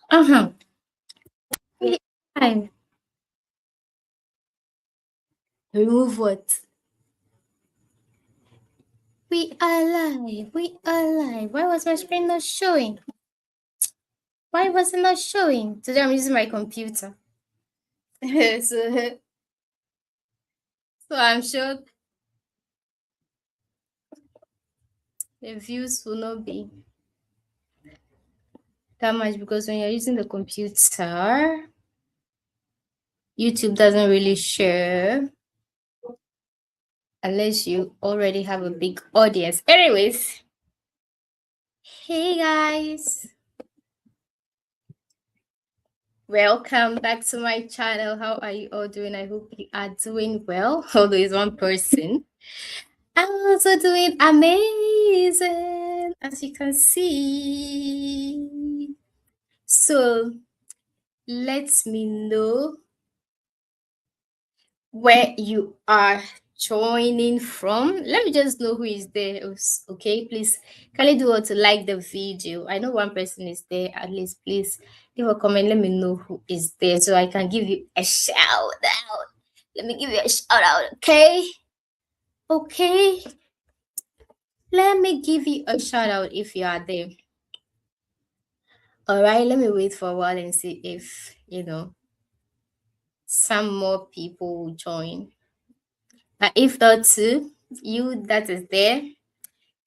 Uh-huh. Fine. Remove what? We are live. We are live. Why was my screen not showing? Why was it not showing? Today I'm using my computer. so, so I'm sure the views will not be that much because when you're using the computer, YouTube doesn't really share unless you already have a big audience. Anyways, hey guys. Welcome back to my channel. How are you all doing? I hope you are doing well. Although it's one person. I'm also doing amazing, as you can see. So let me know where you are joining from. Let me just know who is there. Okay, please kindly do want to like the video. I know one person is there. At least please leave a comment. Let me know who is there so I can give you a shout out. Let me give you a shout out. Okay, let me give you a shout out if you are there. All right, let me wait for a while and see if some more people will join. But if not too, you that is there,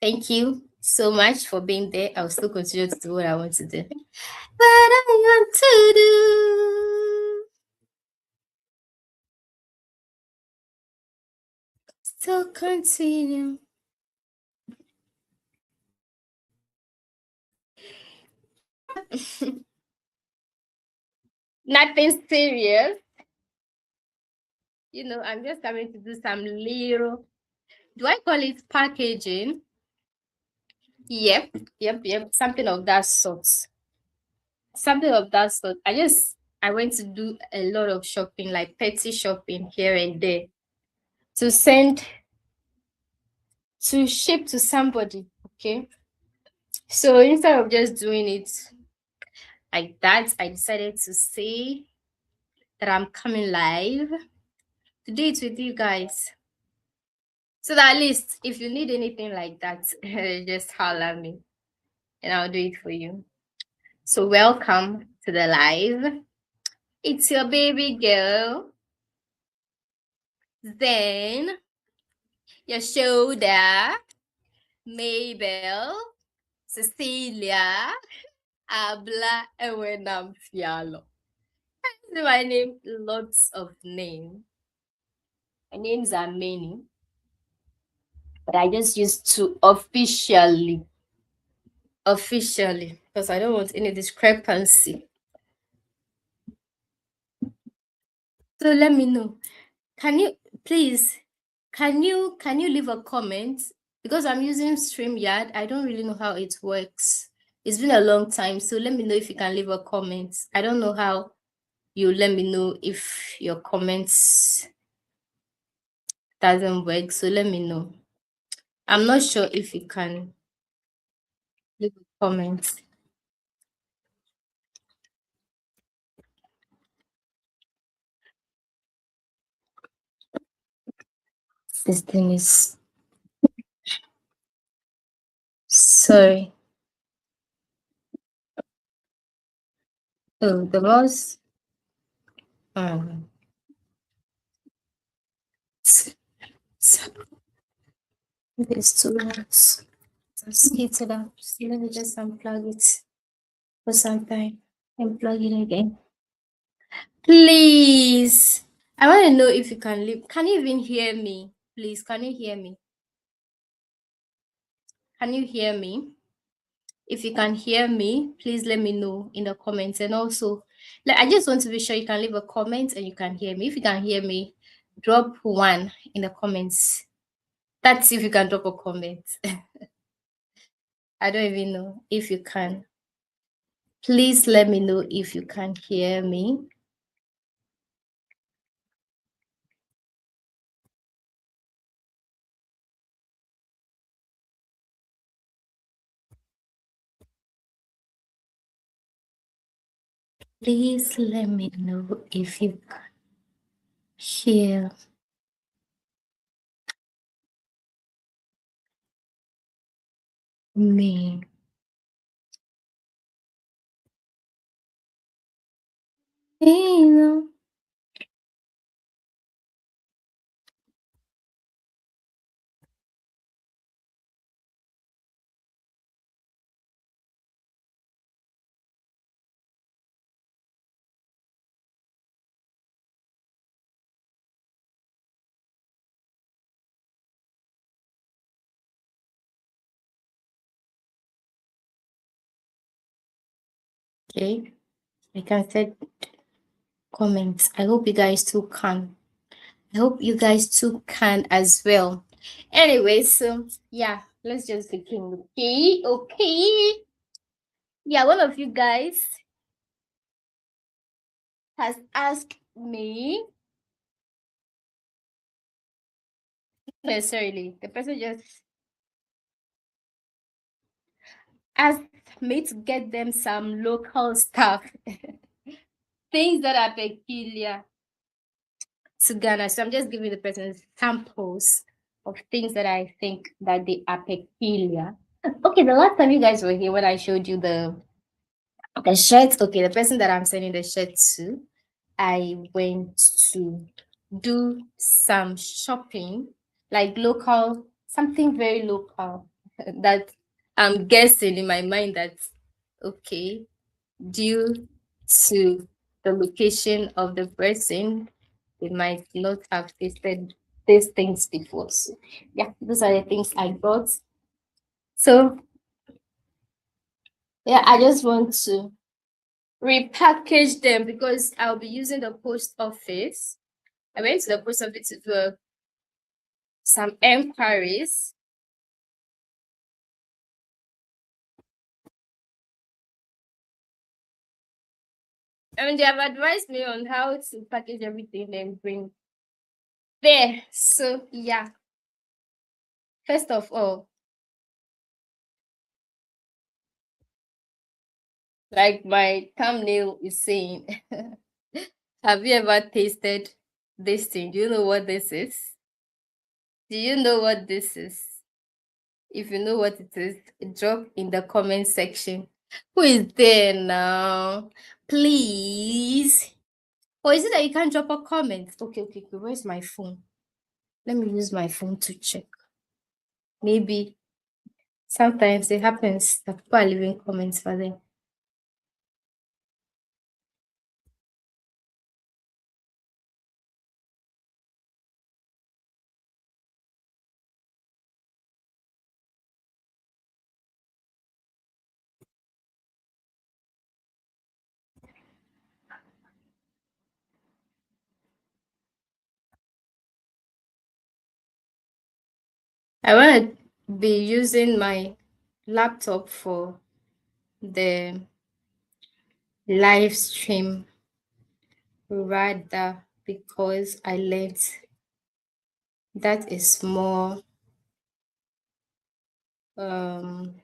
thank you so much for being there. I'll still continue to do what I want to do. What I want to do. Still continue. Nothing serious. I'm just coming to do some little, do I call it packaging? Yep. Something of that sort. Something of that sort. I went to do a lot of shopping, like petty shopping here and there, to send to ship to somebody. Okay. So instead of just doing it like that, I decided to say that I'm coming live to do it with you guys. So that at least if you need anything like that, just holler at me and I'll do it for you. So welcome to the live. It's your baby girl. Then your shoulder, Mabel, Cecilia, Abla, Ewenam Fialo. My name, lots of names. My names are many, but I just used to officially, because I don't want any discrepancy. So let me know. Can you please? Can you leave a comment? Because I'm using StreamYard, I don't really know how it works. It's been a long time, so let me know if you can leave a comment. I don't know how you let me know if your comments doesn't work, so let me know. I'm not sure if you can leave a comment. This thing is sorry. Oh, the mouse. Um, there's two mouse. Just hit it up. So let me just unplug it for some time and plug it again. Please. I want to know if you can leave. Can you even hear me? Please, can you hear me? Can you hear me? If you can hear me, please let me know in the comments. And also, I just want to be sure you can leave a comment and you can hear me. If you can hear me, drop one in the comments. That's if you can drop a comment. I don't even know if you can. Please let me know if you can hear me. Please let me know if you hear me. Okay. I can set comments. I hope you guys too can. I hope you guys too can as well. Anyway, so yeah, let's just begin. Okay, okay. Yeah, one of you guys has asked me necessarily. The person just asked me to get them some local stuff, things that are peculiar to Ghana. So I'm just giving the person samples of things that I think that they are peculiar. Okay, the last time you guys were here when I showed you the shirt, okay, the person that I'm sending the shirt to, I went to do some shopping, like local, something very local that I'm guessing in my mind that, okay, due to the location of the person, they might not have tasted these things before. So, yeah, those are the things I got. So, yeah, I just want to repackage them because I'll be using the post office. I went to the post office to do some enquiries. I mean, they have advised me on how to package everything and bring there. So, yeah, first of all, like my thumbnail is saying, have you ever tasted this thing? Do you know what this is? Do you know what this is? If you know what it is, drop in the comment section. Who is there now? Please. Or is it that you can't drop a comment? Okay, okay, okay. Where's my phone? Let me use my phone to check. Maybe sometimes it happens that people are leaving comments for them. I want to be using my laptop for the live stream rather because I learned that is more um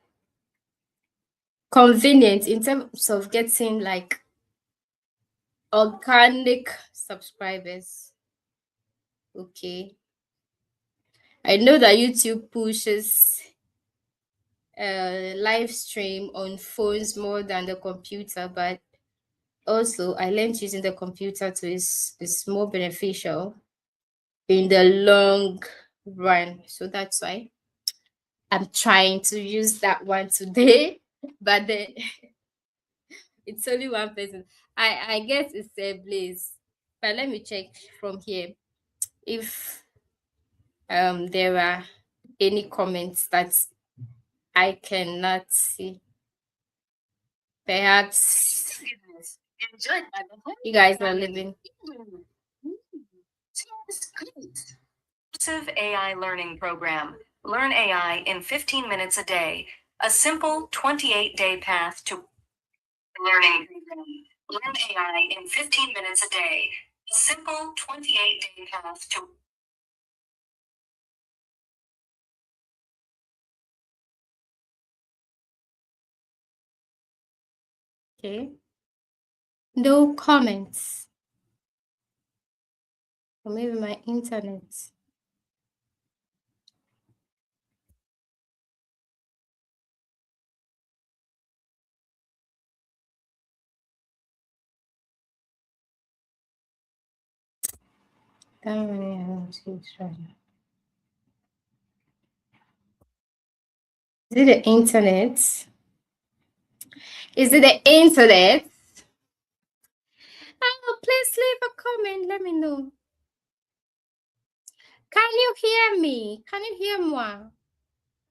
convenient in terms of getting like organic subscribers. Okay. I know that YouTube pushes live stream on phones more than the computer, but also I learned using the computer to is more beneficial in the long run. So that's why I'm trying to use that one today. But then it's only one person. I guess it's a Blaze. But let me check from here if there are any comments that I cannot see. Perhaps you guys are living. AI learning program. Learn AI in 15 minutes a day. A simple 28-day path to learning program. Learn AI in 15 minutes a day. A simple 28-day path to. Okay. No comments. Or maybe my internet. That many I don't see it right now. Is it the internet? Is it the internet? Oh, please leave a comment. Let me know. Can you hear me? Can you hear moi?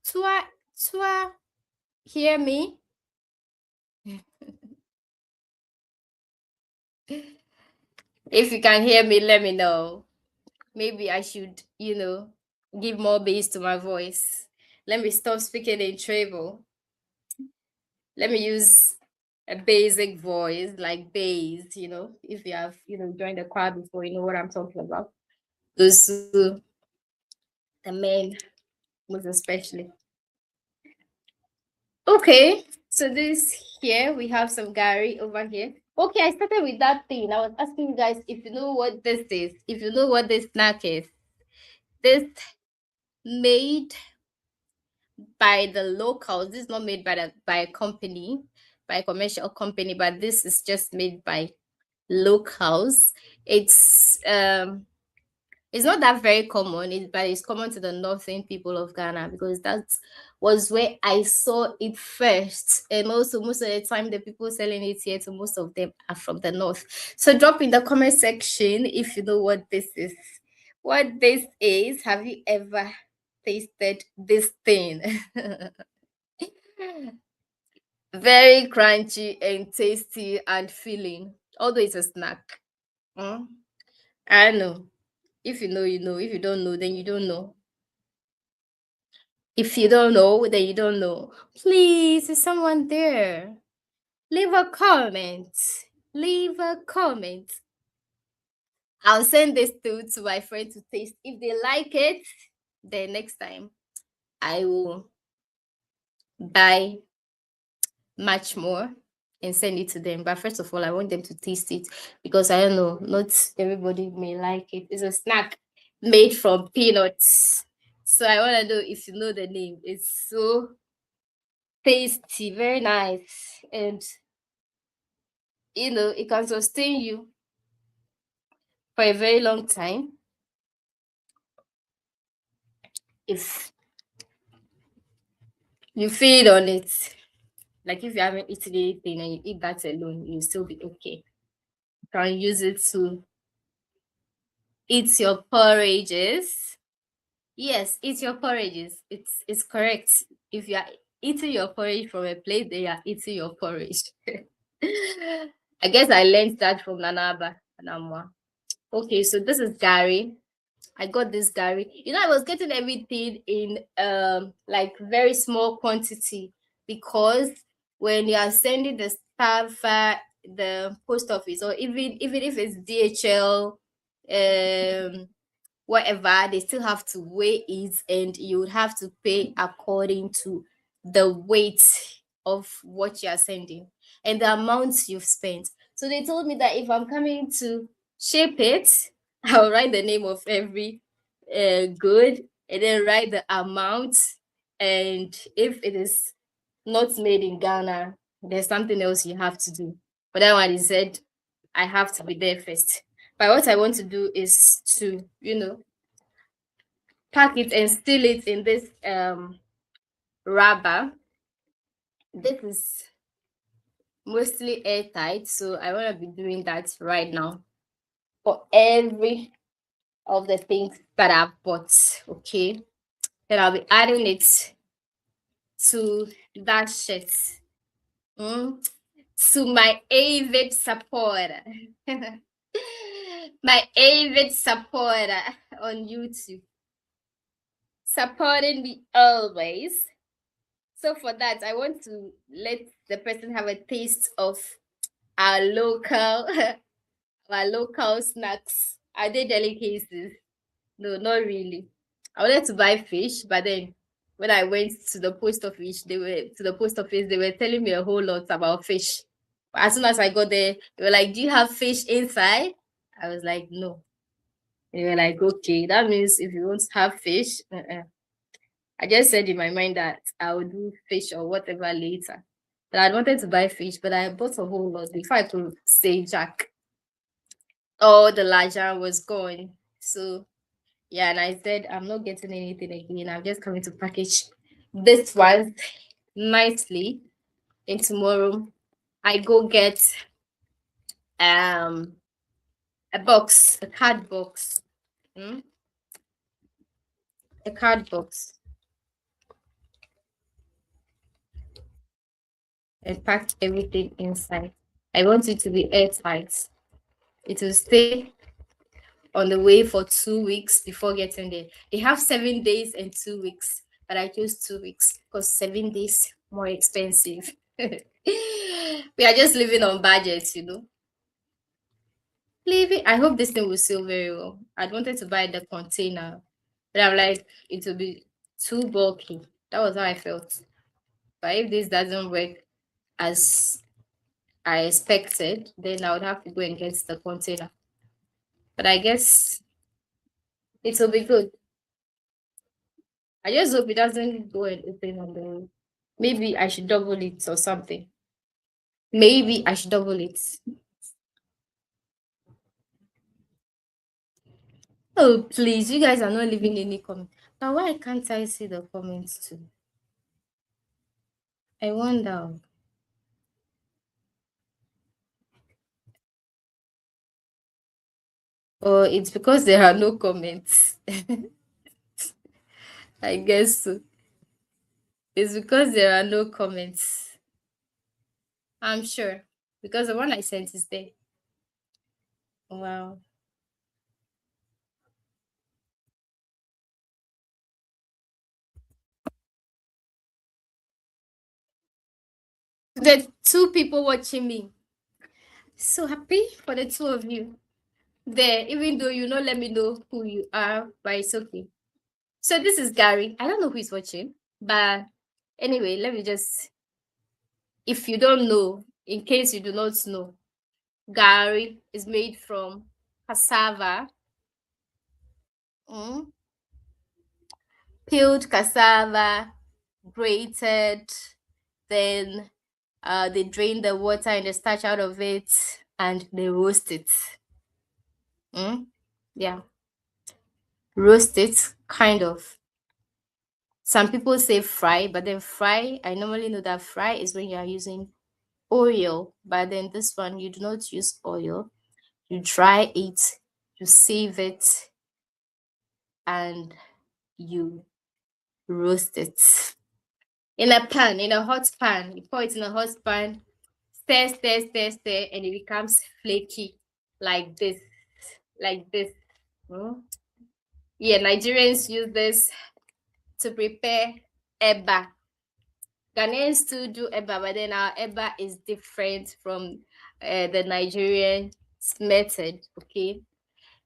Toi, hear me? If you can hear me, let me know. Maybe I should, give more bass to my voice. Let me stop speaking in treble. Let me use a basic voice like bass, if you have, joined the choir before, you know what I'm talking about. Those the men, most especially. Okay, so this here we have some Gary over here. Okay, I started with that thing. I was asking you guys if you know what this is, if you know what this snack is. This made by the locals. This is not made by a company, by a commercial company, but this is just made by locals. It's not that very common, but it's common to the northern people of Ghana because that was where I saw it first. And also, most of the time, the people selling it here, to most of them are from the north. So, drop in the comment section if you know what this is. What this is. Have you ever tasted this thing? Very crunchy and tasty and filling, although it's a snack. Mm, I know. If you know, you know. If you don't know, then you don't know. If you don't know, then you don't know. Please, is someone there? Leave a comment. Leave a comment. I'll send this to my friend to taste. If they like it, then next time I will buy much more and send it to them. But first of all, I want them to taste it because I don't know, not everybody may like it. It's a snack made from peanuts. So I want to know if you know the name. It's so tasty, very nice, and it can sustain you for a very long time if you feed on it. Like if you haven't eaten anything and you eat that alone, you'll still be okay. You can use it to eat your porridges. Yes, eat your porridges. It's correct. If you are eating your porridge from a plate, they are eating your porridge. I guess I learned that from Nanaba Namwa. Okay, so this is Gary. I got this Gary. I was getting everything in like very small quantity because when you are sending the stuff the post office, or even if it's DHL, whatever, they still have to weigh it and you would have to pay according to the weight of what you are sending and the amounts you've spent. So they told me that if I'm coming to ship it, I'll write the name of every good and then write the amount. And if it is not made in Ghana, there's something else you have to do. But that one, he said, I have to be there first. But what I want to do is to, pack it and seal it in this rubber. This is mostly airtight, so I want to be doing that right now for every of the things that I've bought. Okay, then I'll be adding it to that shirt. To my avid supporter. My avid supporter on YouTube, supporting me always. So for that, I want to let the person have a taste of our local our local snacks. Are they delicacies? No, not really. I wanted to buy fish, but then when I went to the post office, they were telling me a whole lot about fish. As soon as I got there, they were like, "Do you have fish inside?" I was like, "No." They were like, "Okay, that means if you won't have fish," I just said in my mind that I would do fish or whatever later. But I wanted to buy fish, but I bought a whole lot before I could say Jack. All the larger was gone. So yeah, and I said I'm not getting anything again. I'm just coming to package this one nicely. And tomorrow I go get um a box, a card box. mm, a card box, and pack everything inside. I want it to be airtight. It will stay on the way for 2 weeks before getting there. They have 7 days and 2 weeks, but I chose 2 weeks because 7 days more expensive. We are just living on budget. Living. I hope this thing will sell very well. I wanted to buy the container, but I'm like, it will be too bulky. That was how I felt. But if this doesn't work as I expected, then I would have to go and get the container. But I guess it will be good. I just hope it doesn't go and open on the road. Maybe I should double it or something. Maybe I should double it. Oh, please, you guys are not leaving any comment. Now, why can't I see the comments too? I wonder. Or it's because there are no comments. I guess so. It's because there are no comments. I'm sure. Because the one I sent is there. Wow. The two people watching me. So happy for the two of you. There, even though you not let me know who you are, but it's okay. So this is Gary. I don't know who is watching, but anyway, let me just, if you don't know, in case you do not know, Gary is made from cassava, mm, peeled cassava, grated, then they drain the water and the starch out of it, and they roast it. Yeah, roast it, kind of. Some people say fry, but then fry, I normally know that fry is when you are using oil, but then this one you do not use oil. You dry it, you save it, and you roast it in a pan, in a hot pan. You pour it in a hot pan, stir, stir, stir, stir, and it becomes flaky like this, like this. Mm. Yeah, Nigerians use this to prepare eba. Ghanaians too do eba, but then our eba is different from the Nigerian method. Okay,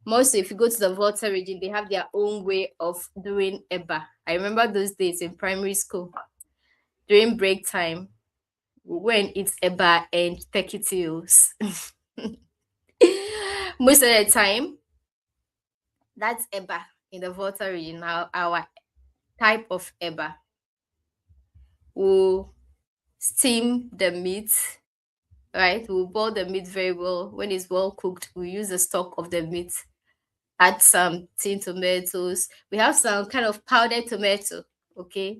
most if you go to the Volta region, they have their own way of doing eba. I remember those days in primary school during break time. We go and eat eba and tekitios. Most of the time, that's eba in the Volta region. Our type of eba. We'll steam the meat, right? We'll boil the meat very well. When it's well cooked, we use the stock of the meat, add some tin tomatoes. We have some kind of powdered tomato, okay?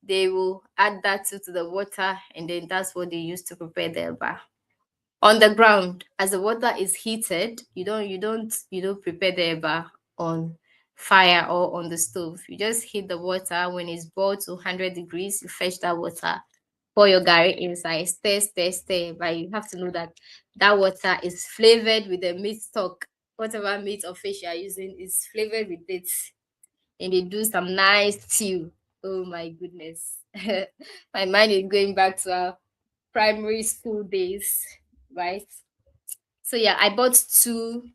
They will add that to the water, and then that's what they use to prepare the eba. On the ground, as the water is heated, you don't prepare the eba on fire or on the stove. You just heat the water. When it's boiled to 100 degrees, you fetch that water, pour your gari inside, stir, stir, stir. But you have to know that that water is flavored with the meat stock. Whatever meat or fish you are using is flavored with it. And they do some nice stew. Oh my goodness. My mind is going back to our primary school days, right? So yeah, I bought two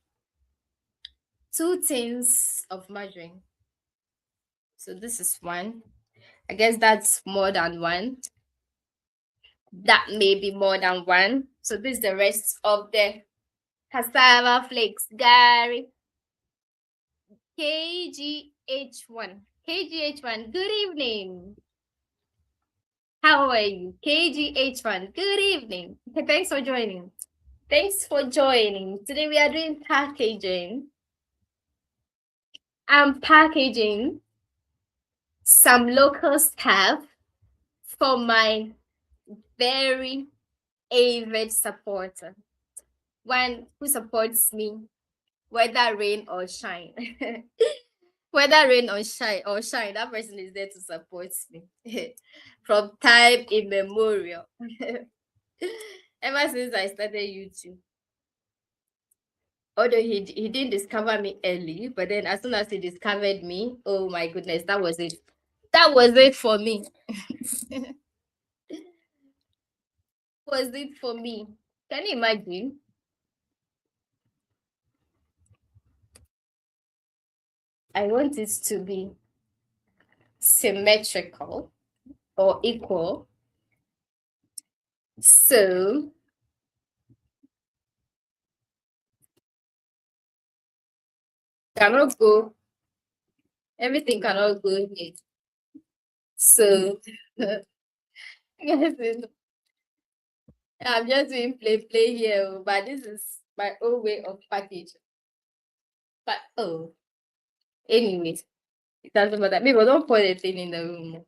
tins of margarine. So this is one. I guess that's more than one. That may be more than one. So this is the rest of the cassava flakes. Gary. KGH1. KGH1, good evening. How are you? KGH1, good evening. Okay, thanks for joining. Thanks for joining. Today we are doing packaging. I'm packaging some local stuff for my very avid supporter. One who supports me, whether rain or shine. Whether rain or shine, that person is there to support me from time immemorial. Ever since I started YouTube. Although he didn't discover me early, but then as soon as he discovered me, oh my goodness, that was it. That was it for me. Was it for me? Can you imagine? I want it to be symmetrical or equal. So cannot go, everything cannot go here. So I'm just doing play here, but this is my own way of packaging. But oh, anyways, it doesn't matter. People don't put a thing in the room. What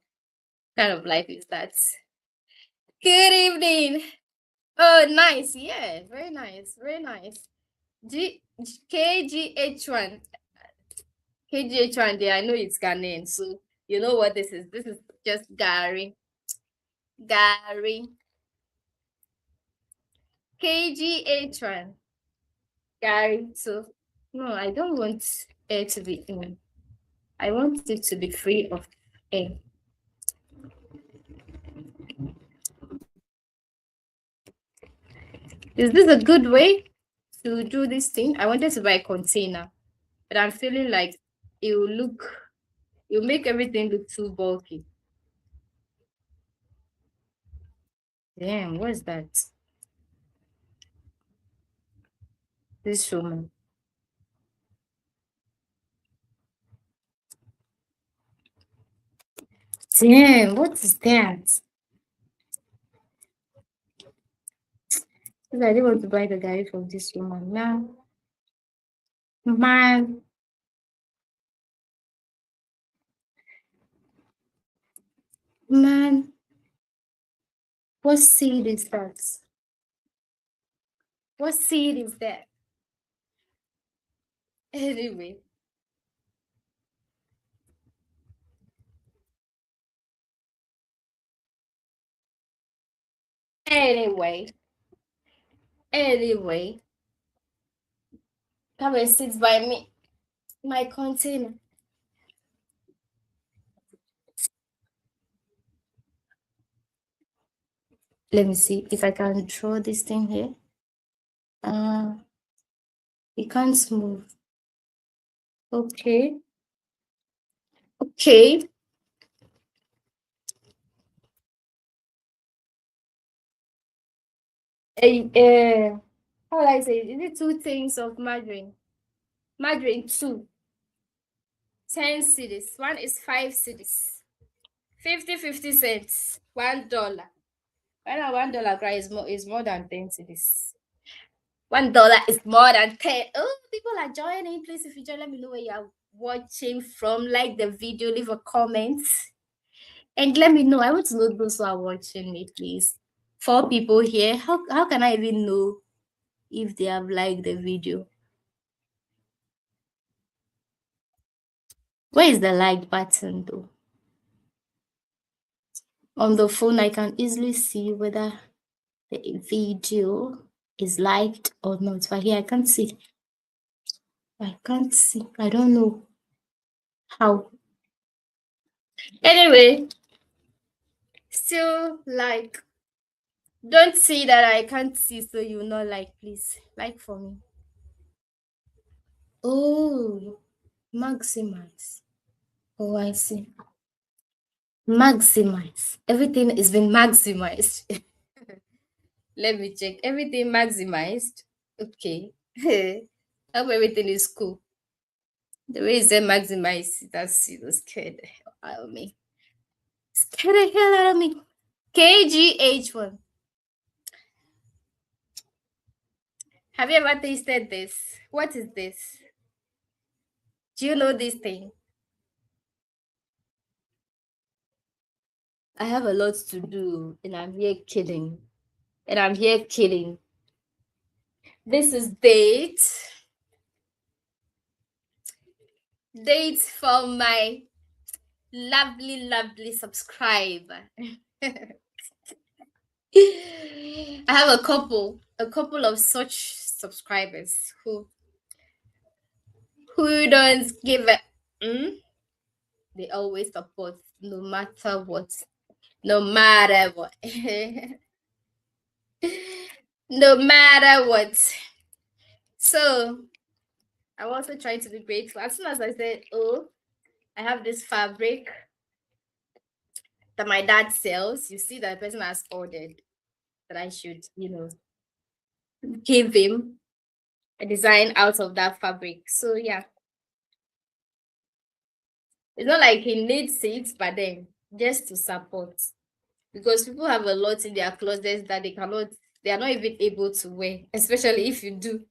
kind of life is that? Good evening. Oh, nice. Yeah, very nice. Very nice. KGH1. KGH1 there, I know it's Ghanaian, so you know what this is. This is just Gary. Gary. KGH1. Gary. So, no, I don't want air to be in. I want it to be free of air. Is this a good way to do this thing? I wanted to buy a container, but I'm feeling like it'll make everything look too bulky. Damn, what's that? This woman. Damn, what is that? Because I didn't want to buy the guy from this woman. Now, man, man, what seed is that? What seed is that? Anyway, anyway, anyway, come and sit by me. My container. Let me see if I can draw this thing here. It can't move. Okay. Okay. How will I say it? Is it two things of margarine? Margarine, two. 10 cedis. One is 5 cedis. 50 cents. $1. Right now, $1 is more than 10 cedis. $1 is more than 10. Oh, people are joining. Please, if you join, let me know where you are watching from. Like the video, leave a comment. And let me know. I want to know those who are watching me, please. 4 people here. How can I even know if they have liked the video? Where is the like button though? On the phone, I can easily see whether the video is liked or not. But here I can't see. I can't see. I don't know how. Anyway, still like. Don't see that I can't see, so you not like, please. Like for me. Oh, maximize. Oh, I see. Maximize. Everything is been maximized. Let me check. Everything maximized. Okay. Hope everything is cool. The way it's maximized, that's scared the hell out of me. Scared the hell out of me. KGH1. Have you ever tasted this? What is this? Do you know this thing? I have a lot to do and I'm here killing. And I'm here killing. This is dates from my lovely, lovely subscriber. I have a couple of such subscribers who don't give a they always support no matter what. No matter what. No matter what. So I'm also trying to be grateful. As soon as I said, oh, I have this fabric that my dad sells, you see that person has ordered that I should, give him a design out of that fabric. So yeah. It's not like he needs it, but then just to support. Because people have a lot in their closets that they are not even able to wear, especially if you do.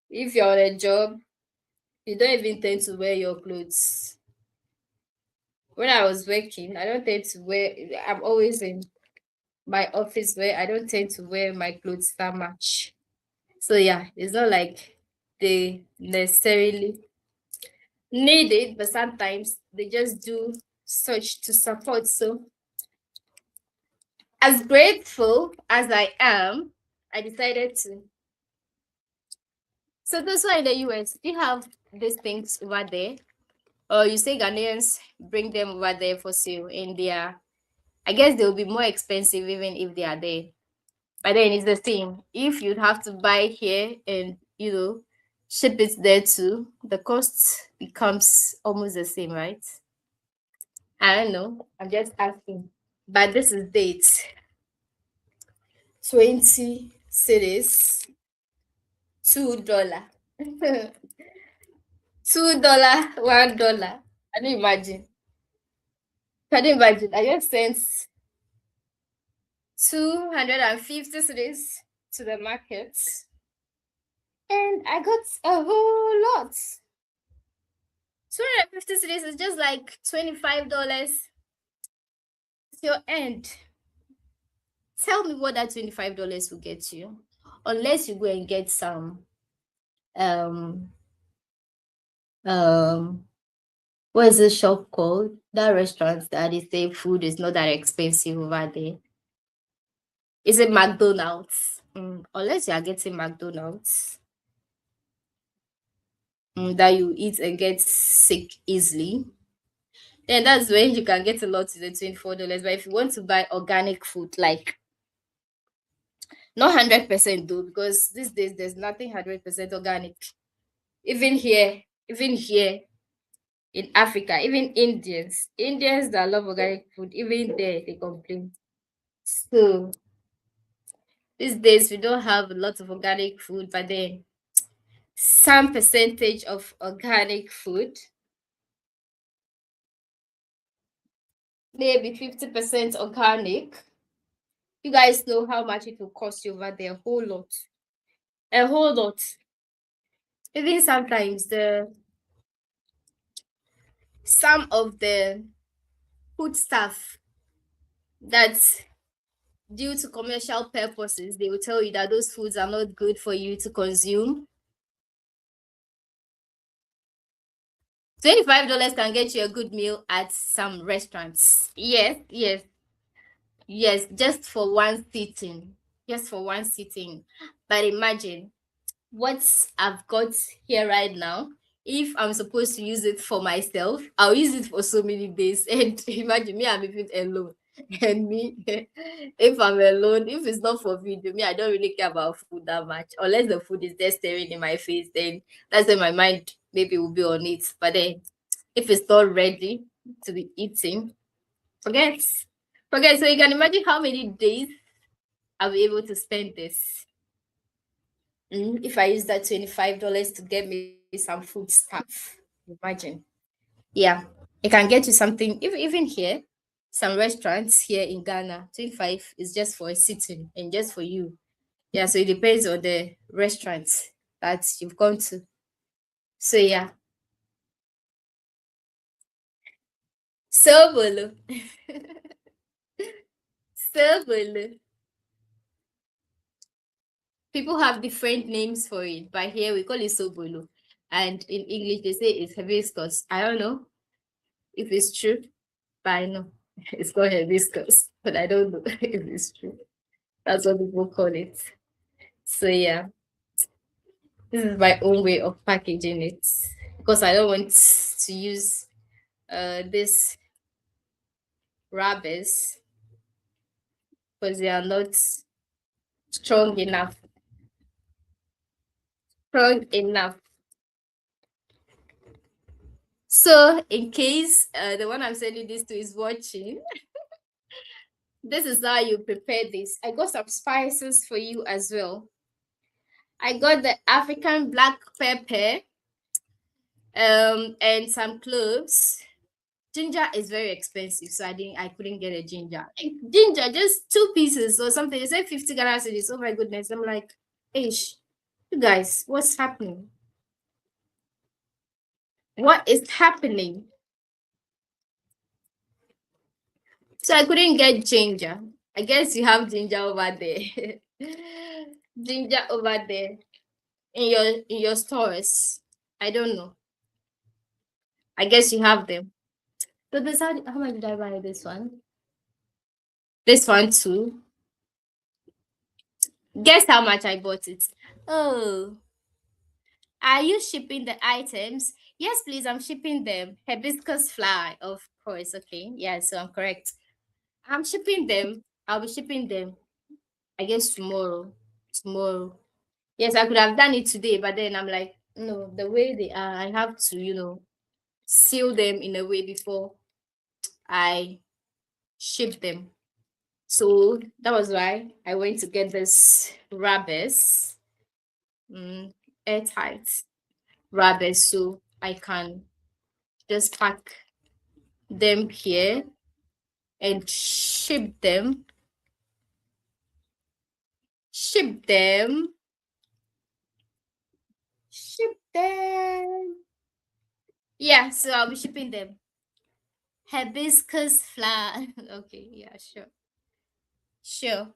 If you're on a job, you don't even tend to wear your clothes. When I was working, I don't tend to wear, I'm always in my office where I don't tend to wear my clothes that much. So yeah, it's not like they necessarily need it, but sometimes they just do such to support. So as grateful as I am, I decided to. So those who are in the US, do you have these things over there? Or you say Ghanaians bring them over there for sale in their, I guess they'll be more expensive even if they are there. But then it's the same. If you'd have to buy here and ship it there too, the cost becomes almost the same, right? I don't know. I'm just asking. But this is dates. 20 cities, $2. $2, $1. Can you imagine? Can you imagine? I just sent 250 cities to the market and I got a whole lot. 250 cities is just like $25. It's your end. Tell me what that $25 will get you. Unless you go and get some what is this shop called? That restaurant that they say food is not that expensive over there. Is it McDonald's? Unless you are getting McDonald's that you eat and get sick easily, then that's when you can get a lot to the $24. But if you want to buy organic food, like not 100% though, because these days there's nothing 100% organic. Even here in Africa, even Indians that love organic food, even there they complain. So these days we don't have a lot of organic food, but then some percentage of organic food, maybe 50% organic. You guys know how much it will cost you over there. A whole lot. A whole lot. Even sometimes some of the food stuff that's due to commercial purposes, they will tell you that those foods are not good for you to consume. $25 can get you a good meal at some restaurants. Yes, just for one sitting. Just for one sitting. But imagine what I've got here right now. If I'm supposed to use it for myself, I'll use it for so many days. And imagine me, I'm even alone. And me, if I'm alone, if it's not for video, me, I don't really care about food that much. Unless the food is there staring in my face, then that's when my mind maybe will be on it. But then if it's not ready to be eaten, forget. So you can imagine how many days I'll be able to spend this. If I use that $25 to get me some food stuff, imagine. Yeah, it can get you something. Even here, some restaurants here in Ghana, 25 is just for a sitting and just for you. Yeah, so it depends on the restaurants that you've gone to. So yeah, Sobolo. Sobolo. People have different names for it, but here we call it Sobolo. And in English, they say it's hibiscus. I don't know if it's true, but I know it's called hibiscus, but I don't know if it's true. That's what people call it. So yeah, this is my own way of packaging it because I don't want to use this rubbers because they are not strong enough. Strong enough. So in case the one I'm sending this to is watching, this is how you prepare this. I got some spices for you as well. I got the African black pepper and some cloves. Ginger is very expensive, so I couldn't get a ginger. Like, ginger, just 2 pieces or something. They said 50 Ghana cedis. Oh my goodness. I'm like, ish, you guys, what's happening? What is happening? So I couldn't get ginger. I guess you have ginger over there. Ginger over there in your stores. I don't know. I guess you have them. So this how much did I buy this one? This one too. Guess how much I bought it? Oh, are you shipping the items? Yes, please. I'm shipping them. Hibiscus flower, of course. Okay. Yeah, so I'm correct. I'm shipping them. I'll be shipping them. I guess tomorrow. Tomorrow. Yes, I could have done it today, but then I'm like, no, the way they are, I have to, seal them in a way before I ship them. So that was why I went to get this rubbers, airtight rubbers, so I can just pack them here and ship them. Ship them. Ship them. Yeah, so I'll be shipping them. Hibiscus flower. Okay, yeah, sure. Sure.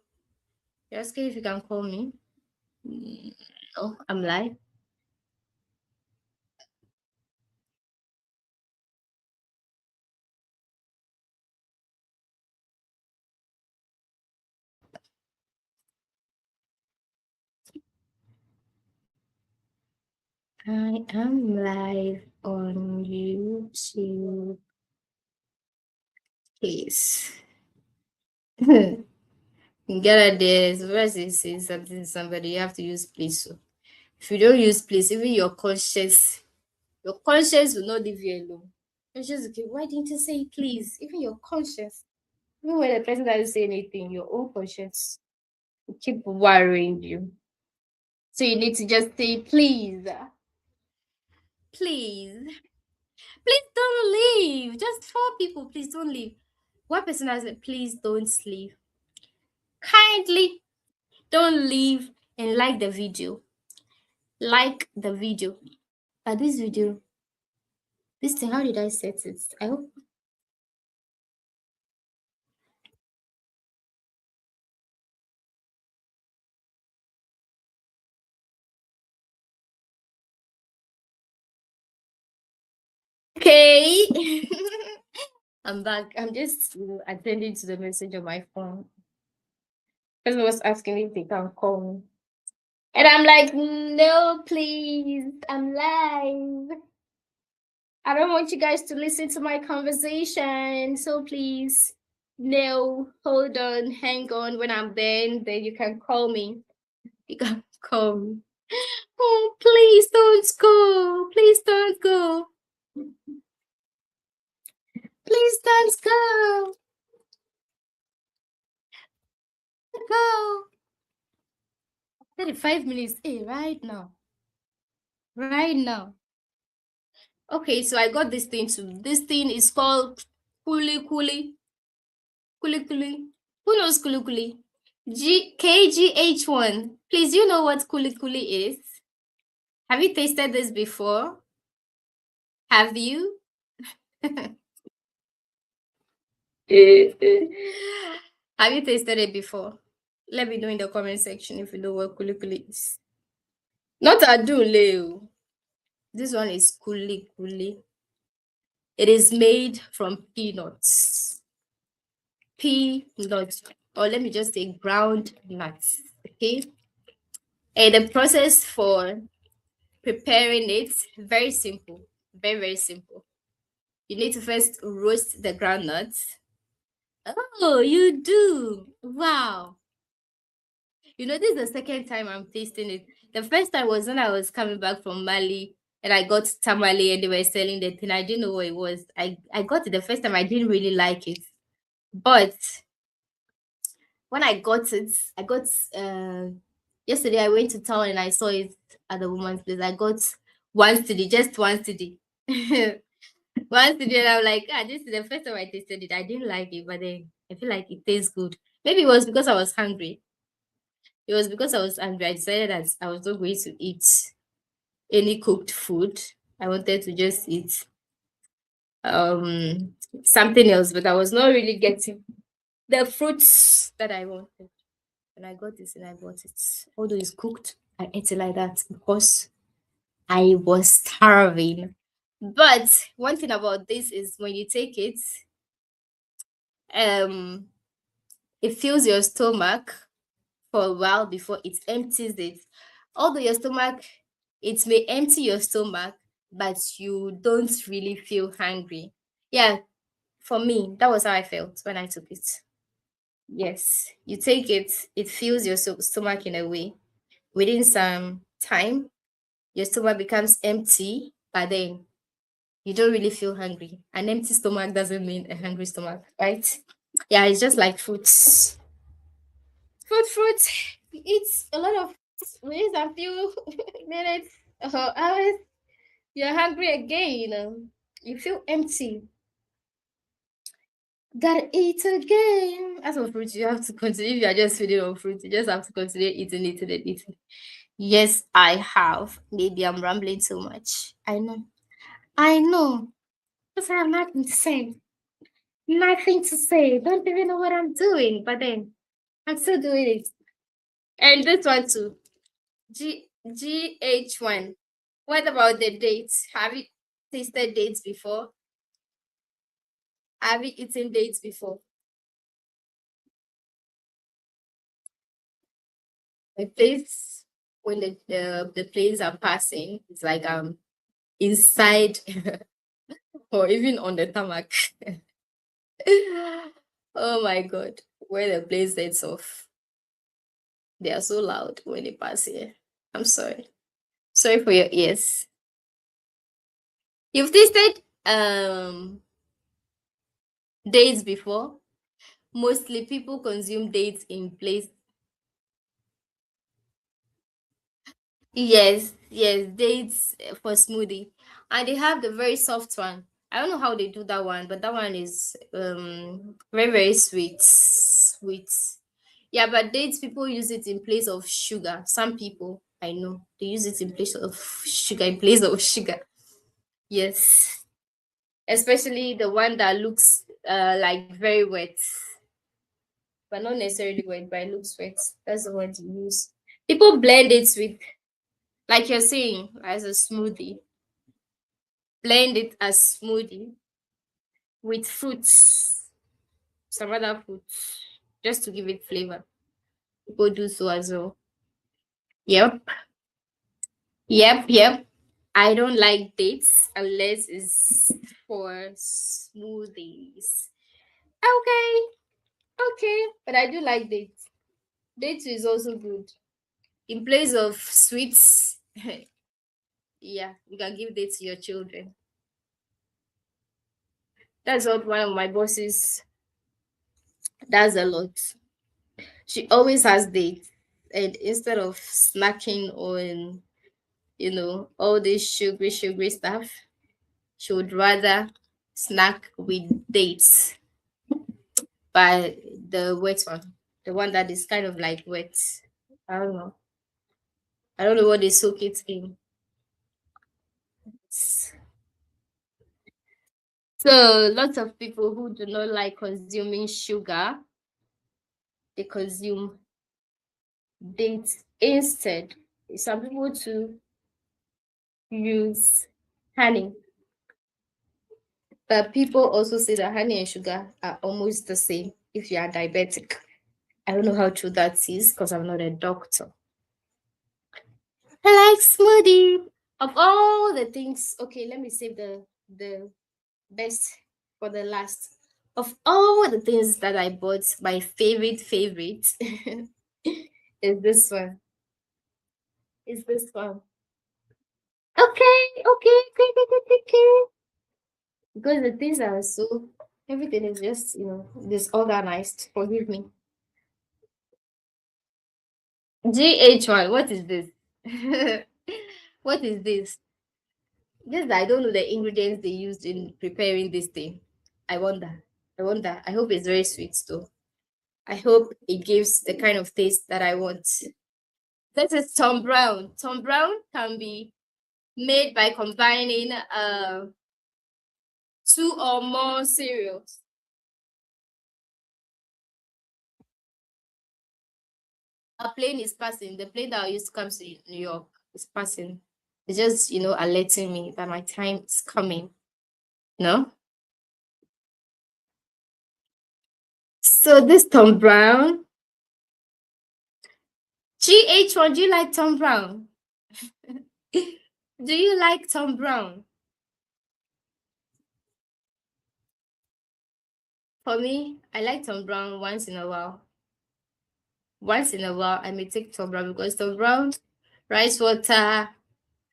You're asking if you can call me. No, I'm live. I am live on YouTube. Please. Get a this. First, is say something to somebody, you have to use please. So if you don't use please, even your conscience will not leave you alone. It's just okay. Why didn't you say please? Even your conscience, even when the person doesn't say anything, your own conscience will keep worrying you. So you need to just say please. Please. Please don't leave. Just 4 people, please don't leave. One person has said, please don't leave. Kindly don't leave and like the video. Like the video. But this video, this thing, how did I set it? I hope. Okay. I'm back. I'm just attending to the message on my phone. Person was asking if they can call me. And I'm like, no, please. I'm live. I don't want you guys to listen to my conversation. So please, no, hold on, hang on. When I'm there, then you can call me. You can call me. Oh, please don't go. Please don't go. Please don't go. Go. 35 minutes. Hey, right now. Right now. Okay, so I got this thing too. This thing is called kuli kuli. Kuli kuli. Who knows kuli kuli? KGH1. Please, you know what kuli kuli is? Have you tasted this before? Have you? Have you tasted it before? Let me know in the comment section if you know what kuli kuli is. Not adule. O. This one is kuli kuli. It is made from peanuts. Peanuts. Or let me just say ground nuts. Okay. And the process for preparing it, very simple. Very, very simple. You need to first roast the groundnuts. Oh, you do. Wow. You know, this is the second time I'm tasting it. The first time was when I was coming back from Mali and I got tamale and they were selling the thing. I didn't know what it was. I got it the first time. I didn't really like it. But when I got yesterday I went to town and I saw it at the woman's place. I got one city, just one city. One city, and I'm like, this is the first time I tasted it. I didn't like it, but then I feel like it tastes good. Maybe it was because I was hungry. It was because I was hungry. I decided that I was not going to eat any cooked food. I wanted to just eat something else, but I was not really getting the fruits that I wanted. And I got this and I bought it. Although it's cooked, I ate it like that because I was starving. But one thing about this is when you take it, um, it fills your stomach for a while before it empties it. Although your stomach, it may empty your stomach, but you don't really feel hungry. Yeah, for me, that was how I felt when I took it. Yes, you take it, it fills your stomach in a way. Within some time, your stomach becomes empty, but then you don't really feel hungry. An empty stomach doesn't mean a hungry stomach, right? Yeah, it's just like fruits. Fruit. It's a lot of within a few minutes or hours. You're hungry again. You feel empty. Gotta eat again. As for fruit, you have to continue. If you are just feeding on fruit, you just have to continue eating, eating, and eating. Yes, I have. Maybe I'm rambling too much. I know. I know. Because I have nothing to say. Nothing to say. Don't even know what I'm doing. But then I'm still doing it. And this one too. GH1. What about the dates? Have you tasted dates before? Have you eaten dates before? The place when the planes are passing, it's like inside or even on the tarmac. Oh my god, where the plane sets off. They are so loud when they pass here. I'm sorry. Sorry for your ears. You've tasted dates before? Mostly people consume dates in place. Yes, dates for smoothie. And they have the very soft one. I don't know how they do that one, but that one is very, very sweet. Sweet. Yeah, but dates people use it in place of sugar. Some people I know they use it in place of sugar, in place of sugar. Yes. Especially the one that looks like very wet, but not necessarily wet, but it looks wet. That's the one to use. People blend it with, like you're saying, as a smoothie. Blend it as smoothie with fruits, some other fruits, just to give it flavor. People do so as well. Yep, yep. I don't like dates unless it's for smoothies. Okay, okay, but I do like dates. Dates is also good. In place of sweets, yeah, you can give dates to your children. That's what one of my bosses does a lot. She always has dates. And instead of snacking on, all this sugary stuff, she would rather snack with dates, but the wet one, the one that is kind of like wet. I don't know. I don't know what they soak it in. So lots of people who do not like consuming sugar, they consume dates instead. Some people to use honey, but people also say that honey and sugar are almost the same if you are diabetic. I don't know how true that is because I'm not a doctor. I like smoothie. Of all the things, okay, let me save the best for the last. Of all the things that I bought, my favorite is this one. Is this one. Okay. Because the things are so, everything is just, disorganized. Forgive me. GH1, what is this? What is this? Just that I don't know the ingredients they used in preparing this thing. I wonder. I wonder. I hope it's very sweet though. I hope it gives the kind of taste that I want. This is Tom Brown. Tom Brown can be made by combining two or more cereals. A plane is passing. The plane that I used to come to New York is passing. It's just, alerting me that my time is coming. No? So this Tom Brown. GH1, do you like Tom Brown? Do you like Tom Brown? For me, I like Tom Brown once in a while. Once in a while, I may take Tom Brown because Tom Brown, rice water,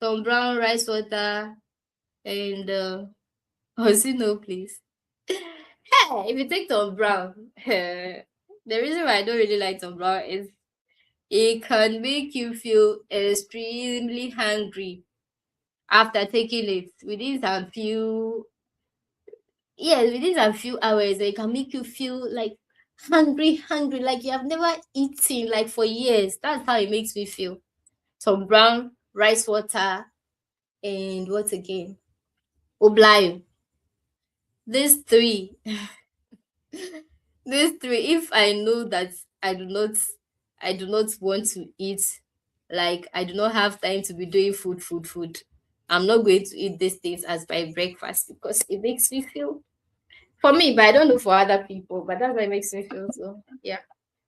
Tom Brown, rice water, and no, please. Hey, if you take Tom Brown, the reason why I don't really like Tom Brown is it can make you feel extremely hungry after taking it within a few, yes, within a few hours. It can make you feel like hungry, like you have never eaten like for years. That's how it makes me feel. Tom Brown, rice water, and what again? Oblayo. These three. These three, if I know that I do not want to eat, like I do not have time to be doing food, I'm not going to eat these things as my breakfast because it makes me feel, for me, but I don't know for other people, but that's what it makes me feel. So yeah,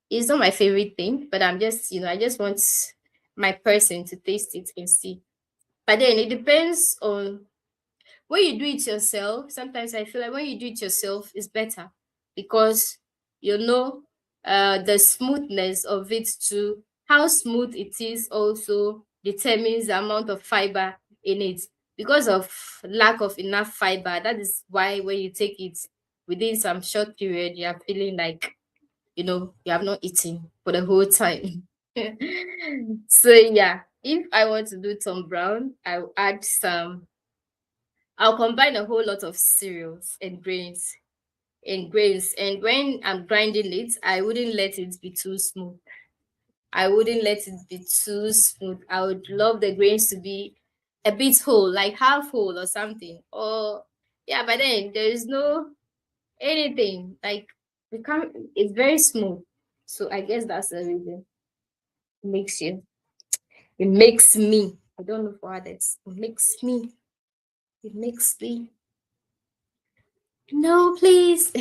it's not my favorite thing, but I'm just, I just want my person to taste it and see. But then it depends on when you do it yourself. Sometimes I feel like when you do it yourself is better because you know the smoothness of it too. How smooth it is also determines the amount of fiber in it. Because of lack of enough fiber, that is why when you take it within some short period, you are feeling like you have not eaten for the whole time. So yeah, if I want to do Tom Brown, I'll combine a whole lot of cereals and grains. And when I'm grinding it, I wouldn't let it be too smooth. I wouldn't let it be too smooth. I would love the grains to be a bit whole, like half whole or something. Or yeah, but then there is no anything. Like it's very smooth. So I guess that's the reason. It makes you. It makes me. I don't know for others. It makes me. It makes me. No, please.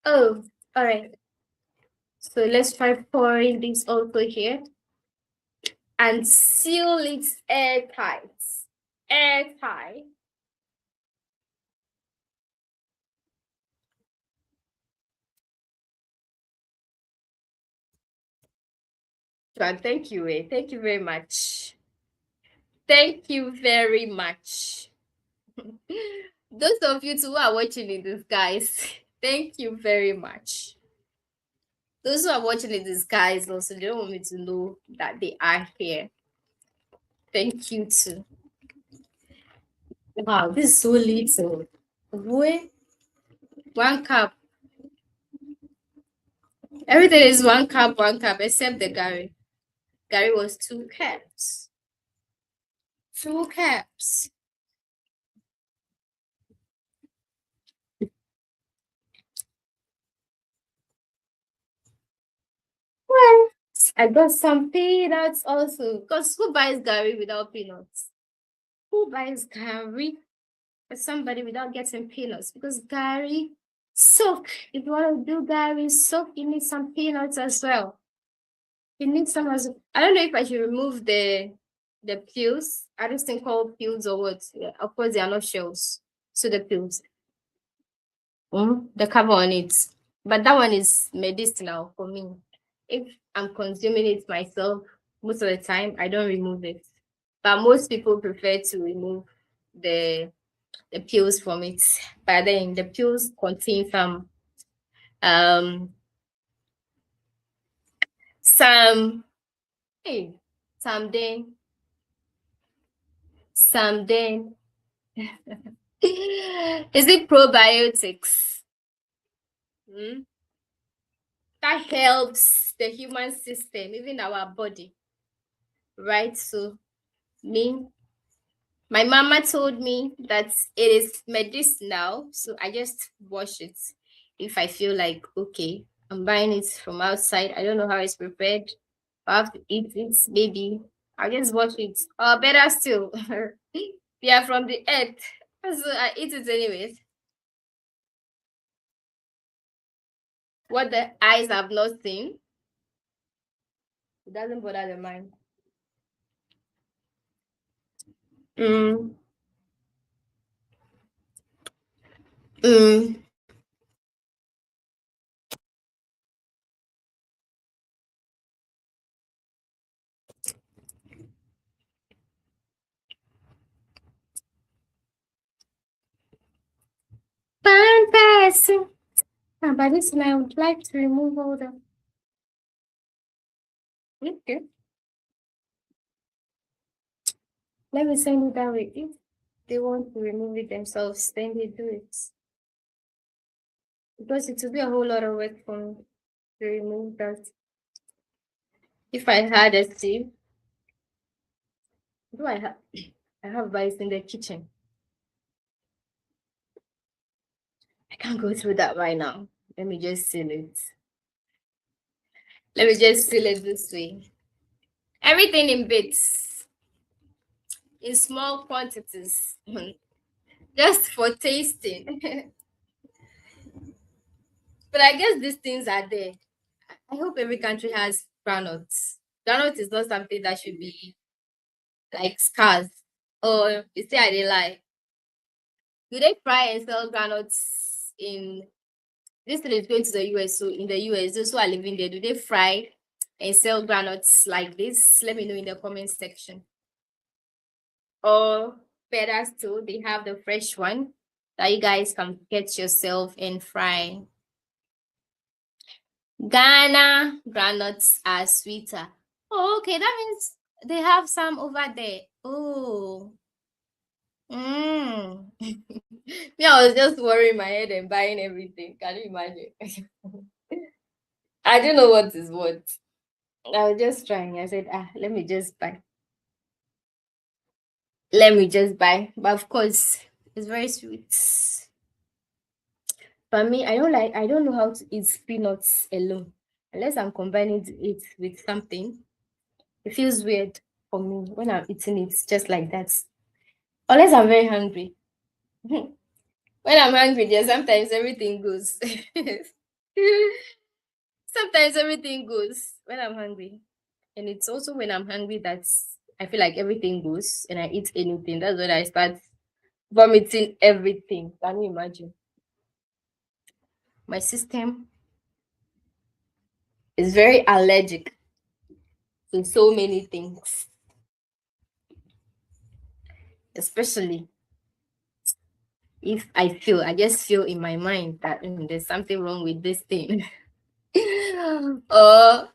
Oh, all right. So let's try pouring this also here and seal it airtight. Airtight. Joanne, thank you. Thank you very much. Thank you very much. Those of you too who are watching in this, guys, thank you very much. Those who are watching in disguise also, they don't want me to know that they are here. Thank you too. Wow, this is so little. Boy, one cup. Everything is one cup, except the Gary. Gary was 2 cups. 2 cups. Well, I got some peanuts also. Because who buys Gary without peanuts? Who buys Gary for somebody without getting peanuts? Because Gary, soak. If you want to do Gary, soak, you need some peanuts as well. You need some as I don't know if I should remove the peels. I just think called peels or what. Yeah, of course, they are not shells. So the peels. The cover on it. But that one is medicinal for me. If I'm consuming it myself, most of the time I don't remove it. But most people prefer to remove the the peels from it. But then the peels contain um some hey something something is it probiotics? Mm? That helps the human system, even our body, right? So me, my mama told me that it is medicinal, so I just wash it if I feel like okay. I'm buying it from outside. I don't know how it's prepared. I have to eat it, maybe I'll just wash it. Or better still, we are from the earth, so I eat it anyways. What the eyes have not seen, it doesn't bother the mind. Mm, mm. Fine person. By this time, I would like to remove all the. Okay. Let me send it that way. If they want to remove it themselves, then they do it. Because it will be a whole lot of work for me to remove that. If I had a sieve, do I have? I have rice in the kitchen. I can't go through that right now. Let me just seal it. Let me just seal it this way. Everything in bits, in small quantities, just for tasting. But I guess these things are there. I hope every country has granules. Granite is not something that should be like scarce. Or you say I dey lie. Do they fry and sell granules in this thing is going to the US? So in the US, those who are living there, do they fry and sell granules like this? Let me know in the comment section. Or better still, they have the fresh one that you guys can get yourself and fry. Ghana granules are sweeter. Oh, okay, that means they have some over there. Oh. Mm. Me, I was just worrying my head and buying everything. Can you imagine? I don't know what is what. I was just trying. I said, let me just buy. Let me just buy. But of course, it's very sweet. For me, I don't know how to eat peanuts alone. Unless I'm combining it with something. It feels weird for me when I'm eating it just like that. Unless I'm very hungry. When I'm hungry, there sometimes everything goes. Sometimes everything goes when I'm hungry. And it's also when I'm hungry that I feel like everything goes and I eat anything. That's when I start vomiting everything. Can you imagine? My system is very allergic to so many things, especially if I just feel in my mind that there's something wrong with this thing. Or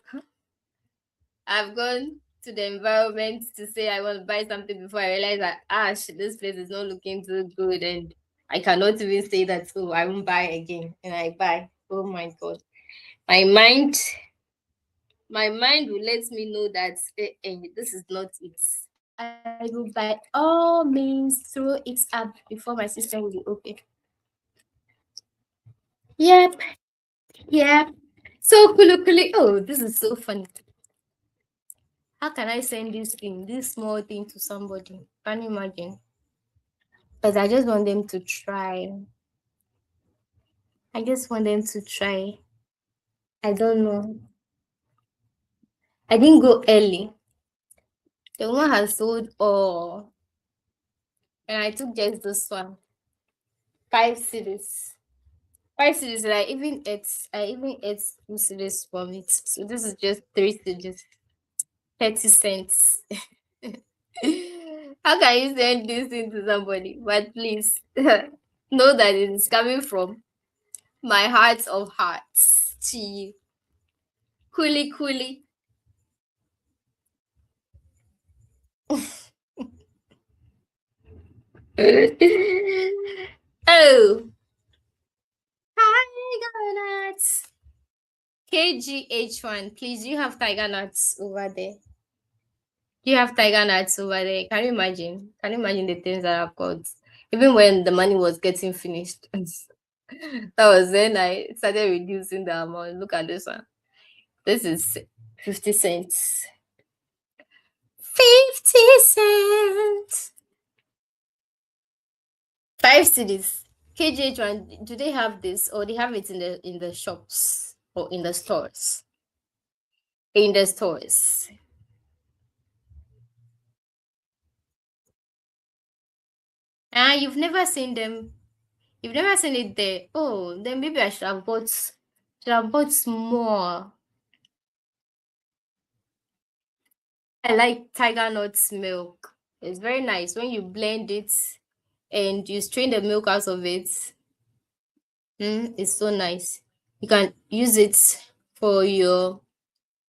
I've gone to the environment to say I want to buy something before I realize that this place is not looking too good and I cannot even say that oh I won't buy again and I buy. Oh my god. My mind my mind will let me know that this is not it. I will by all means throw it up before my system will be open. Yep, yep. So kuli. Oh, this is so funny. How can I send this small thing to somebody? Can you imagine? But I just want them to try. I just want them to try. I don't know. I didn't go early. The woman has sold all, and I took just this one. 5 cities. 5 cities. I even ate 2 cities from it. So this is just 3 cities. 30 cents. How can you send this thing to somebody? But please know that it is coming from my heart of hearts to you. Kuli. Oh, tiger nuts. KGH1, please, do you have tiger nuts over there? Do you have tiger nuts over there? Can you imagine? Can you imagine the things that I've got? Even when the money was getting finished. That was when I started reducing the amount. Look at this one. This is 50 cents. 50 cents. 5 cities. KGH1, do they have this or they have it in the shops or in the stores? In the stores. Ah, you've never seen them. You've never seen it there. Oh, then maybe I should have bought more. I like tiger nuts milk. It's very nice when you blend it and you strain the milk out of it. It's so nice. You can use it for your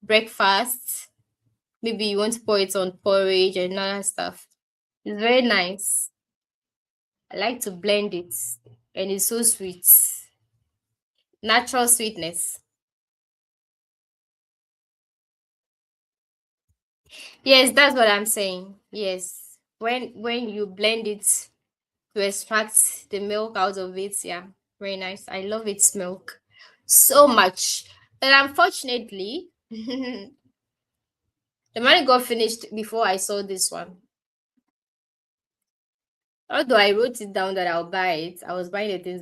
breakfast. Maybe you want to pour it on porridge and other stuff. It's very nice. I like to blend it and it's so sweet. Natural sweetness. Yes, that's what I'm saying. Yes. When you blend it to extract the milk out of it, yeah. Very nice. I love its milk so much. But unfortunately, the money got finished before I saw this one. Although I wrote it down that I'll buy it, I was buying the things,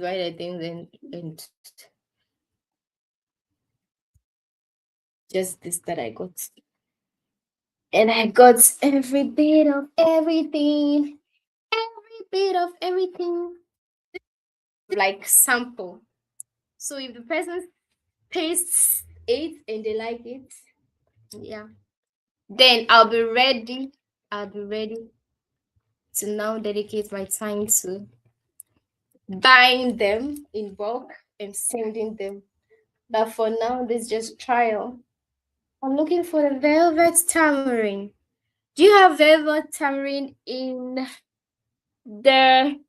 and just this that I got. And I got every bit of everything, every bit of everything, like sample. So if the person tastes it and they like it, yeah, then I'll be ready to now dedicate my time to buying them in bulk and sending them. But for now, this is just trial. I'm looking for the velvet tamarind. Do you have velvet tamarind the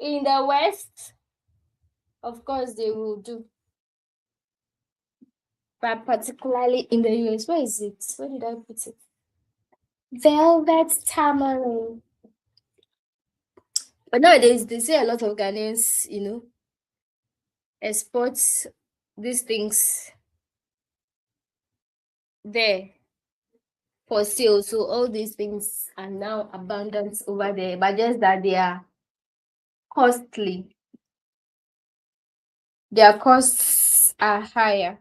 in the west? Of course they will do. But particularly in the US. Where is it? Where did I put it? Velvet tamarind. But nowadays they say a lot of Ghanaians, export these things there for sale. So all these things are now abundant over there, but just that they are costly. Their costs are higher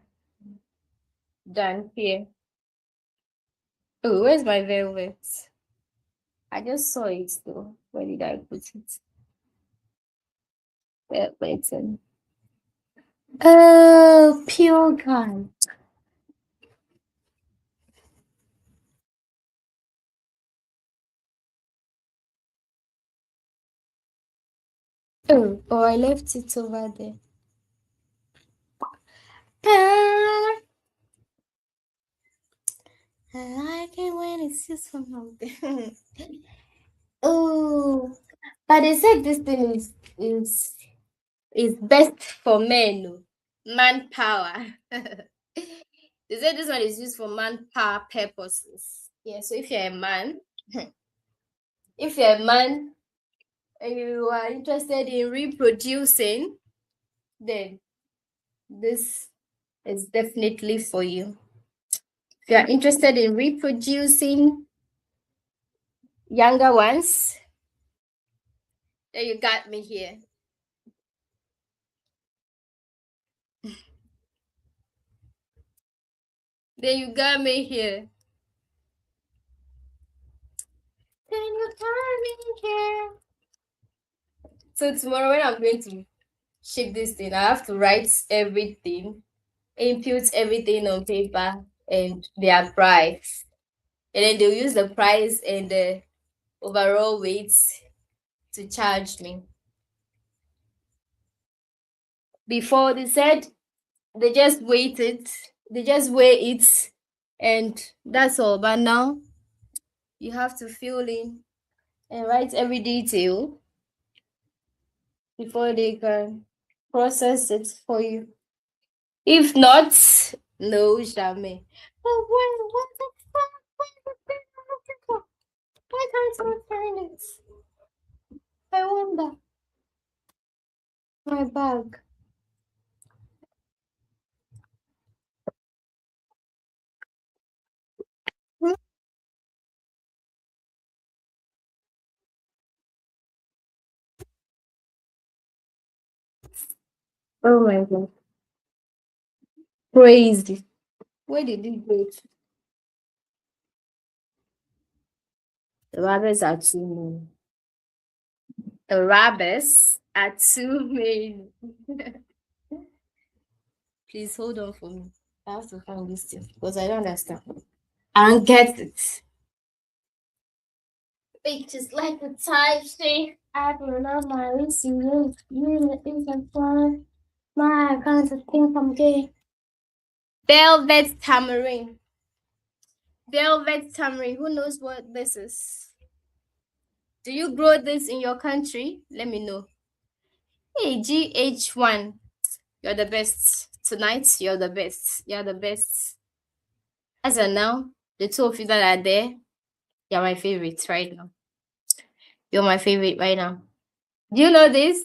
than here. Oh, where's my velvet? I just saw it though. Where did I put it? Velvet. Oh, pure gold. Oh, I left it over there. I like it when it's just from something. Oh, but they said this thing is best for men. Oh. Manpower. They said this one is used for manpower purposes. Yeah, so if you're a man, if you're a man and you are interested in reproducing, then this is definitely for you. If you are interested in reproducing younger ones, then you got me here. Then you got me here. Then you got me here. So tomorrow when I'm going to ship this thing, I have to write everything, input everything on paper and their price. And then they'll use the price and the overall weight to charge me. Before they said they just weigh it, they just weigh it, and that's all. But now you have to fill in and write every detail before they can process it for you. If not, no, jamais. But what the fuck? What the fuck am I looking for? Why can't I find it? I wonder. My bag. Hmm? Oh my god. Crazy. Where did it go to? The rabbits are too many. The rabbits are too many. Please hold on for me. I have to find this thing because I don't understand. I don't get it. It's just like the type thing. I don't know my receipt. You can find my account. I think I'm gay. Velvet tamarind. Velvet tamarind. Who knows what this is? Do you grow this in your country? Let me know. Hey, GH1. You're the best. Tonight, you're the best. You're the best. As of now, the two of you that are there, you're my favorites right now. You're my favorite right now. Do you know this?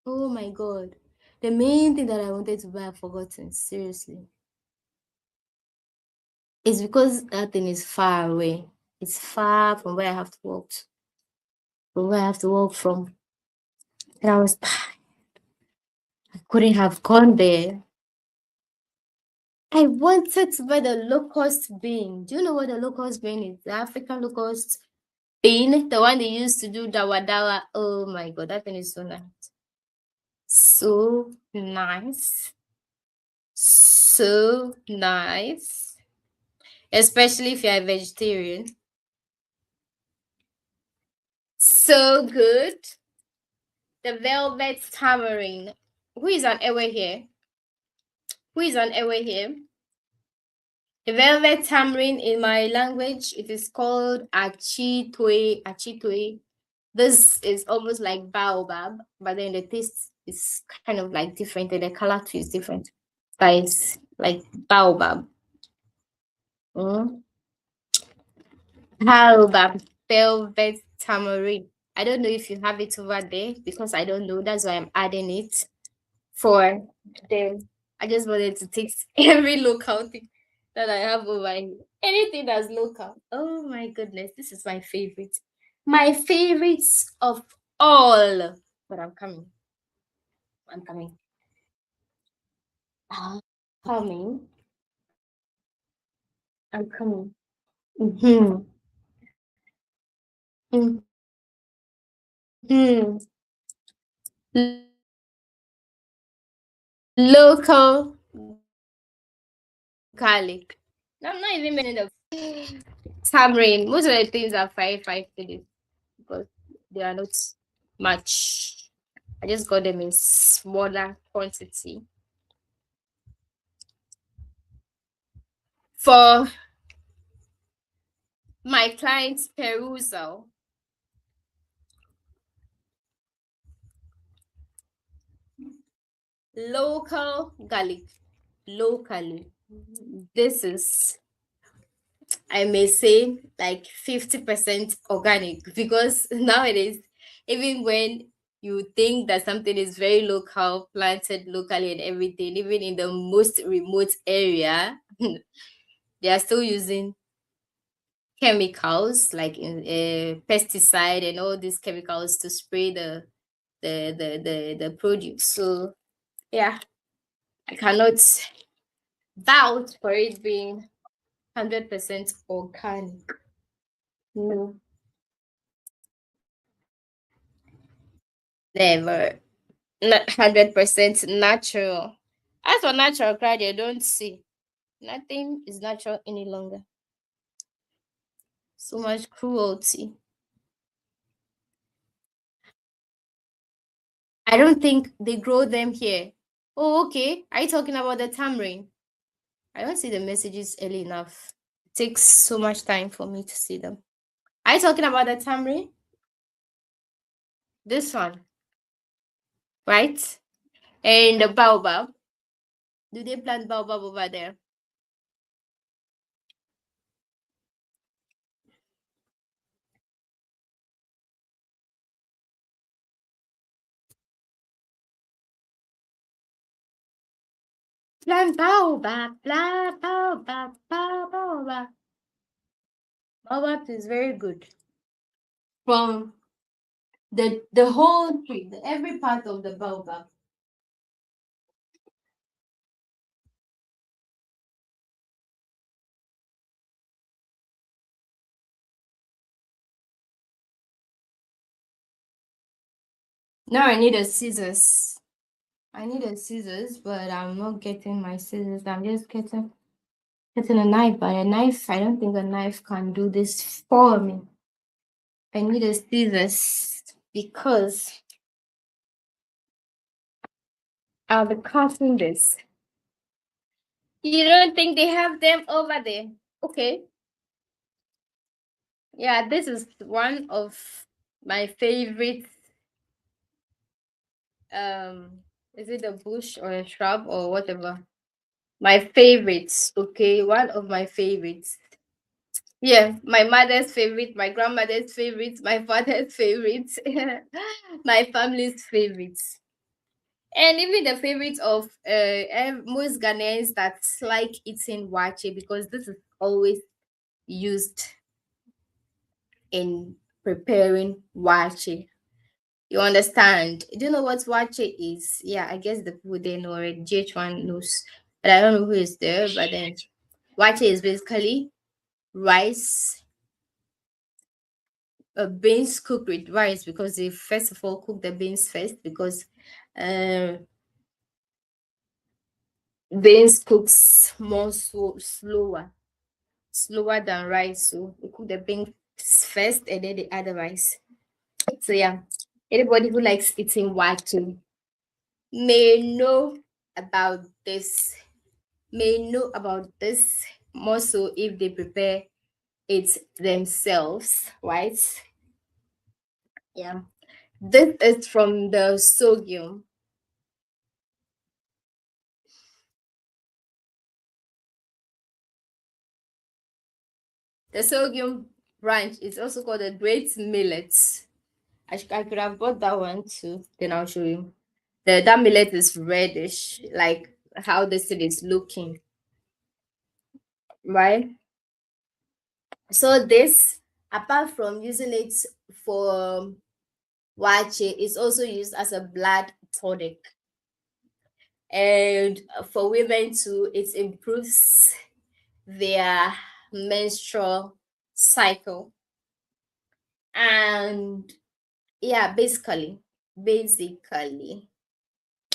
Oh my god. The main thing that I wanted to buy, I've forgotten. Seriously. It's because that thing is far away. It's far from where I have to walk. From where I have to walk from. And I couldn't have gone there. I wanted to buy the locust bean. Do you know what the locust bean is? The African locust bean, the one they used to do dawa dawa. Oh my god, that thing is so nice. So nice. So nice. Especially if you're a vegetarian. So good. The velvet tamarind. Who is on airway here? Who is on airway here? The velvet tamarind in my language, it is called achitwe. Achitwe. This is almost like baobab, but then the taste is kind of like different and the color too is different. But it's like baobab. Mm. Baobab, velvet tamarind. I don't know if you have it over there because I don't know. That's why I'm adding it for them. I just wanted to taste every local thing that I have over here. Anything that's local. Oh my goodness, this is my favorite. My favorites of all. But I'm coming. I'm coming. I'm coming. I'm coming. Mm-hmm. Mm-hmm. Local garlic. I'm not even mentioning the tamarind. Most of the things are 5 5 because they are not much. I just got them in smaller quantity. For my client's perusal, local garlic, locally. This is, I may say, like 50% organic, because nowadays, even when you think that something is very local, planted locally and everything, even in the most remote area, they are still using chemicals like in pesticide and all these chemicals to spray the produce. So yeah, I cannot vouch for it being 100% organic. No, never. Not 100% natural. As for natural crowd, you don't see. Nothing is natural any longer. So much cruelty. I don't think they grow them here. Oh, okay. Are you talking about the tamarind? I don't see the messages early enough. It takes so much time for me to see them. Are you talking about the tamarind? This one, right? And the baobab. Do they plant baobab over there? Plant baobab, blah, baobab, baobab. Baobab is very good. From the whole tree, every part of the baobab. Now I need a scissors. I need a scissors, but I'm not getting my scissors. I'm just getting a knife, but a knife, I don't think a knife can do this for me. I need a scissors because I'll be cutting this. You don't think they have them over there? Okay. Yeah, this is one of my favorite. Is it a bush or a shrub or whatever? My favorites. Okay, one of my favorites. Yeah, my mother's favorite, my grandmother's favorite, my father's favorite, my family's favorites, and even the favorites of most Ghanaians that like eating wache, because this is always used in preparing wache. You understand? Do you know what wache is? Yeah, I guess the people they know already. GH1 knows, but I don't know who is there. But then wache is basically rice, beans cooked with rice, because they first of all cook the beans first, because uh, beans cooks more slower than rice. So we cook the beans first and then they add the rice. So yeah, anybody who likes eating watu may know about this, more so if they prepare it themselves, right? Yeah. This is from the sorghum. The sorghum branch is also called a great millet. I could have bought that one too. Then I'll show you. That millet is reddish, like how this thing is looking, right? So this, apart from using it for wache, it's also used as a blood tonic. And for women too, it improves their menstrual cycle. And yeah, basically,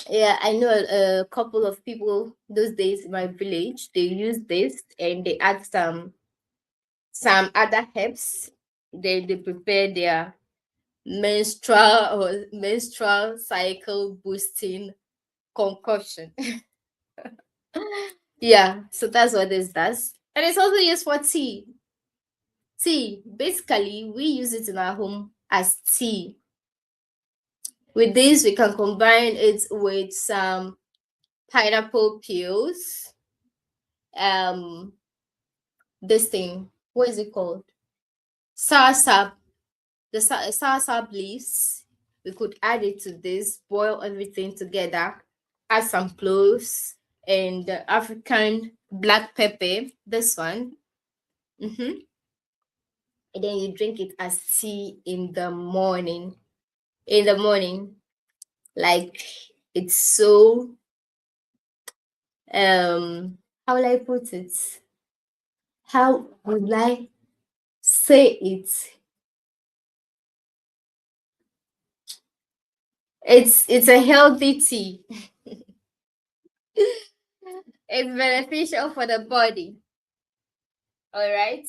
yeah, I know a couple of people those days in my village. They use this and they add some other herbs. They prepare their menstrual cycle boosting concoction. Yeah, so that's what this does. And it's also used for tea. Tea, basically, we use it in our home as tea. With this, we can combine it with some pineapple peels. Um, this thing, what is it called? Soursop. The soursop leaves. We could add it to this, boil everything together, add some cloves and African black pepper. This one. Mm-hmm. And then you drink it as tea in the morning. In the morning, like it's so how will I put it? How would I say it? It's a healthy tea. It's beneficial for the body. All right.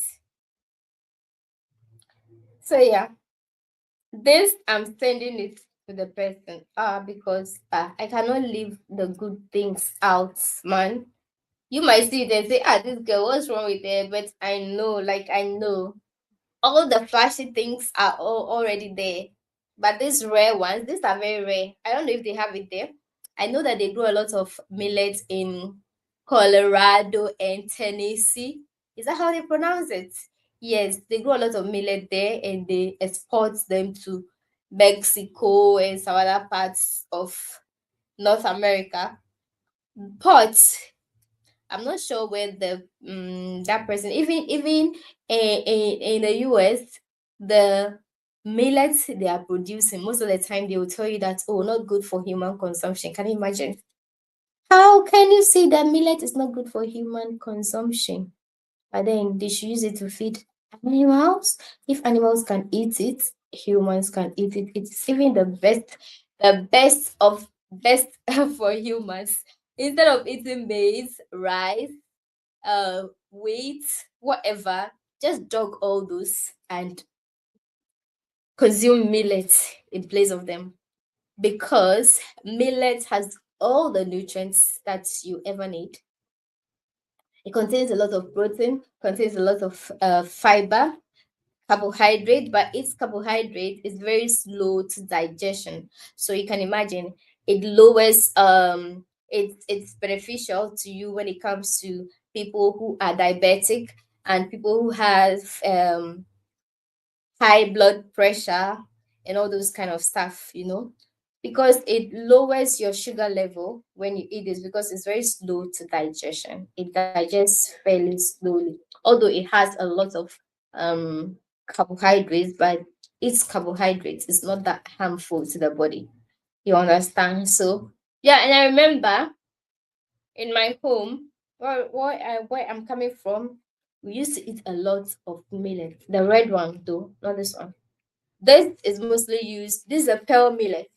So yeah, this I'm sending it to the person. Because I cannot leave the good things out, man. You might see it and say, this girl, what's wrong with her? But I know all the flashy things are all already there. But these rare ones, these are very rare. I don't know if they have it there. I know that they grow a lot of millet in Colorado and Tennessee. Is that how they pronounce it? Yes, they grow a lot of millet there and they export them to Mexico and some other parts of North America. But I'm not sure where the that person even in the US the millets they are producing most of the time they will tell you that not good for human consumption. Can you imagine? How can you say that millet is not good for human consumption? But then they should use it to feed animals. If animals can eat it, humans can eat it. It's even the best of best for humans. Instead of eating maize, rice, wheat, whatever, just dog all those and consume millet in place of them because millet has all the nutrients that you ever need. It contains a lot of protein, contains a lot of fiber, carbohydrate, but its carbohydrate is very slow to digestion. So you can imagine it lowers it's beneficial to you when it comes to people who are diabetic and people who have high blood pressure and all those kind of stuff, because it lowers your sugar level when you eat this because it's very slow to digestion. It digests fairly slowly, although it has a lot of carbohydrates, but its carbohydrates is not that harmful to the body. You understand? So yeah, and I remember in my home, where I'm coming from, we used to eat a lot of millet. The red one, though, not this one. This is mostly used. This is a pearl millet.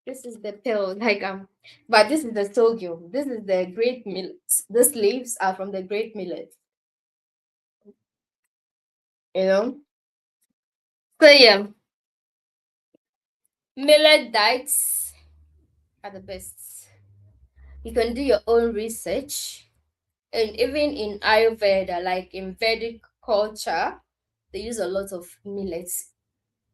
This is the pearl, but this is the sorghum. This is the great millet. These leaves are from the great millet. You know. So yeah, millet diets are the best. You can do your own research, and even in Ayurveda, like in Vedic culture, they use a lot of millets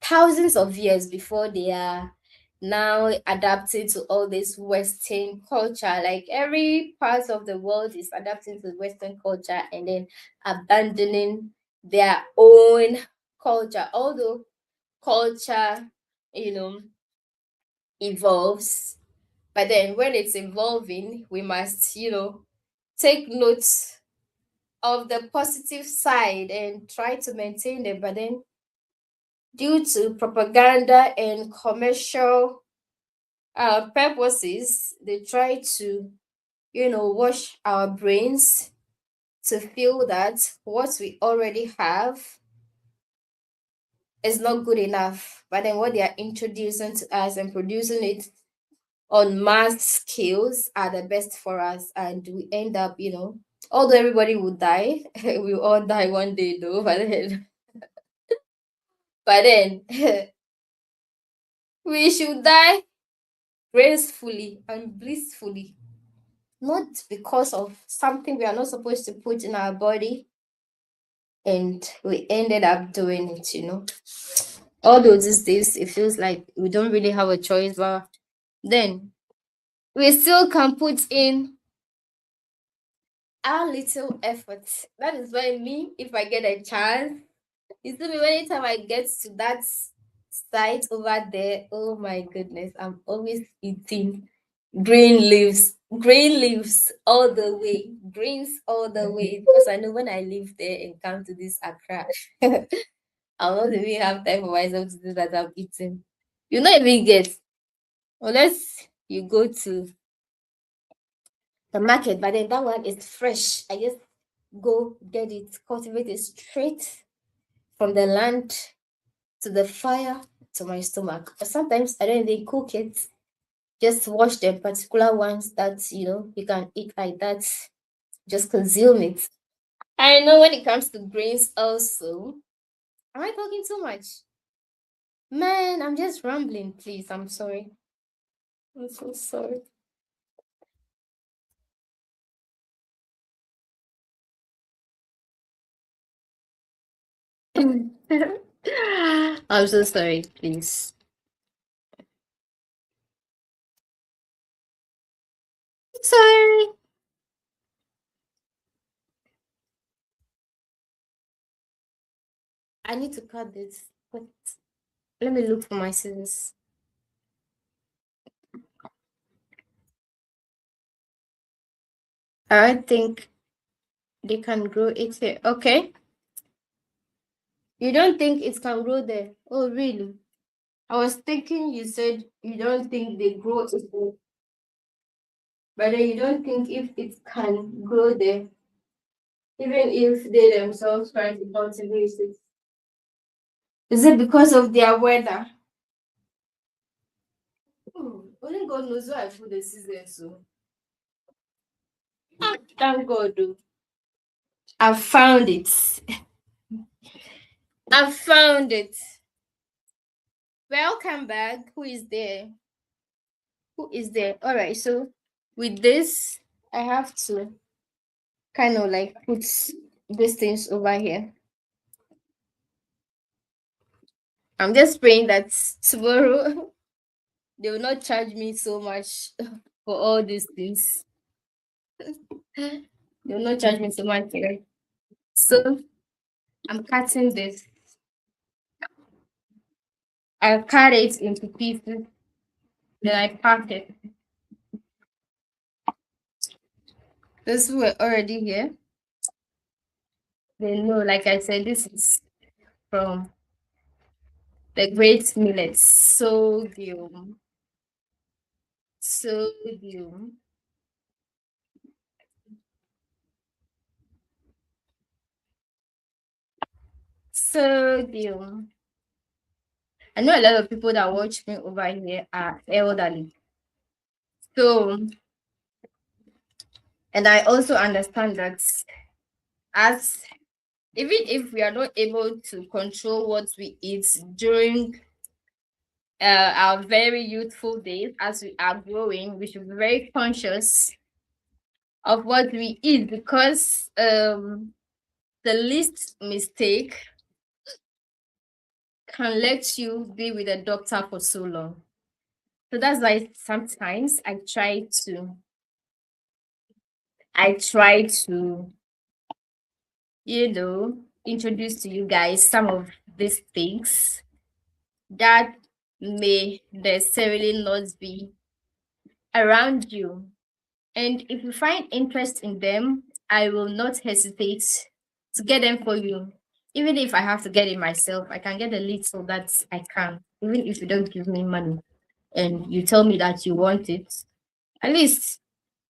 thousands of years before they are now adapted to all this Western culture. Like every part of the world is adapting to Western culture and then abandoning their own culture. Although culture, you know, evolves, but then when it's evolving, we must, take note of the positive side and try to maintain it. But then due to propaganda and commercial purposes, they try to, wash our brains to feel that what we already have is not good enough. But then what they are introducing to us and producing it on mass scales are the best for us. And we end up, although everybody will die, we all die one day though, but then we should die gracefully and blissfully. not because of something we are not supposed to put in our body, and we ended up doing it. Although these days it feels like we don't really have a choice, but then we still can put in our little efforts. That is why me, if I get a chance, it's to be anytime I get to that site over there, oh my goodness, I'm always eating green leaves all the way, greens all the way. Because I know when I live there and come to this Accra, I'll not even have time for myself to do that. I'm eating. You not even get unless you go to the market, but then that one is fresh. I just go get it, cultivate it straight from the land to the fire to my stomach. But sometimes I don't even cook it. Just wash the particular ones that you can eat like that. Just consume it. I know when it comes to grains also. Am I talking too much? Man, I'm just rambling, please. I'm sorry. I'm so sorry. I'm so sorry, please. Sorry. I need to cut this. But let me look for my scissors. I think they can grow it here. Okay. You don't think it can grow there? Oh, really? I was thinking you said you don't think they grow it there, but then you don't think if it can grow there, even if they themselves try to cultivate it. Is it because of their weather? Only God knows why I put the season so. Thank God, though. I found it. I found it. Welcome back. Who is there? Who is there? All right. So with this, I have to kind of like put these things over here. I'm just praying that tomorrow they will not charge me so much for all these things. They will not charge me so much here. So I'm cutting this. I cut it into pieces, then I pack it. Those who were already here, they know, like I said, this is from the great millet, sodium, sodium. I know a lot of people that watch me over here are elderly. So, and I also understand that as even if we are not able to control what we eat during our very youthful days, as we are growing, we should be very conscious of what we eat because the least mistake can let you be with a doctor for so long. So that's why sometimes I try to introduce to you guys some of these things that may necessarily not be around you. And if you find interest in them, I will not hesitate to get them for you. Even if I have to get it myself, I can get a little that I can, even if you don't give me money and you tell me that you want it. At least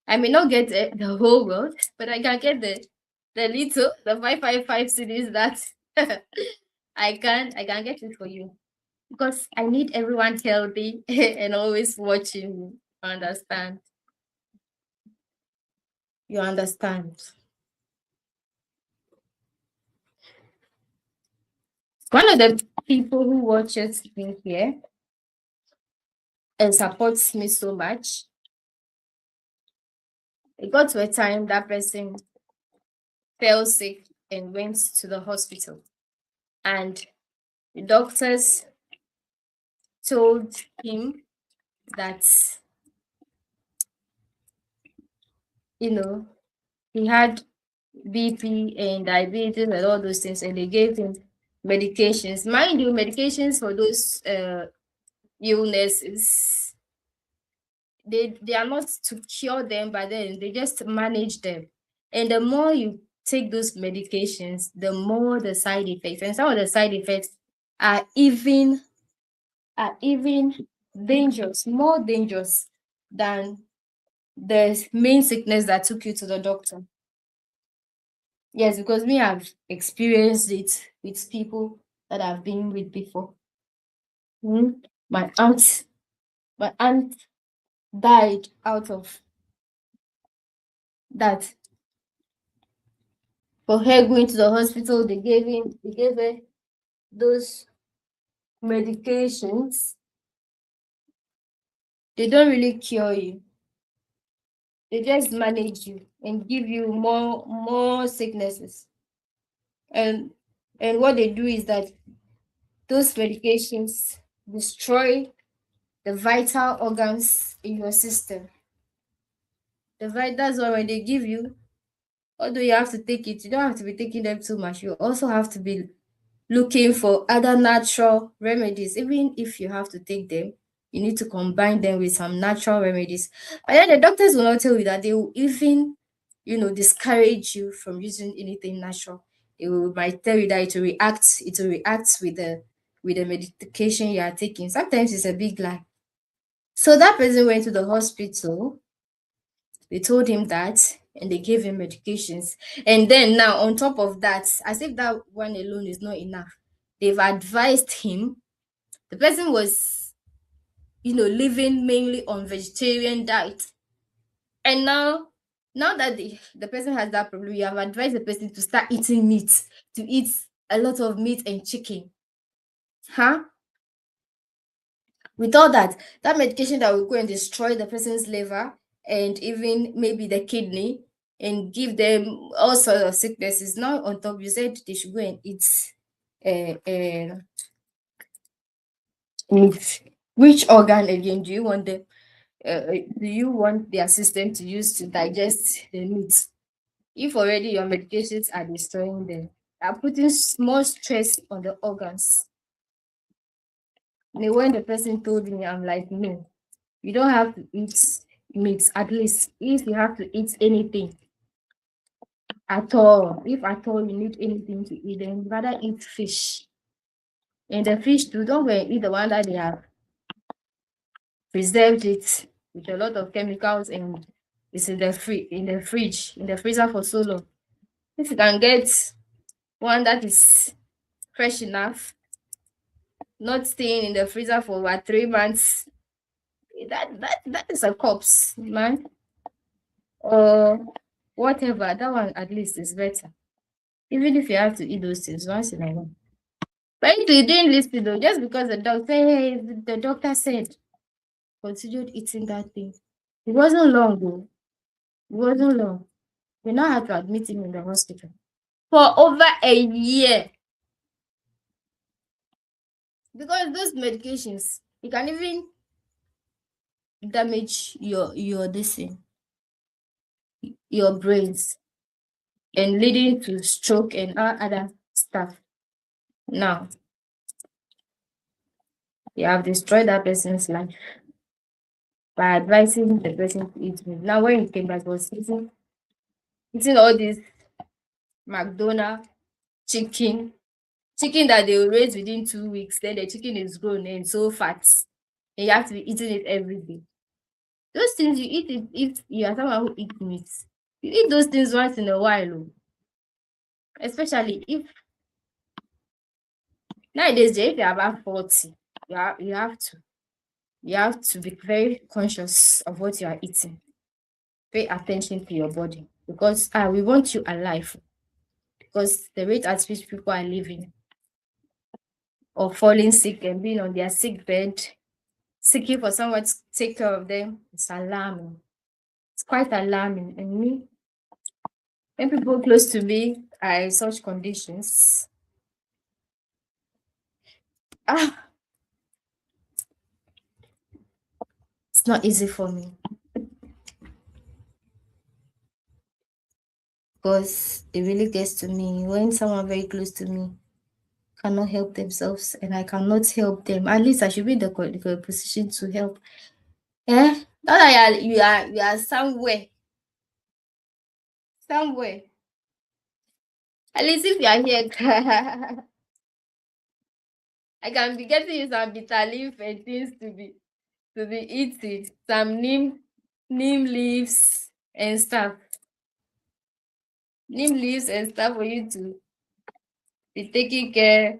I may not get the whole world, but I can get the little, the 555 cities that I can get it for you because I need everyone healthy and always watching me. Understand? You understand? One of the people who watches me here and supports me so much It got to a time that person fell sick and went to the hospital. And the doctors told him that, you know, he had BP and diabetes and all those things, and they gave him medications. Mind you, medications for those illnesses, they are not to cure them, but then they just manage them. And the more you take those medications, the more the side effects. And some of the side effects are even dangerous, more dangerous than the main sickness that took you to the doctor. Yes, because me, I've experienced it with people that I've been with before. Mm. My aunt, my aunt died out of that. For her going to the hospital, they gave her those medications. They don't really cure you. They just manage you and give you more sicknesses. And what they do is that those medications destroy the vital organs in your system. That's why when they give you, although you have to take it, you don't have to be taking them too much. You also have to be looking for other natural remedies. Even if you have to take them, you need to combine them with some natural remedies. And then the doctors will not tell you that. They will even, discourage you from using anything natural. They might tell you that it will react with the medication you are taking. Sometimes it's a big lie. So that person went to the hospital. They told him that, and they gave him medications. And then now, on top of that, as if that one alone is not enough, they've advised him. The person was, living mainly on vegetarian diet. And now that the person has that problem, you have advised the person to start eating meat, to eat a lot of meat and chicken. Huh? With all that medication that will go and destroy the person's liver and even maybe the kidney and give them all sorts of sicknesses. Now on top, you said they should go and eat meat. Which organ again do you want them? Do you want their system to use to digest the meat? If already your medications are destroying them, are putting more stress on the organs. And when the person told me, I'm like, no, you don't have to eat meat. At least if you have to eat anything at all, if at all you need anything to eat, then rather eat fish. And the fish too, don't go and eat the one that they have preserved it with a lot of chemicals and it's in the fridge, in the freezer for so long. If you can get one that is fresh enough, not staying in the freezer for about 3 months, that is a corpse, man. Or whatever, that one at least is better. Even if you have to eat those things once in a while. But if you didn't listen though, just because the doctor said, continued eating that thing. It wasn't long though. It wasn't long. We now had to admit him in the hospital for over a year. Because those medications, you can even damage your this thing, your brains, and leading to stroke and all other stuff. Now, you have destroyed that person's life by advising the person to eat meat. Now, when he came back, he was eating all this McDonald's chicken that they will raise within 2 weeks. Then the chicken is grown and so fat, and you have to be eating it every day. Those things you eat it if you are someone who eats meat. You eat those things once in a while, oh. Especially if nowadays, if you're about 40, you have to be very conscious of what you are eating. Pay attention to your body because we want you alive. Because the rate at which people are living or falling sick and being on their sick bed, seeking for someone to take care of them, it's alarming. It's quite alarming. And me, when people close to me are in such conditions, ah, it's not easy for me because it really gets to me when someone very close to me cannot help themselves and I cannot help them. At least I should be in the position to help. Eh? Not that you are somewhere. At least if you are here, I can be getting you some bitter leaf and things to be eating, some neem leaves and stuff. Neem leaves and stuff for you to be taking care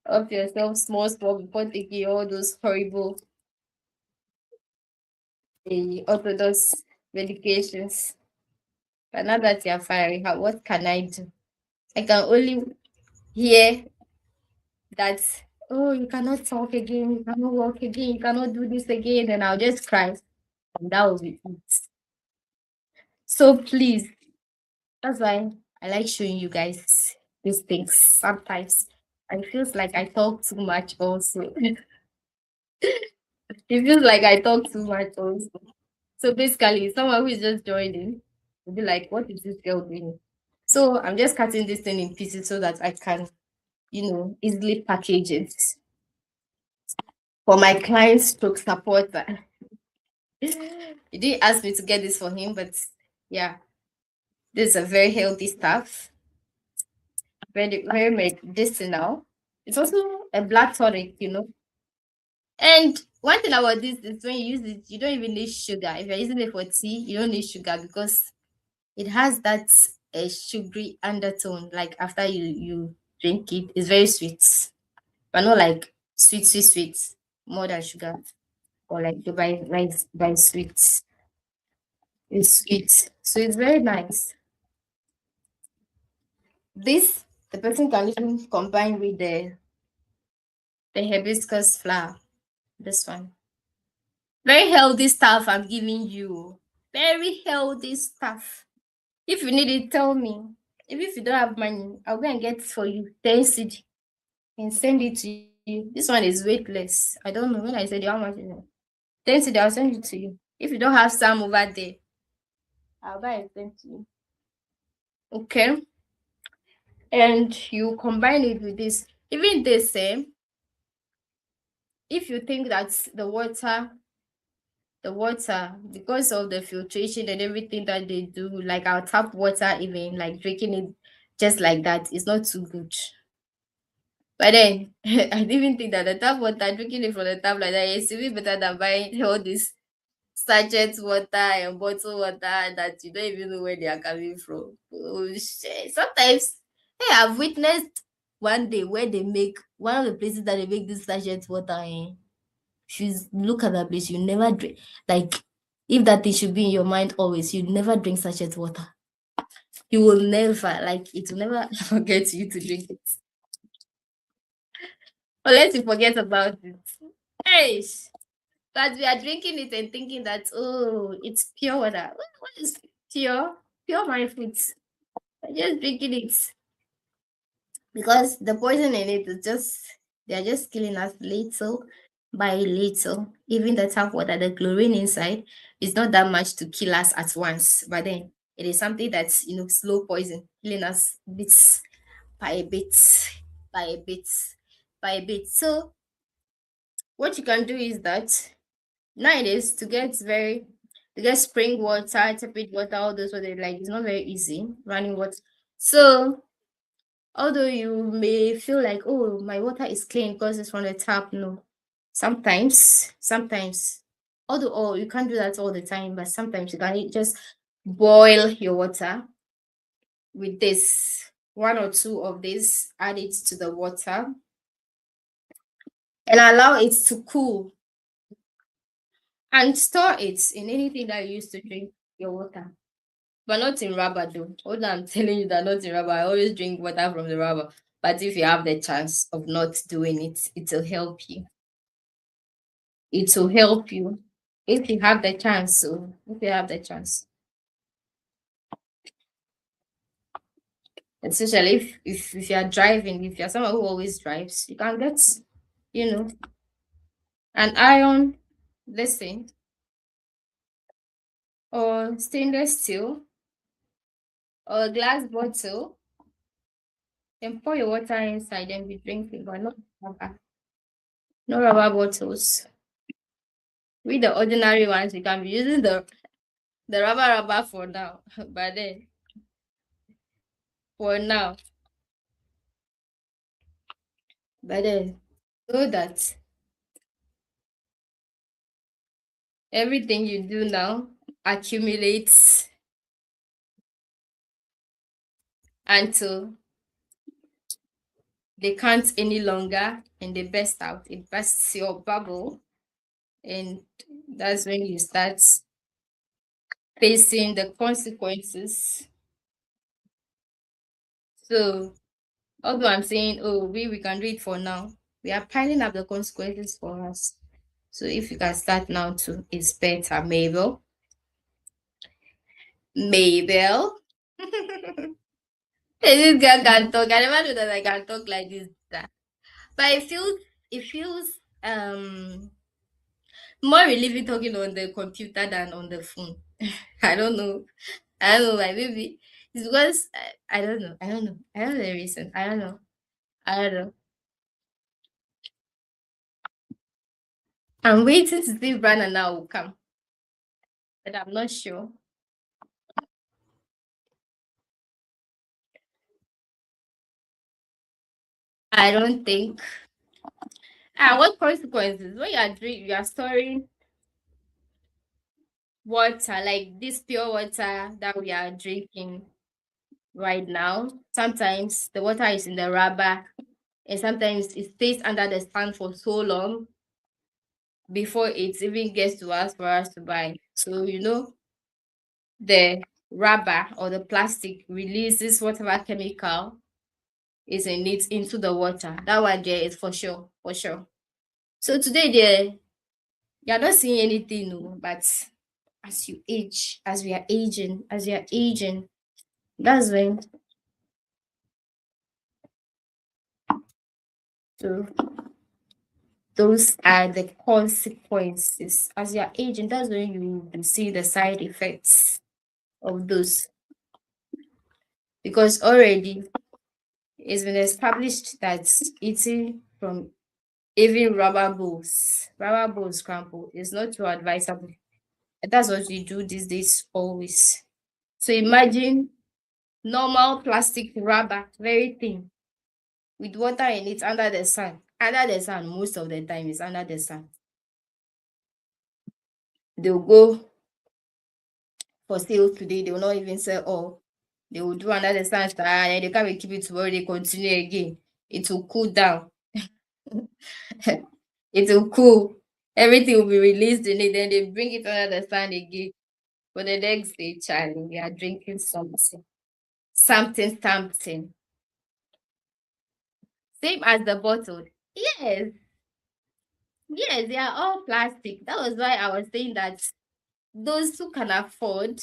of yourself small before taking all those horrible orthodox medications. But now that you're firing, what can I do? I can only hear that, oh, you cannot talk again, you cannot walk again, you cannot do this again, and I'll just cry. And that will be it. So please, that's why I like showing you guys these things sometimes. I feels like I talk too much also. It feels like I talk too much also. So basically, someone who is just joining will be like, what is this girl doing? So I'm just cutting this thing in pieces so that I can, easily package it for my clients stroke supporter. He didn't ask me to get this for him, but yeah, this is a very healthy stuff. Very, very medicinal. It's also a black tonic. And one thing about this is when you use it, you don't even need sugar. If you're using it for tea, you don't need sugar because it has that sugary undertone. Like after you drink it, it's very sweet, but not like sweet, more than sugar or like Dubai rice by sweet. It's sweet, so it's very nice. This the person can even combine with the hibiscus flower. This one, very healthy stuff. I'm giving you very healthy stuff. If you need it, tell me. If you don't have money, I'll go and get it for you. 10 cedi and send it to you. This one is weightless. I don't know when I said how much is it. 10 cedi, I'll send it to you. If you don't have some over there, I'll buy and send to you. Okay. And you combine it with this. Even the same, if you think that the water, because of the filtration and everything that they do, like our tap water, even like drinking it just like that, is not too good. But then I didn't even think that the tap water, drinking it from the tap like that, is even better than buying all this sachet water and bottled water that you don't even know where they are coming from. Oh shit. Sometimes, hey, I've witnessed one day where they make one of the places that they make this sachet water in. She's look at that place, you never drink. Like, if that thing should be in your mind always, you never drink sachet water. You will never, like, it will never forget you to drink it. Unless you forget about it. Hey, but we are drinking it and thinking that, oh, it's pure water. What is pure? Pure my food. I'm just drinking it because the poison in it is just, they're just killing us little by little. Even the tap water, the chlorine inside is not that much to kill us at once, but then it is something that's, slow poison, killing us bits by bit, by bit, by bit. So what you can do is that nowadays to get spring water, tepid water, all those water, like, it's not very easy running water. So although you may feel like, oh, my water is clean because it's from the tap, no. Sometimes, although, oh, you can't do that all the time, but sometimes you can just boil your water with this, one or two of this, add it to the water and allow it to cool and store it in anything that you use to drink your water. But not in rubber though. Hold on, I'm telling you that not in rubber. I always drink water from the rubber. But if you have the chance of not doing it, it will help you. It will help you if you have the chance. So if you have the chance. Especially if you're driving, if you're someone who always drives, you can get, you know, an iron this thing or stainless steel or a glass bottle, then pour your water inside and be drinking, but no rubber bottles. With the ordinary ones, we can be using the rubber for now. But then for now, but then know that everything you do now accumulates until they can't any longer and they burst out. It bursts your bubble, and that's when you start facing the consequences. So although I'm saying, oh, we can do it for now, we are piling up the consequences for us. So if you can start now too, it's better. Mabel. Mabel. Hey, this girl can talk. I never knew that I can talk like this. But it feels um more relieving talking on the computer than on the phone. I don't know. I don't know why. Maybe it's because I don't know. I don't know. I don't know the reason. I don't know. I don't know. I'm waiting to see if Brandon now will come, but I'm not sure. I don't think. What consequences? When you are drinking, you are storing water, like this pure water that we are drinking right now. Sometimes the water is in the rubber, and sometimes it stays under the sun for so long before it even gets to us for us to buy. So the rubber or the plastic releases whatever chemical is in it into the water. That one there is for sure, for sure. So today there you're not seeing anything, no, but as you age, as we are aging, that's when so those are the consequences. As you're aging, that's when you will see the side effects of those. Because already it's been established that eating from even rubber bowls scramble is not too advisable. And that's what we do these days always. So imagine normal plastic rubber, very thin, with water in it under the sun. Under the sun, most of the time is under the sun. They'll go for sale today, they will not even sell all. They will do under the sun, and they can't keep it tomorrow, they continue again. It will cool down. It will cool. Everything will be released in it, then they bring it under the sun again. For the next day, Charlie, we are drinking something. Something. Same as the bottle. Yes, yes, they are all plastic. That was why I was saying that those who can afford,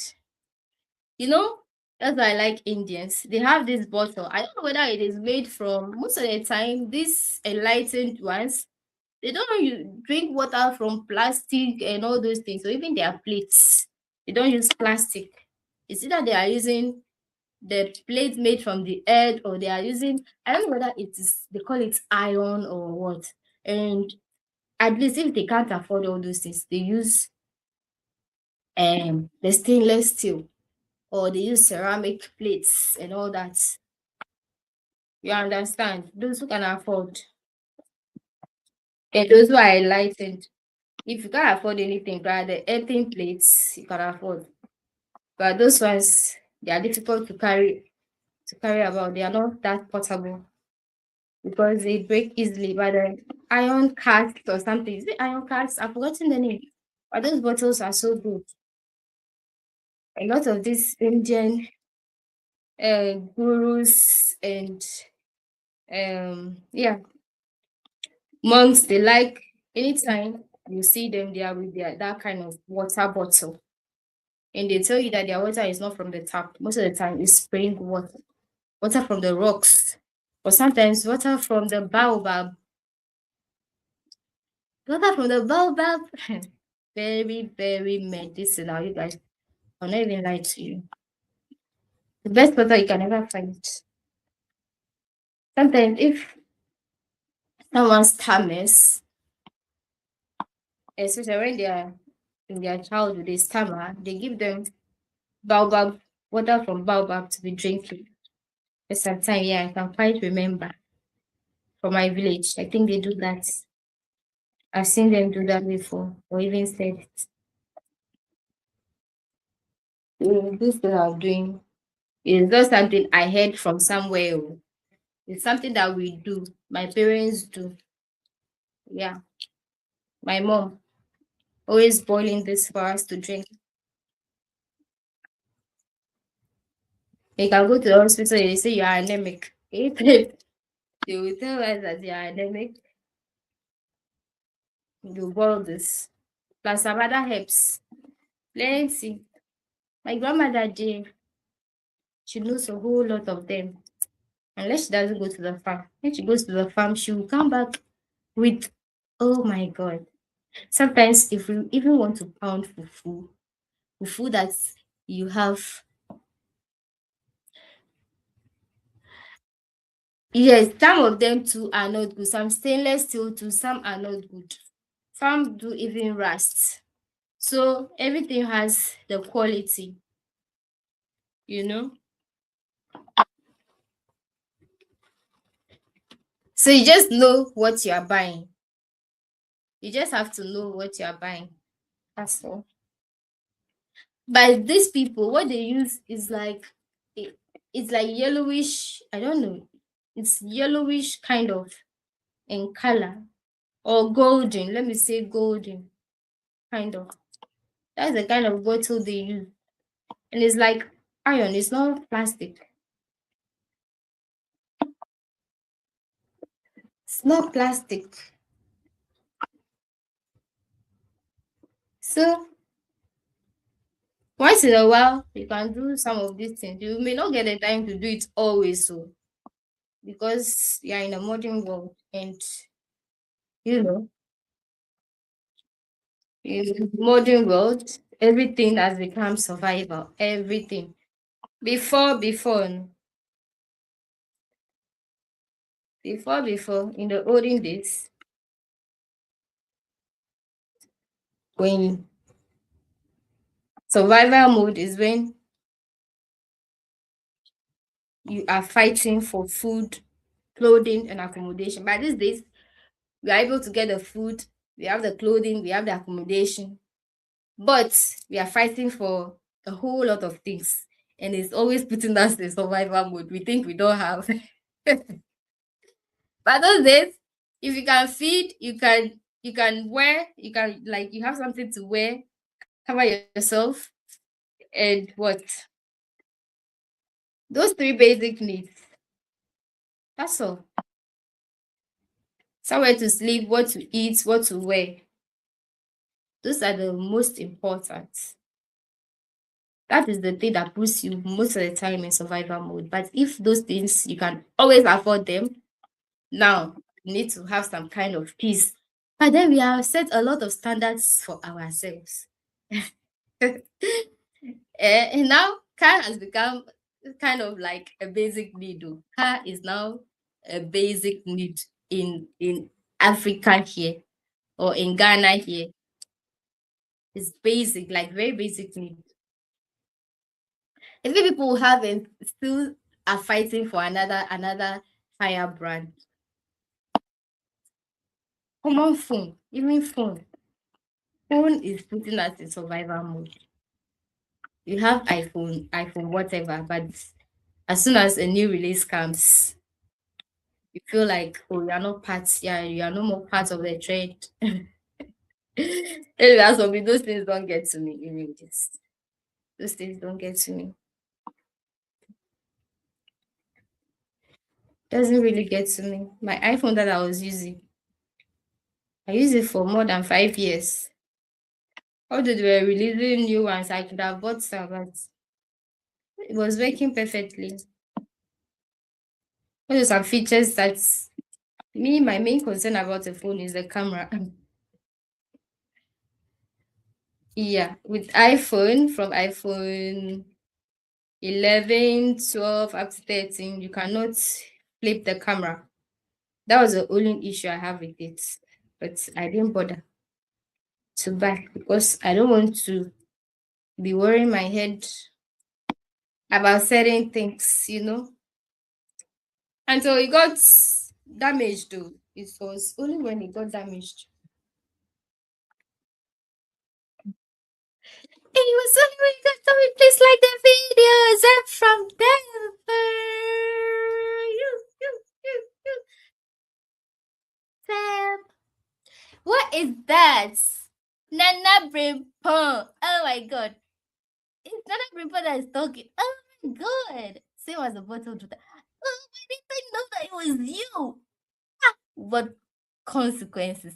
you know, that's why I like Indians. They have this bottle. I don't know whether it is made from, most of the time, these enlightened ones, they don't drink water from plastic and all those things. So even their plates, they don't use plastic. It's either they are using the plate made from the earth or they are using, I don't know whether it is, they call it iron or what. And at least if they can't afford all those things, they use the stainless steel or they use ceramic plates and all that. You understand? Those who can afford. And those who are enlightened. If you can't afford anything, but the earthen plates you can afford. But those ones, they are difficult to carry about. They are not that portable because they break easily. But the iron cast or something, is it iron cast? I've forgotten the name. But those bottles are so good. A lot of these Indian gurus and yeah, monks, they like anytime you see them, they are with that kind of water bottle. And they tell you that their water is not from the tap. Most of the time, it's spring water. water from the rocks, or sometimes water from the baobab. Water from the baobab, very, very medicinal, you guys. I'll not even lie to you. The best water you can ever find. Sometimes if someone stammers, especially when they are in their childhood, they stammer, they give them baobab, water from baobab to be drinking. For some time, yeah, I can quite remember from my village. I think they do that. I've seen them do that before, or even said it. This thing I'm doing is not something I heard from somewhere. Oh. It's something that we do. My parents do. Yeah. My mom always boiling this for us to drink. You can go to the hospital, they say you are anemic. They will tell us that you are anemic. You boil this. Plus some other herbs. Plenty. My grandmother did. She knows a whole lot of them. Unless she doesn't go to the farm. When she goes to the farm, she will come back with, oh my God. Sometimes if we even want to pound fufu that you have, yes, some of them too are not good. Some stainless steel too, some are not good. Some do even rust. So everything has the quality, you know. So you just know what you are buying. You just have to know what you are buying. That's all. But these people, what they use is like it, it's like yellowish. I don't know. It's yellowish kind of in color or golden. Let me say golden kind of. That's the kind of bottle they use, and it's like iron. It's not plastic. It's not plastic. So once in a while, you can do some of these things. You may not get the time to do it always, so because you are in a modern world, and you know, in the modern world, everything has become survival. Everything. Before, in the olden days, when survival mode is when you are fighting for food, clothing, and accommodation. By these days, we are able to get the food, we have the clothing, we have the accommodation, but we are fighting for a whole lot of things. And it's always putting us in survival mode. We think we don't have. But those days, if you can feed, you can wear, you can like you have something to wear, cover yourself, and what? Those three basic needs. That's all. Somewhere to sleep, what to eat, what to wear. Those are the most important. That is the thing that puts you most of the time in survival mode. But if those things you can always afford them, now you need to have some kind of peace. But then we have set a lot of standards for ourselves. And now car has become kind of like a basic need. Oh. Car is now a basic need in Africa here or in Ghana here. It's basic, like very basic need. I think people have and still are fighting for another fire brand. Common phone, even phone. Phone is putting us in survival mode. You have iPhone, whatever, but as soon as a new release comes, you feel like, oh, you are not part, yeah, you are no more part of the trend. Anyway, as for me, those things don't get to me. Even this, those things don't get to me. Doesn't really get to me. My iPhone that I was using, I used it for more than 5 years. Although they were releasing new ones, I could have bought some, but it was working perfectly. Those are some features that me, my main concern about the phone is the camera. Yeah, with iPhone, from iPhone 11, 12 up to 13, you cannot flip the camera. That was the only issue I have with it. But I didn't bother to buy because I don't want to be worrying my head about certain things. And so it got damaged though. It was only when it got damaged. And it was only when it got damaged. Please like the videos. I'm from Denver. You. Sam. What is that? Nana Brimpon. Oh my god. It's Nana Brimpon that is talking. Oh my god. Same as the bottle to that. Oh, I didn't know that it was you. What consequences?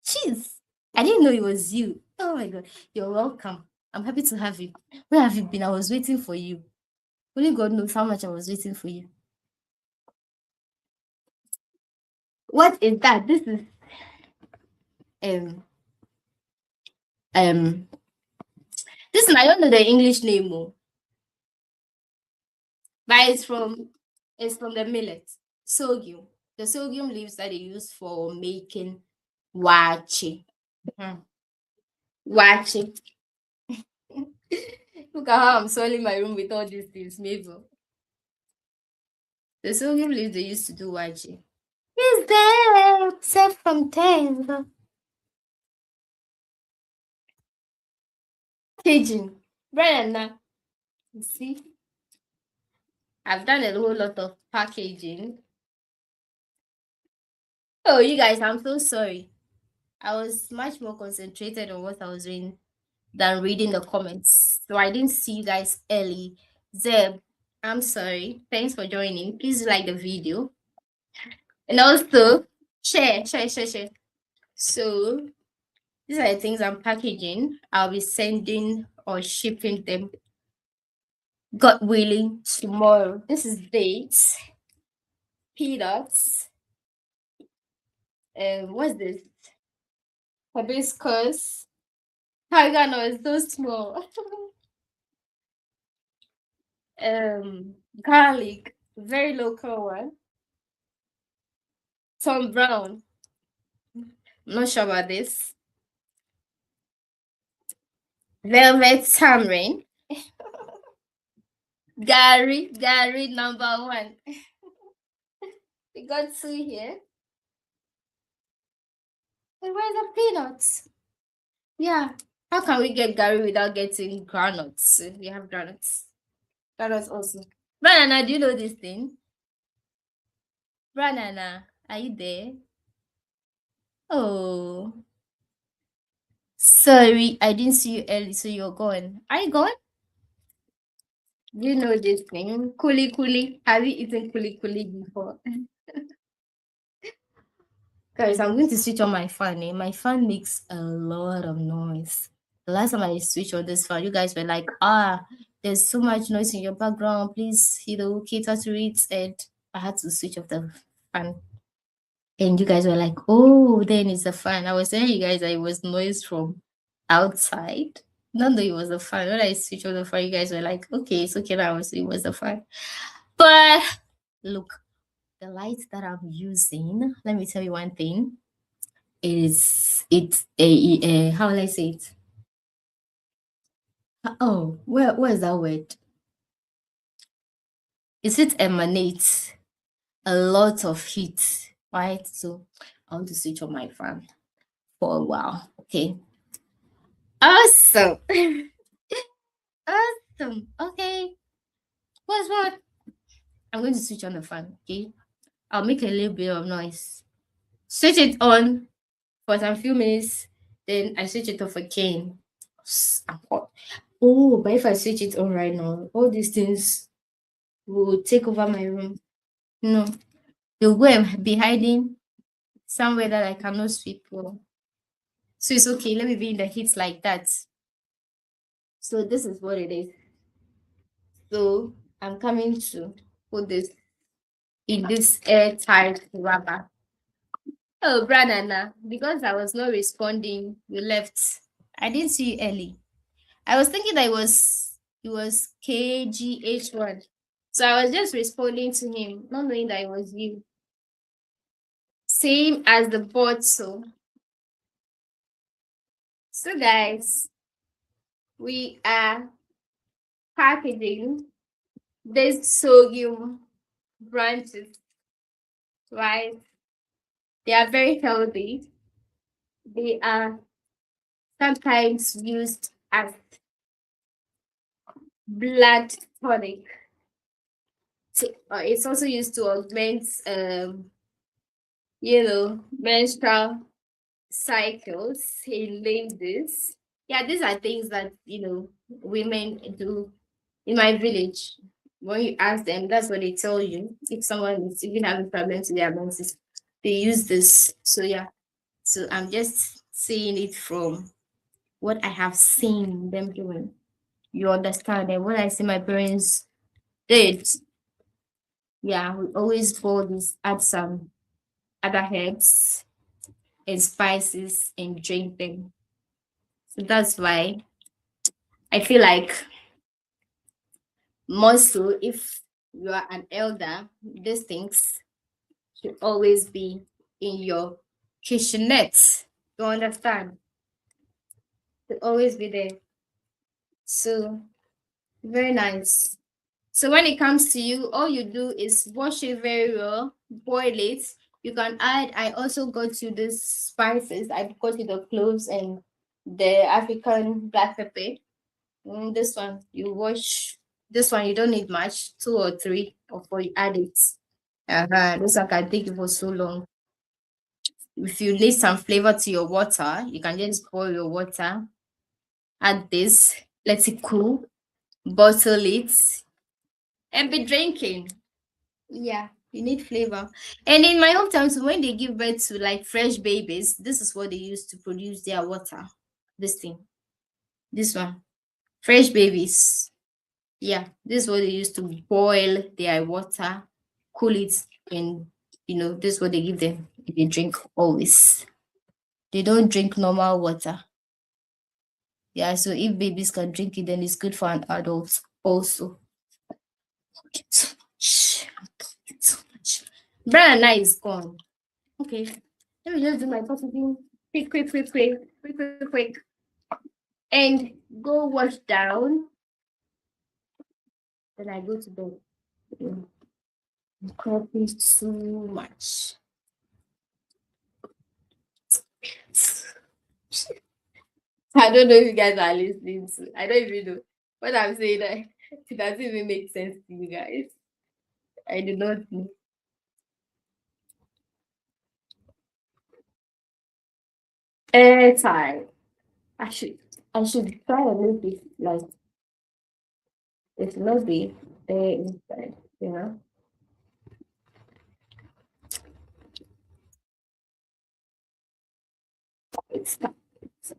Jeez. I didn't know it was you. Oh my god. You're welcome. I'm happy to have you. Where have you been? I was waiting for you. Only God knows how much I was waiting for you. What is that? This is um um this I don't know the English name, but it's from the millet. Sorghum. The sorghum leaves that they use for making wache. Mhm. Wache. Look at how I'm soiling my room with all these things, Mabel. The sorghum leaves they used to do wache. Is there except from Denver? Pigeon. Brianna. You see, I've done a whole lot of packaging. Oh, you guys, I'm so sorry. I was much more concentrated on what I was doing than reading the comments. So I didn't see you guys early. Zeb, I'm sorry. Thanks for joining. Please like the video. And also share. So these are the things I'm packaging. I'll be sending or shipping them, God willing, tomorrow. This is dates, peanuts, and what's this? Hibiscus. Oregano is so small. Garlic, very local one. Tom Brown. I'm not sure about this. Velvet Tamarind. Gary number one. We got two here. And where's the peanuts? Yeah. How can we get Gary without getting granuts? We have granuts. Granuts also. Banana, do you know this thing? Banana, are you there? Oh, sorry, I didn't see you early, so you're gone. Are you gone? Do you know this thing? Kuli. Have you eaten kuli before? Guys, I'm going to switch on my fan. My fan makes a lot of noise. The last time I switched on this fan, you guys were like, there's so much noise in your background. Please, cater to it. And I had to switch off the fan. And you guys were like, oh, then it's a fan. I was telling you guys that it was noise from outside. Not that it was a fan. When I switched on the fan, you guys were like, okay, it's okay now. So it was a fan. But look, the light that I'm using, let me tell you one thing. It's a how will I say it? Oh, where is that word? It emanates a lot of heat, right? So I want to switch on my fan for a while. Okay. Awesome. Awesome. Okay. What's what? I'm going to switch on the fan. Okay. I'll make a little bit of noise. Switch it on for some few minutes. Then I switch it off again. I'm hot. Oh, but if I switch it on right now, all these things will take over my room. No, they'll go and be hiding somewhere that I cannot sweep for. So it's okay. Let me be in the heat like that. So this is what it is. So I'm coming to put this in this airtight rubber. Oh, Branana, because I was not responding, you left. I didn't see you early. I was thinking that it was KGH1. So I was just responding to him, not knowing that it was you. Same as the bottle. So guys, we are packaging this sodium branches, right? They are very healthy. They are sometimes used as blood tonic. So, it's also used to augment, menstrual cycles in ladies. Yeah, these are things that women do in my village. When you ask them, that's what they tell you. If someone is even having problems with their menses, they use this. So yeah, so I'm just saying it from what I have seen them doing. You understand? And when I see my parents did, yeah, we always boil this, add some other herbs and spices and drink them. So that's why I feel like more so if you are an elder, these things should always be in your kitchenette. You understand? Should always be there. So very nice. So when it comes to you, all you do is wash it very well, boil it. You can add, I also got you these spices. I got you the cloves and the African black pepper. This one, you wash. This one, you don't need much, two or three, or four, you add it. This one can take you for so long. If you need some flavor to your water, you can just boil your water, add this, let it cool, bottle it, and be drinking. Yeah, you need flavor. And in my hometown, so when they give birth to like fresh babies, this is what they use to produce their water. This thing, this one, fresh babies. Yeah, this is what they use to boil their water, cool it, and this is what they give them. They drink always. They don't drink normal water. Yeah, so if babies can drink it, then it's good for an adult also. Okay, so much. So much. Banana is gone. Okay. Let me just do my potting quick, quick, quick, quick, quick, quick, quick. And go wash down. Then I go to bed. Coffee too much. I don't know if you guys are listening to. I don't even know what I'm saying. It doesn't even make sense to you guys. I do not know. Airtime. I should I should try a little bit like it should not be there inside, you know. It's not, so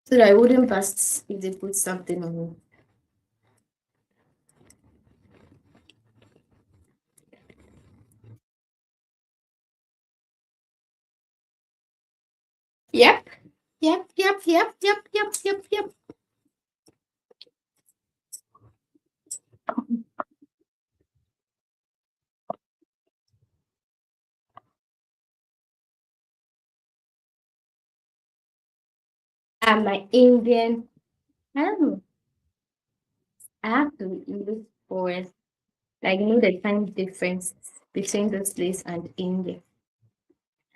that I wouldn't bust if they put something on it. Yep. Yep. Yep. Yep. Yep. Yep. Yep. Yep. And my Indian, I don't know. I have to look for the time difference between this place and India.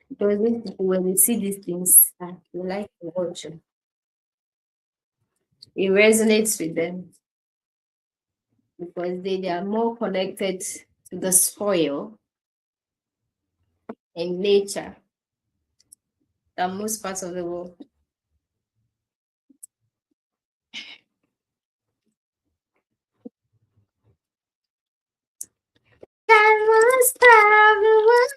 Because these people, when they see these things, they like to watch them. It resonates with them because they are more connected to the soil and nature than most parts of the world. I must have the one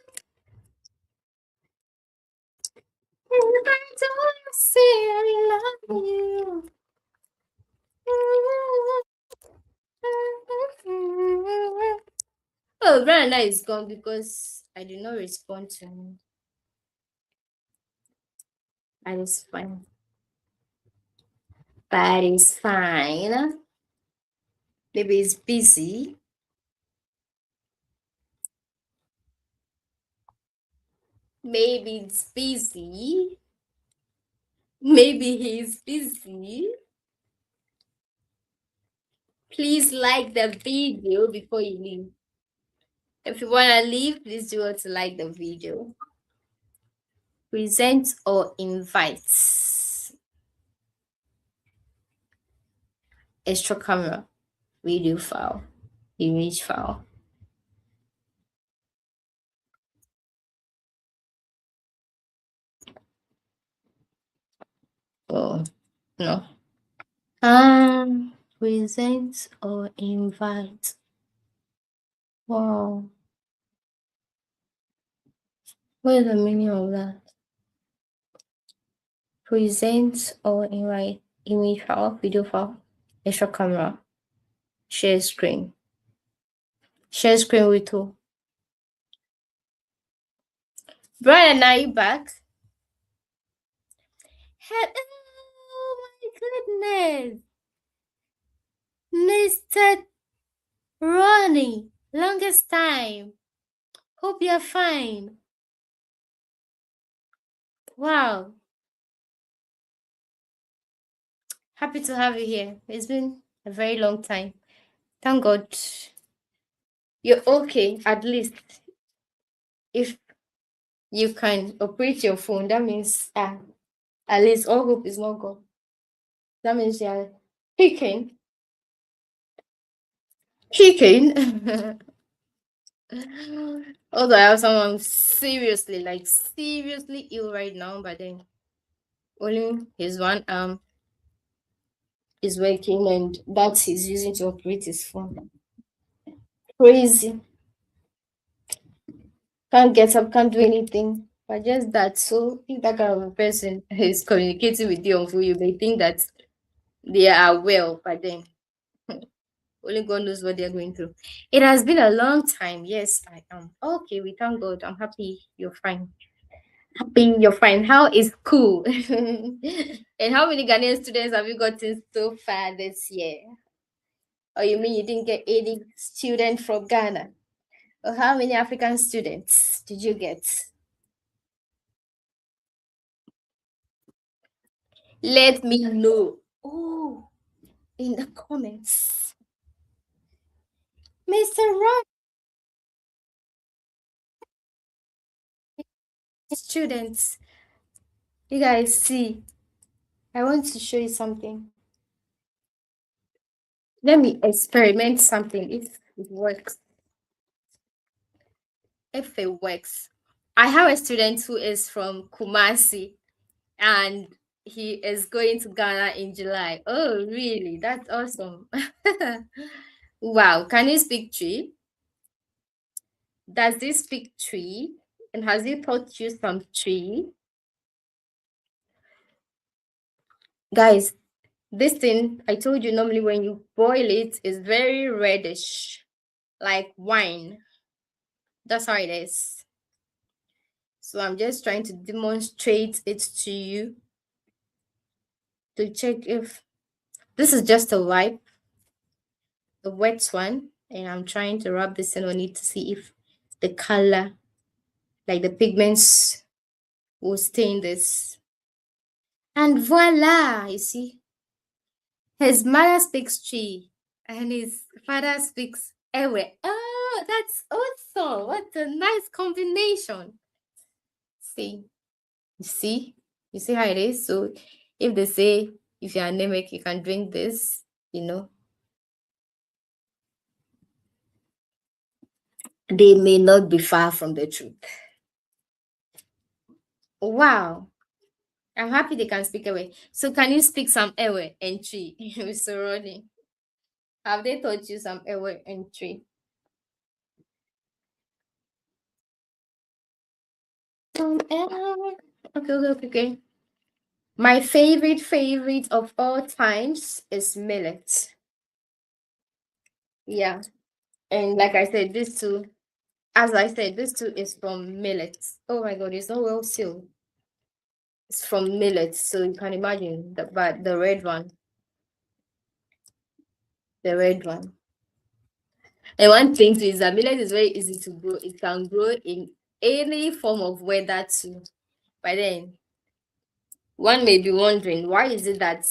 if I don't say I love you. Oh, Brenda is gone because I did not respond to him. That is fine. That is fine. Maybe he's busy. Maybe it's busy. Maybe he's busy. Please like the video before you leave. If you want to leave, please do want to like the video. Present or invite. Extra camera, video file, image file. Oh, no. Present or invite. Wow. What is the meaning of that? Present or invite. Image file, video file, extra camera, share screen. Share screen with who? Brian, are you back? Oh my goodness. Mr. Ronnie, longest time. Hope you're fine. Wow. Happy to have you here. It's been a very long time. Thank God you're okay, at least. If you can operate your phone, that means at least all hope is not gone. That means you're kicking. Kicking. Although I have someone seriously, like seriously ill right now, but then only his one arm is working and that he's using to operate his phone. Crazy. Can't get up, can't do anything. But just that. So if that kind of a person is communicating with you on phone, you may think that they are well, but then only God knows what they're going through. It has been a long time. Yes, I am. Okay, we thank God. I'm happy you're fine. Happy you're fine. How is school? And how many Ghanaian students have you gotten so far this year? Or you mean you didn't get any student from Ghana? Or how many African students did you get? Let me know. Oh, in the comments. Mr. Rock, students, you guys see, I want to show you something. Let me experiment something if it works. If it works. I have a student who is from Kumasi and he is going to Ghana in July. Oh, really? That's awesome. Wow. Can you speak tree? Does this speak tree? And has he taught you some tree? Guys, this thing, I told you normally when you boil it, is very reddish, like wine. That's how it is. So I'm just trying to demonstrate it to you to check if this is just a wipe, the wet one, and I'm trying to rub this in on it to see if the color, like the pigments, will stain this. And voila, you see, his mother speaks Chi and his father speaks Ewe. Oh, that's awesome. What a nice combination. See, you see, you see how it is. So if they say if you're anemic, you can drink this, you know, they may not be far from the truth. Wow. I'm happy they can speak Ewe. So can you speak some Ewe and Chi, Mr. Rodney? Have they taught you some Ewe and Chi? Some Ewe. Okay. My favorite of all times is millet. Yeah. And like I said, this too, As I said, this too is from millet. Oh my god, it's not well sealed. It's from millet, so you can imagine the but the red one, the red one. And one thing too is that millet is very easy to grow. It can grow in any form of weather too. But then one may be wondering, why is it that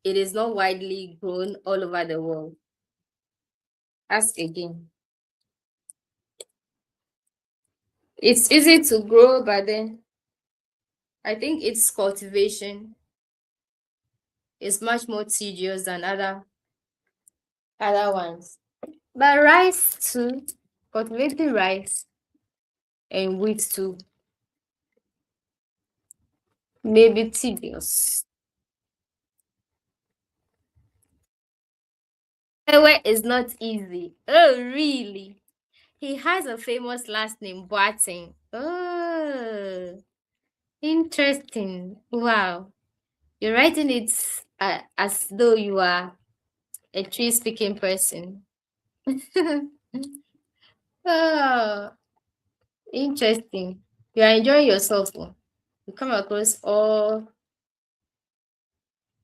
it is not widely grown all over the world? Ask again. It's easy to grow, but then I think its cultivation is much more tedious than other ones. But rice too, cultivating rice and wheat too may be tedious. Ewe is not easy. Oh, really? He has a famous last name, Boateng. Oh, interesting. Wow. You're writing it as though you are a tree speaking person. Oh, interesting. You are enjoying yourself. Oh. You come across all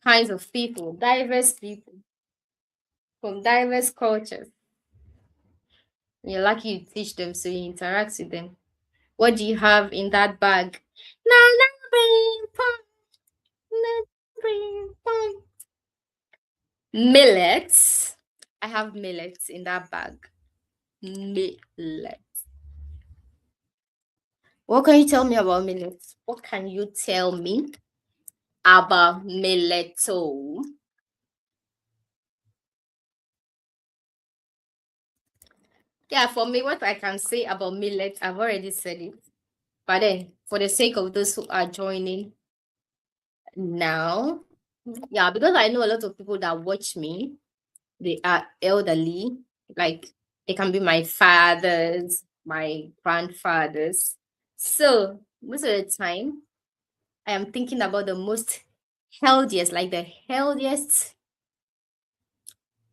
kinds of people, diverse people from diverse cultures. You're lucky you teach them, so you interact with them. What do you have in that bag? Na na bring pong, na bring pong. Millets. I have millets in that bag. Millet. What can you tell me about millets? What can you tell me about milletto? Yeah, for me, what I can say about millet, I've already said it. But then, for the sake of those who are joining now, yeah, because I know a lot of people that watch me, they are elderly, like it can be my fathers, my grandfathers. So most of the time, I am thinking about the most healthiest, like the healthiest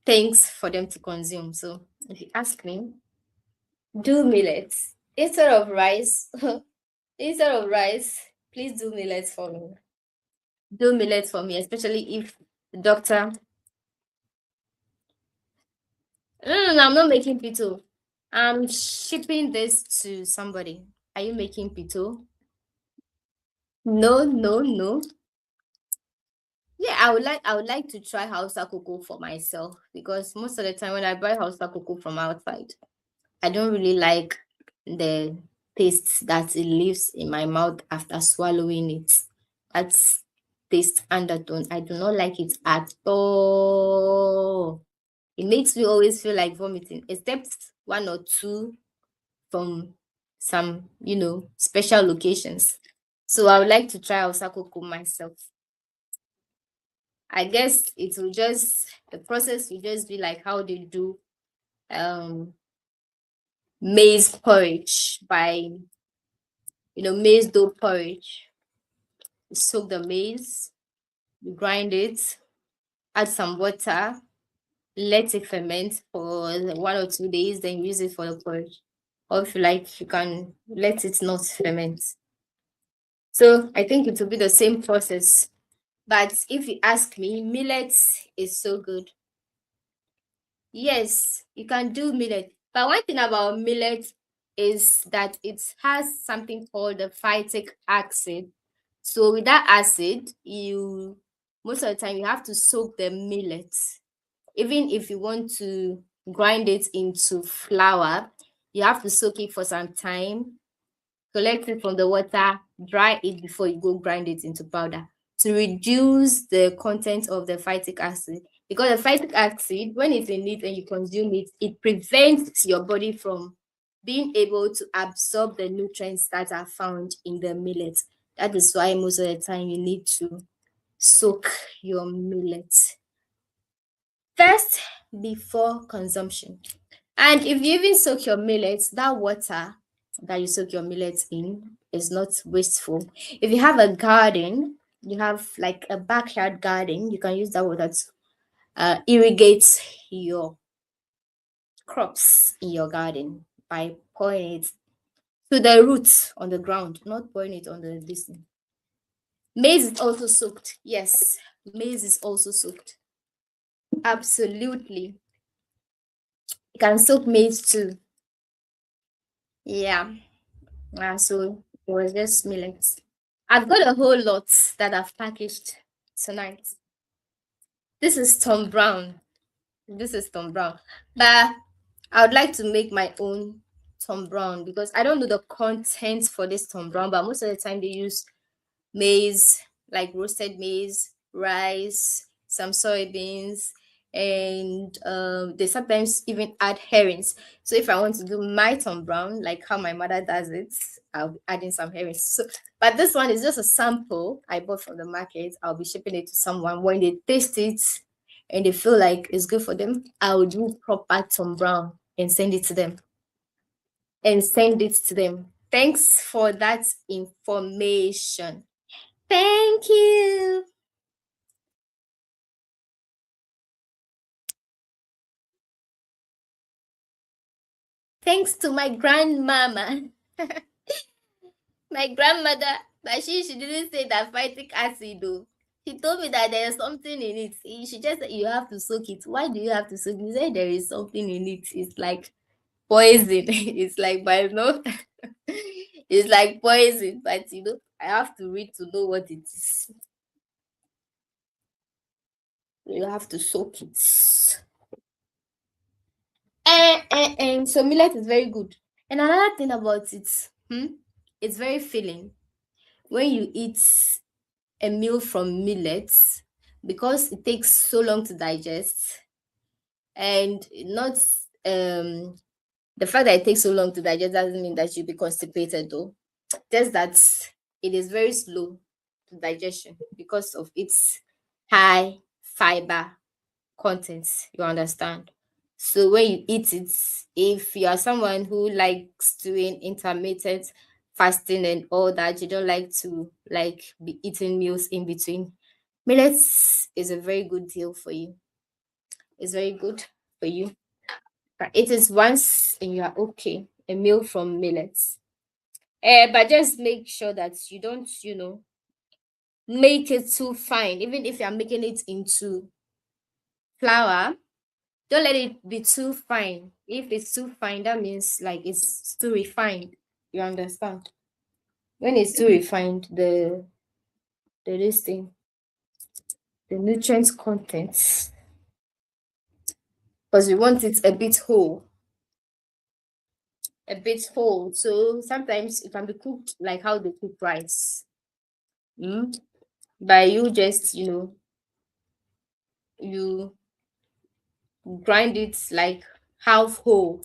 things for them to consume. So if you ask me, do millets instead of rice. Instead of rice, please do millets for me. Do millets for me, especially if the doctor. No, I'm not making pito. I'm shipping this to somebody. Are you making pito? No, no, no. Yeah, I would like to try Hausa cocoa for myself because most of the time when I buy Hausa cocoa from outside, I don't really like the taste that it leaves in my mouth after swallowing it. That's taste undertone. I do not like it at all. It makes me always feel like vomiting, except one or two from some, special locations. So I would like to try Hausa cocoa myself. I guess the process will just be like how they do um maize porridge by maize dough porridge. You soak the maize, you grind it, add some water, let it ferment for 1 or 2 days, then use it for the porridge. Or if you like, you can let it not ferment. So I think it will be the same process. But if you ask me, millet is so good. Yes, you can do millet. But one thing about millet is that it has something called the phytic acid. So with that acid, you most of the time you have to soak the millet. Even if you want to grind it into flour, you have to soak it for some time, collect it from the water, dry it before you go grind it into powder to reduce the content of the phytic acid. Because the phytic acid, when it's in it and you consume it, it prevents your body from being able to absorb the nutrients that are found in the millet. That is why most of the time you need to soak your millet first before consumption. And if you even soak your millet, that water that you soak your millet in is not wasteful. If you have a garden, you have like a backyard garden, you can use that water to irrigate your crops in your garden. by pouring it to the roots on the ground, not pouring it on the this thing. Maize is also soaked. Yes, maize is also soaked. Absolutely. You can soak maize too. Yeah. So it was just millets. I've got a whole lot that I've packaged tonight. This is Tom Brown. This is Tom Brown. But I would like to make my own Tom Brown because I don't know the content for this Tom Brown, but most of the time they use maize, like roasted maize, rice, some soybeans, and they sometimes even add herrings. So if I want to do my Tom Brown, like how my mother does it, I'll be adding some herrings. So, but this one is just a sample I bought from the market. I'll be shipping it to someone. When they taste it and they feel like it's good for them, I'll do proper Tom Brown and send it to them. Thanks for that information. Thank you. Thanks to my grandmama, my grandmother, but she didn't say that phytic acid though. She told me that there's something in it. She just said you have to soak it. Why do you have to soak it? She said there is something in it. It's like poison. It's like but no, it's like poison, but I have to read to know what it is. You have to soak it. And so millet is very good. And another thing about it, it's very filling. When you eat a meal from millets, because it takes so long to digest, and not the fact that it takes so long to digest doesn't mean that you'll be constipated though. Just that it is very slow to digestion because of its high fiber contents, you understand? So when you eat it, if you are someone who likes doing intermittent fasting and all that, you don't like to like be eating meals in between, millets is a very good deal for you. It's very good for you. But it is once and you are okay, a meal from millets. But just make sure that you don't, make it too fine. Even if you're making it into flour, don't let it be too fine. If it's too fine, that means like it's too refined. You understand? When it's too refined, the this thing, the nutrient contents, because we want it a bit whole, a bit whole. So sometimes it can be cooked like how they cook rice. By you just you grind it like half whole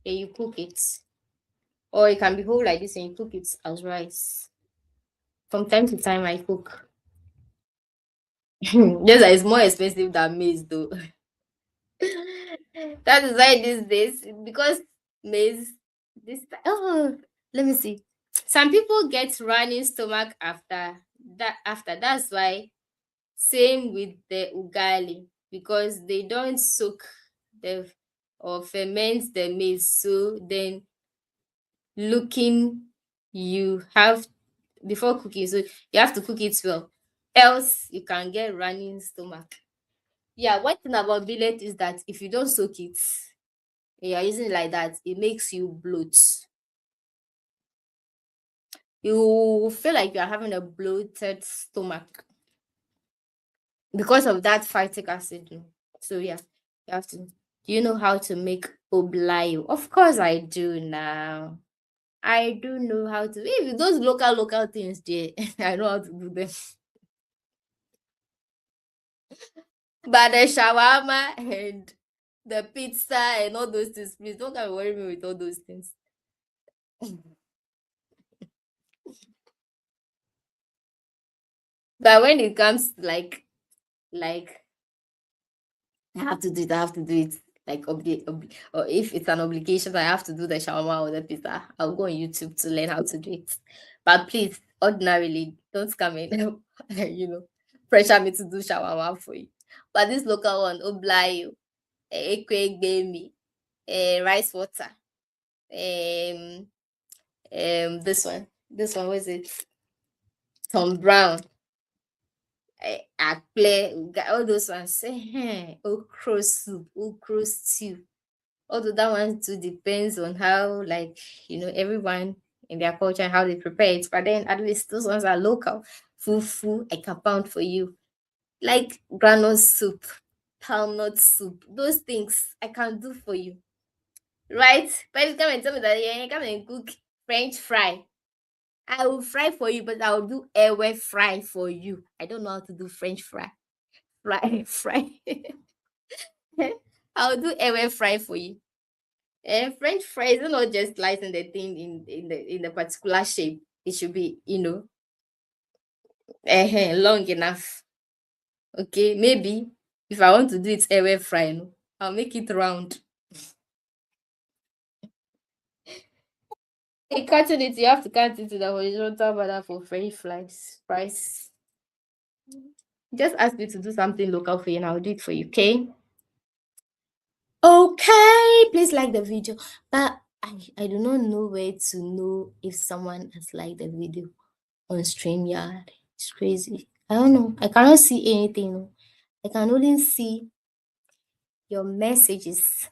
and you cook it, or it can be whole like this and you cook it as rice. From time to time, I cook. Yes, it's more expensive than maize though. That is why these days, because maize, oh, let me see. Some people get running stomach after that. That's why same with the ugali because they don't soak the or ferment the maize. So then looking, you have before cooking, so you have to cook it well, else you can get running stomach. Yeah, one thing about millet is that if you don't soak it and you're using it like that, it makes you bloat. You feel like you're having a bloated stomach because of that phytic acid. So yeah, you have to. Do you know how to make oblayo? Of course I do now. I do know how to. If those local things there, I know how to do them. But the shawarma and the pizza and all those things, please don't come and worry me with all those things. But when it comes to like I have to do it, I have to do it. Like or if it's an obligation, I have to do the shawarma or the pizza. I'll go on YouTube to learn how to do it. But please, ordinarily, don't come in, pressure me to do shawarma for you. But this local one, oblayo, ekwe rice water. um this one was it, Tom Brown, Akple, all those ones say okra soup, okra stew. Although that one too depends on how, like, everyone in their culture and how they prepare it, but then at least those ones are local. Fufu, I can pound for you. Like granite soup, palm nut soup, those things I can do for you, right? But if you come and tell me that, yeah, you come and cook French fry, I will fry for you, but I will do airway fry for you. I don't know how to do French fry. Fry. I'll do airway fry for you. French fries are not just slicing the thing in the particular shape. It should be, long enough. Okay, maybe if I want to do it airway fry, I'll make it round. In cutting it, you have to cut it to the horizontal border for French fries. Just ask me to do something local for you and I'll do it for you, okay? Okay, please like the video. But I do not know where to know if someone has liked the video on StreamYard. It's crazy. I don't know. I cannot see anything. I can only see your messages.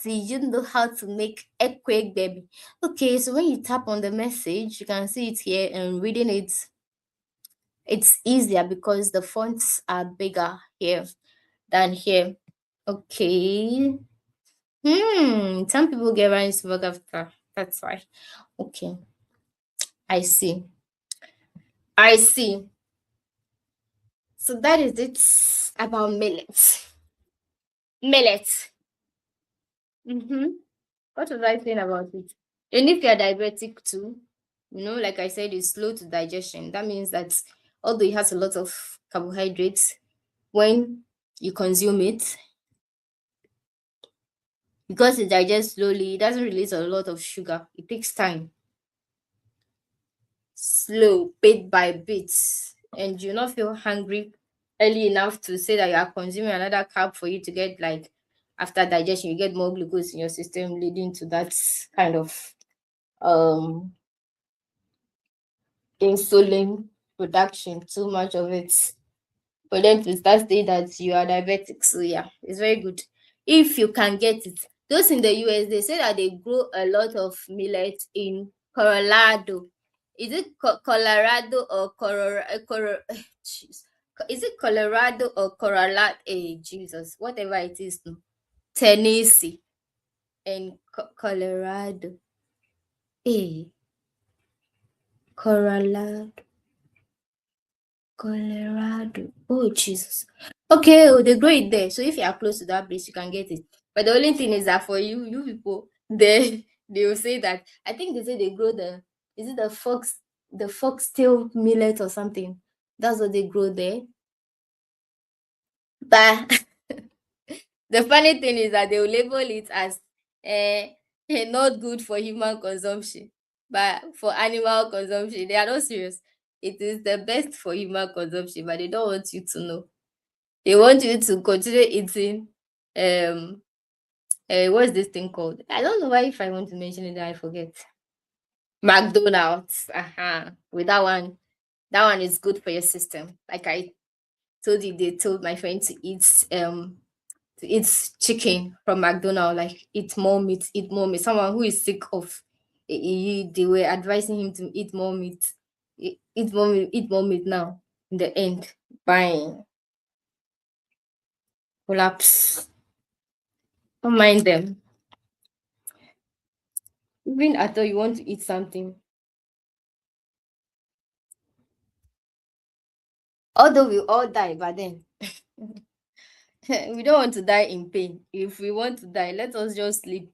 Do you know how to make a quick baby? Okay, so when you tap on the message, you can see it here, and reading it's easier because the fonts are bigger here than here. Okay. Some people get right into work after. That's why. Okay. I see. I see. So that is it about millet. Millet. Mm-hmm. What was I saying about it? And if you're diabetic too, like I said, it's slow to digestion. That means that although it has a lot of carbohydrates, when you consume it, because it digests slowly, it doesn't release a lot of sugar. It takes time, slow, bit by bit, and you not feel hungry early enough to say that you are consuming another carb for you to get, like, after digestion, you get more glucose in your system, leading to that kind of um insulin production, too much of it, for them to start saying that you are diabetic. So yeah, it's very good if you can get it. Those in the US, they say that they grow a lot of millet in Colorado. Is it Colorado or jeez. Is it Colorado or Colorado? Jesus, whatever it is, no. Tennessee and Colorado. Eh, Colorado. Colorado. Oh, Jesus. Okay, oh, they grow it there. So if you are close to that place, you can get it. But the only thing is that for you people, they will say that, I think they say they grow is it the foxtail millet or something? That's what they grow there. But the funny thing is that they will label it as not good for human consumption, but for animal consumption. They are not serious. It is the best for human consumption, but they don't want you to know. They want you to continue eating. What's this thing called? I don't know why if I want to mention it, I forget. McDonald's. With that one is good for your system. Like I told you, they told my friend to eat chicken from McDonald's, like eat more meat, eat more meat. Someone who is sick of, they were advising him to eat more meat, eat more meat now. In the end, buying collapse. Don't mind them. Even after you want to eat something, although we all die, but then we don't want to die in pain. If we want to die, let us just sleep.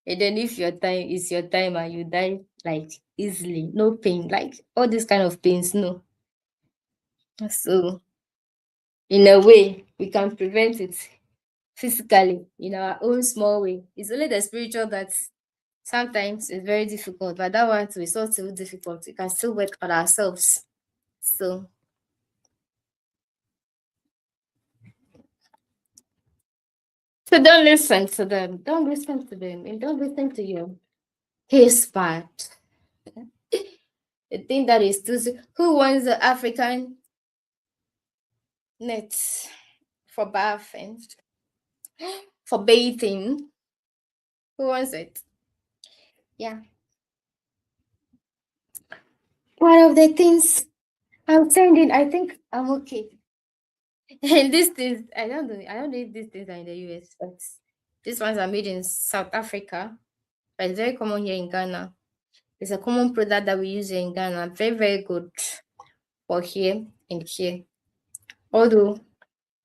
And then if your time is your time and you die like easily, no pain, like all these kind of pains, no. So in a way, we can prevent it physically in our own small way. It's only the spiritual that sometimes is very difficult, but that one too is not so difficult. We can still work on ourselves. So So don't listen to them. Don't listen to them. And don't listen to you. His part. The thing that is too. Who wants the African net for bathing? For bathing? Who wants it? Yeah. One of the things I'm sending, I think I'm okay. And these things, I don't know if these things are in the US, but these ones are made in South Africa. But it's very common here in Ghana. It's a common product that we use here in Ghana. Very, very good for here and here. Although,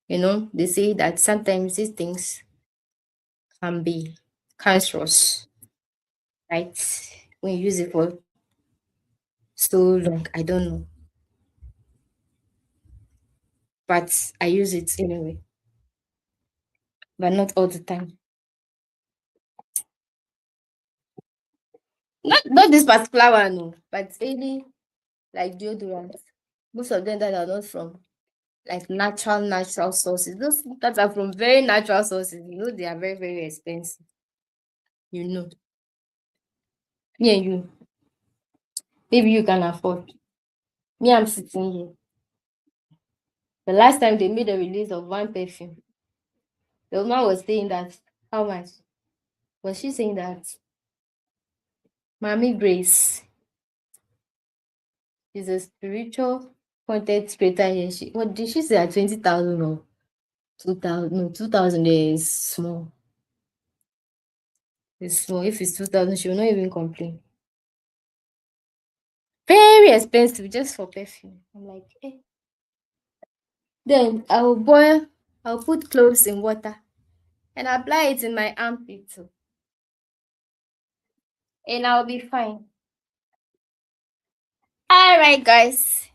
they say that sometimes these things can be cancerous, right? When you use it for so long. I don't know. But I use it anyway. But not all the time. Not this particular one, no, but any like deodorant. Most of them that are not from like natural sources. Those that are from very natural sources, they are very, very expensive. You know. Me and you. Maybe you can afford. Me, I'm sitting here. The last time they made a release of one perfume, the woman was saying that how much? Was she saying that Mommy Grace is a spiritual content creator here? What did she say at 20,000 or 2,000? No, 2,000 is small. It's small. If it's 2,000, she will not even complain. Very expensive just for perfume. I'm like, eh. Then I'll put cloves in water and apply it in my armpit too. And I'll be fine. All right, guys.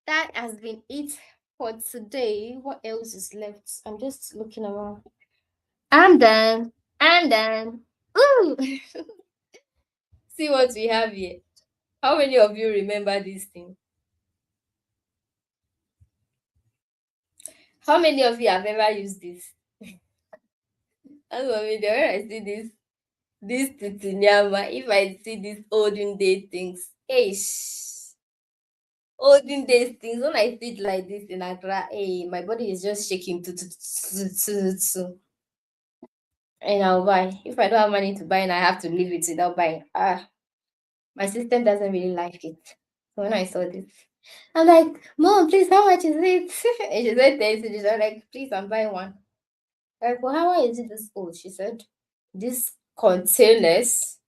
That has been it for today. What else is left? I'm just looking around. I'm done. I'm done. Ooh. See what we have here. How many of you remember this thing? How many of you have ever used this? That's what I mean. When I see this titinyama, if I see these olden day things, olden days things, when I see it like this in Accra, hey, my body is just shaking to. And I'll buy. If I don't have money to buy and I have to leave it without buying, my system doesn't really like it. So when I saw this, I'm like, Mom, please, how much is it? And she said 10 cedis. I'm like, please, I'm buying one. Like, well, how is it this old? She said, these containers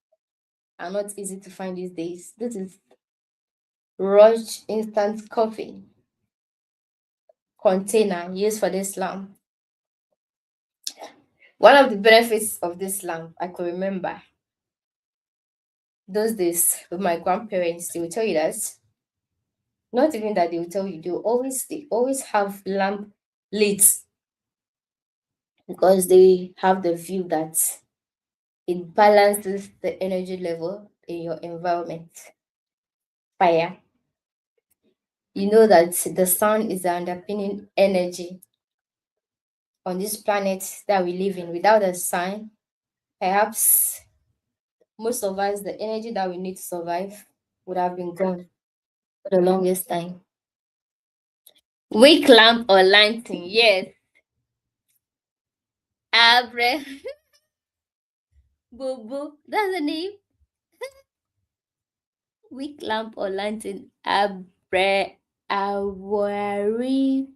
are not easy to find these days. This is Rush instant coffee container used for this lamp. One of the benefits of this lamp, I could remember those days with my grandparents, they will tell you that, not even that they will tell you, they always have lamp lit because they have the view that it balances the energy level in your environment. Fire. You know that the sun is the underpinning energy on this planet that we live in. Without the sun, perhaps most of us, the energy that we need to survive would have been gone for the longest time. Wick lamp or lantern, yes. Abre, boo boo, that's the name. Wick lamp or lantern. Abre, awari,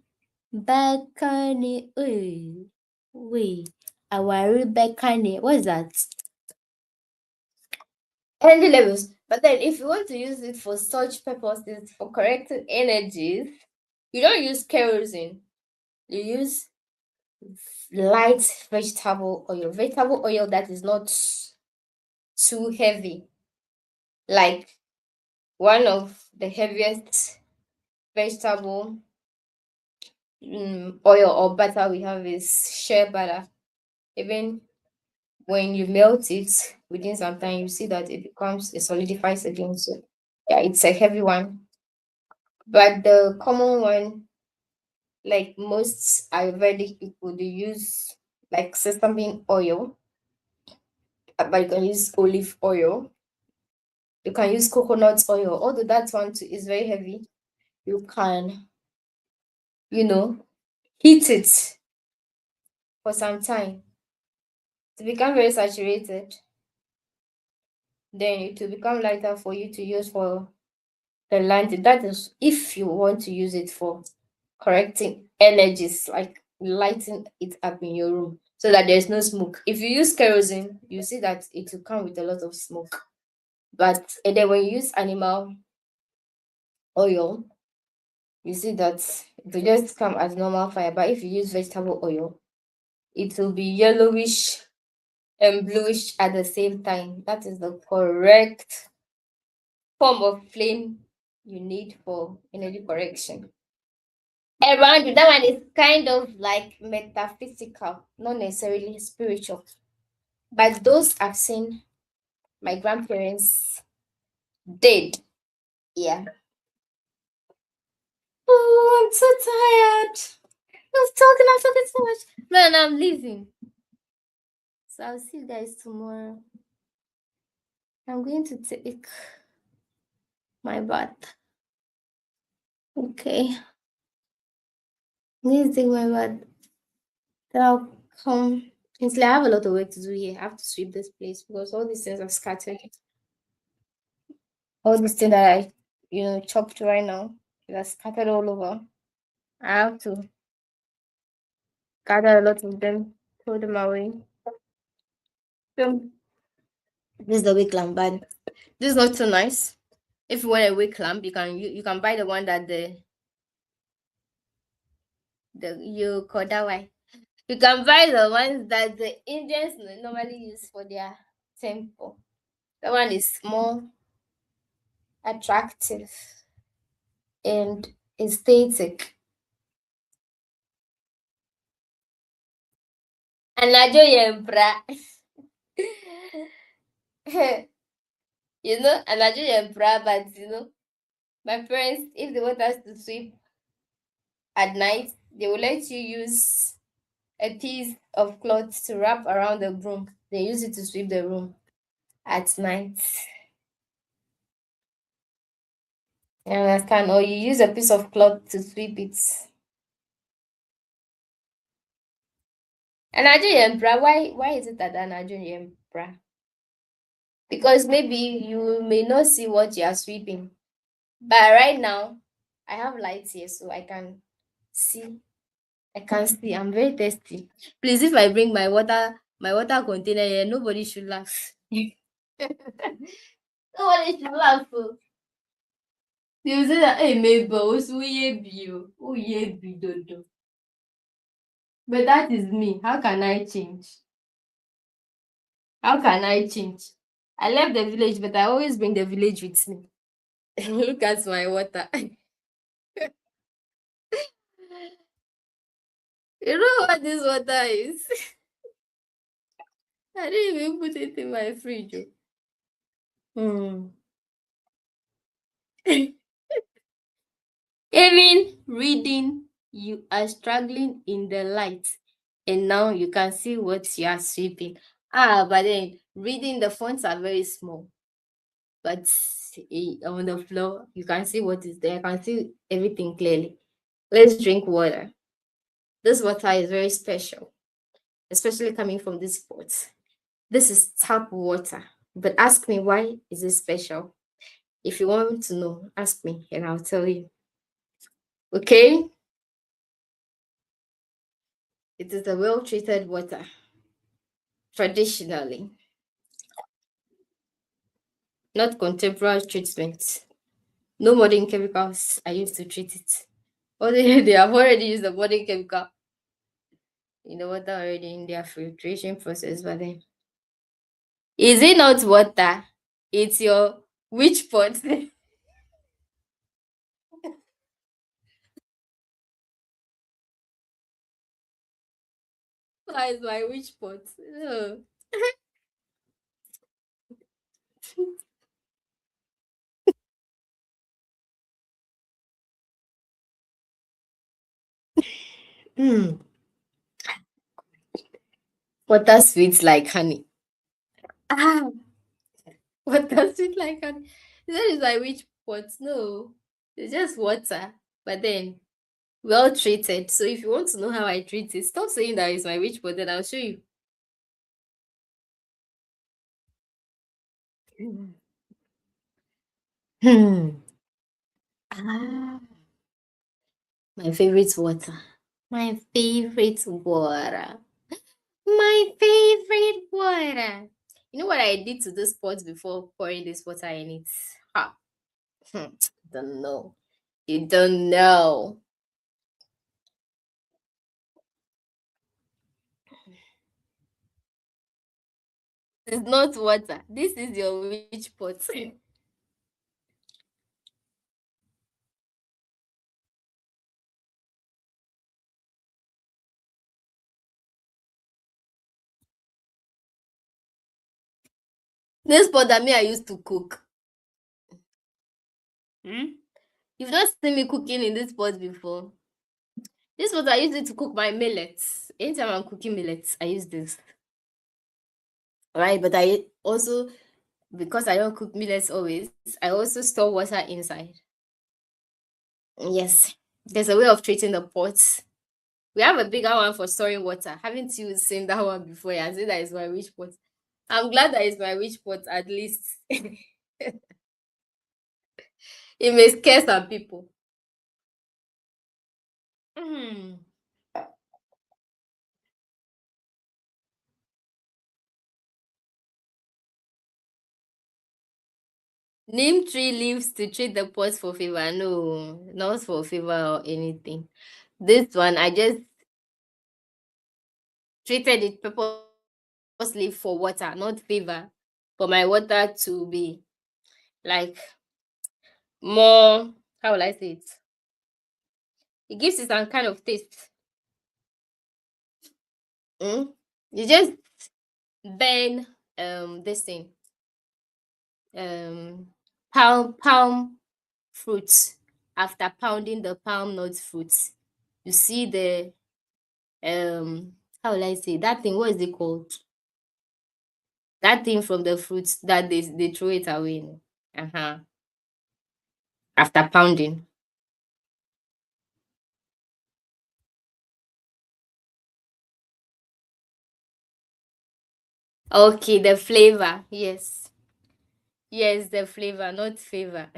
bakani. Wait, awari, bakani. What is that? Energy levels. But then, if you want to use it for such purposes, for correcting energies, you don't use kerosene. You use light vegetable oil that is not too heavy. Like one of the heaviest vegetable oil or butter we have is shea butter. Even when you melt it within some time, you see that it solidifies again. So yeah, it's a heavy one. But the common one, like most Ayurvedic people, they use like sesame oil, but you can use olive oil. You can use coconut oil, although that one too is very heavy. You can, you know, heat it for some time to become very saturated. Then it will become lighter for you to use for the lighting. That is if you want to use it for correcting energies, like lighting it up in your room so that there's no smoke. If you use kerosene, you see that it will come with a lot of smoke. But and then when you use animal oil, you see that it will just come as normal fire. But if you use vegetable oil, it will be yellowish and bluish at the same time. That is the correct form of flame you need for energy correction. Around you, that one is kind of like metaphysical, not necessarily spiritual. But those I've seen my grandparents did. Yeah. Oh, I'm so tired. I'm talking so much. Man, I'm leaving. So I'll see you guys tomorrow. I'm going to take my bath. Okay. I'm going to take my bath. Then I'll come. It's like I have a lot of work to do here. I have to sweep this place because all these things are scattered. All these things that I, chopped right now, they're scattered all over. I have to gather a lot of them, throw them away. So, this is the wig lamp, but this is not so nice. If you want a wig lamp, you can buy the one that the you call that way. You can buy the ones that the Indians normally use for their temple. That one is more attractive and aesthetic. And Najo Yembra. And Najo Yembra, but my parents, if they want us to sweep at night, they will let you use a piece of cloth to wrap around the broom. They use it to sweep the room at night. You understand? Or you use a piece of cloth to sweep it. And Nigerian bra, why is it that Nigerian bra? Because maybe you may not see what you are sweeping. But right now, I have lights here, so I can see. I can see. I'm very thirsty. Please, if I bring my water container here, nobody should laugh. Nobody should laugh. Oh. They will say that, hey, Mabel, who ye be dodo. But that is me. How can I change? How can I change? I left the village, but I always bring the village with me. Look at my water. You know what this water is? I didn't even put it in my fridge. Oh. Even reading, you are struggling in the light, and now you can see what you are sweeping. But then reading, the fonts are very small, but on the floor, you can see what is there. I can see everything clearly. Let's drink water. This water is very special, especially coming from this pot. This is tap water. But ask me, why is it special? If you want to know, ask me and I'll tell you. Okay? It is a well treated water. Traditionally, not contemporary treatment. No modern chemicals are used to treat it. Or they have already used the modern chemical in the water already in their filtration process, but then is it not water? It's your witch pot. Why is my witch pot? Ugh. Mm. Water sweet like honey. Ah, water sweet like honey. That is like which pot? No, it's just water. But then well treated. So if you want to know how I treat it, stop saying that it's my witch pot, then I'll show you. Hmm. Ah, my favorite water. My favorite water. My favorite water. You know what I did to this pot before pouring this water in it? Ha. Don't know. You don't know. It's not water. This is your witch pot. This pot that me I used to cook. Hmm? You've not seen me cooking in this pot before. This pot I use it to cook my millets. Anytime I'm cooking millets, I use this. Right, but I also, because I don't cook millets always, I also store water inside. Yes, there's a way of treating the pots. We have a bigger one for storing water. Haven't you seen that one before? I say that is my witch pot. I'm glad that is my witch pot at least. It may scare some people. Hmm. Name three leaves to treat the pots for fever. No, not for fever or anything. This one, I just treated it purposely for water, not fever. For my water to be like more, how will I say it? It gives it some kind of taste. Mm? You just burn this thing, um palm fruits. After pounding the palm nut fruits, you see the how will I say that thing? What is it called? That thing from the fruits that they throw it away. Uh-huh. After pounding. Okay, the flavor. Yes. Yes, the flavor, not favor.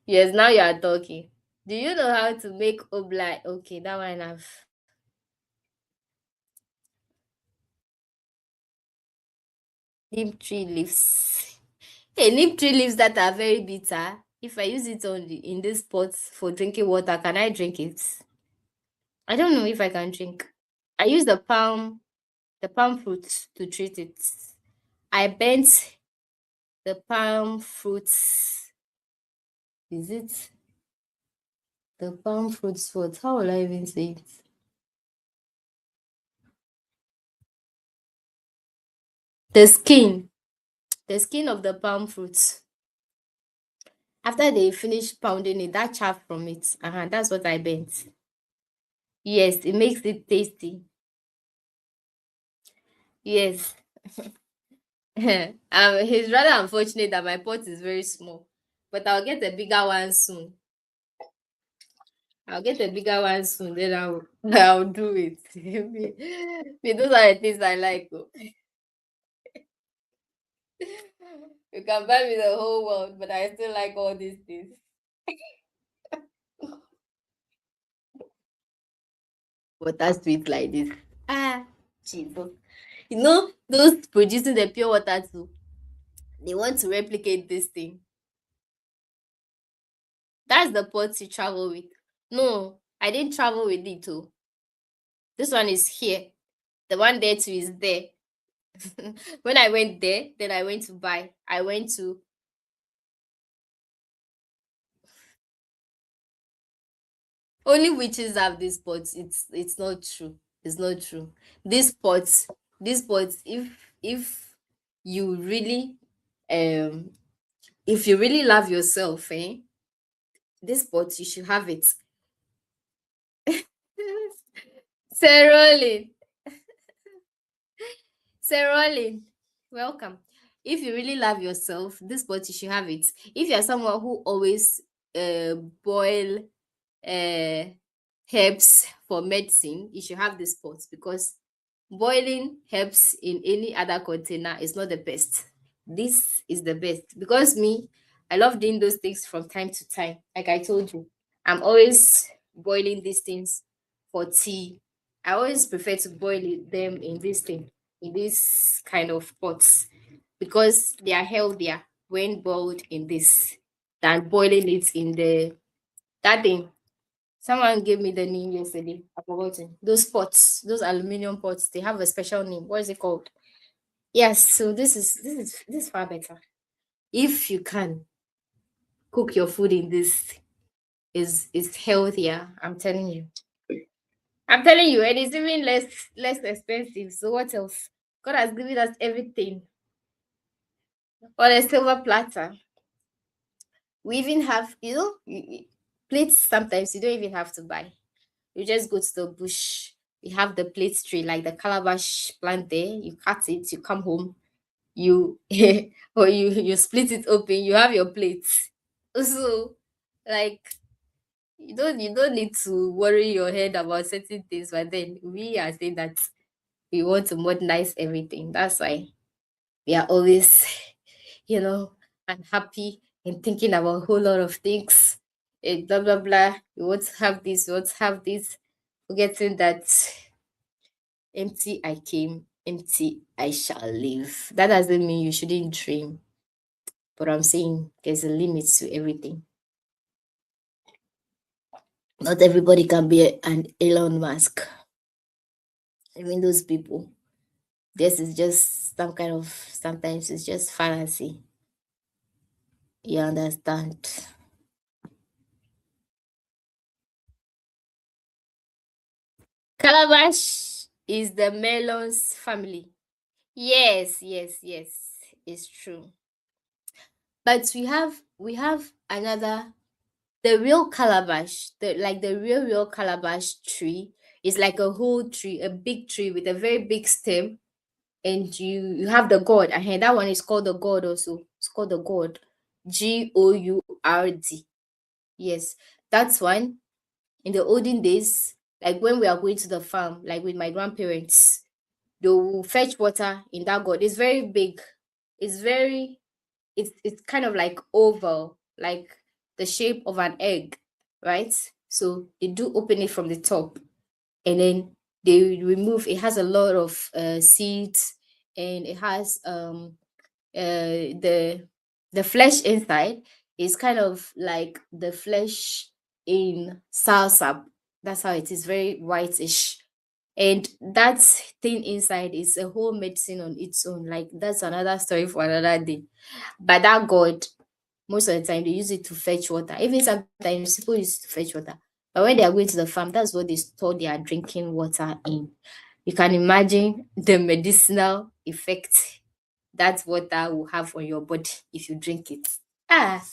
Yes, now you are talking. Do you know how to make obla? Okay, that one I've neem tree leaves. Hey, neem tree leaves that are very bitter. If I use it in this pot for drinking water, can I drink it? I don't know if I can drink. I use the palm fruit to treat it. I bent the palm fruits. Is it the palm fruits what? How will I even say it? The skin, the skin of the palm fruits. After they finish pounding it, that chaff from it, that's what I bent. Yes, it makes it tasty. Yes. It's rather unfortunate that my pot is very small, but I'll get a bigger one soon. I'll get a bigger one soon, then I'll do it. Those are the things I like. Oh. You can buy me the whole world, but I still like all these things. Water sweet like this. Ah, Jesus. You know, those producing the pure water too, they want to replicate this thing. That's the pot you travel with. No, I didn't travel with it too. This one is here. The one there too is there. When I went there, then I went to buy. I went to only witches have these pots. It's not true. It's not true. These pots, these pots, if you really um if you really love yourself, this pot you should have it. Seriously. So Rolling, welcome. If you really love yourself, this pot you should have it. If you're someone who always boil uh herbs for medicine, you should have this pot because boiling herbs in any other container is not the best. This is the best because me, I love doing those things from time to time. Like I told you, I'm always boiling these things for tea. I always prefer to boil them in this thing, in this kind of pots, because they are healthier when boiled in this than boiling it in the that thing. Someone gave me the name yesterday. I've forgotten. Those pots, those aluminum pots, they have a special name. What is it called? Yes, so this is far better. If you can cook your food in this, is healthier. I'm telling you. I'm telling you, and it's even less expensive. So what else? God has given us everything on a silver platter. We even have, plates. Sometimes you don't even have to buy. You just go to the bush. You have the plate tree, like the calabash plant there. You cut it. You come home. You or you split it open. You have your plates. So, like, you don't need to worry your head about certain things. But then we are saying that we want to modernize everything. That's why we are always, you know, unhappy and thinking about a whole lot of things. Blah blah blah. We want to have this. We want to have this. Forgetting that empty I came, empty I shall leave. That doesn't mean you shouldn't dream, but I'm saying there's a limit to everything. Not everybody can be an Elon Musk. Even those people, this is just some kind of, sometimes it's just fantasy. You understand? Calabash is the melons family. Yes, yes, yes, it's true. But we have another, the real calabash, the real calabash tree is like a whole tree, a big tree with a very big stem, and you have the gourd. And that one is called the gourd also. It's called the gourd. Gourd. Yes, that's one. In the olden days, like when we are going to the farm, like with my grandparents, they will fetch water in that gourd. It's very big. It's very it's kind of like oval, like the shape of an egg, right? So they do open it from the top, and then they remove. It has a lot of seeds, and it has the flesh inside is kind of like the flesh in salsa. That's how it is, very whitish. And that thing inside is a whole medicine on its own. Like that's another story for another day. But that god, most of the time they use it to fetch water. Even sometimes people use it to fetch water. But when they are going to the farm, that's what they store their drinking water in. You can imagine the medicinal effect that water will have on your body if you drink it. Ah,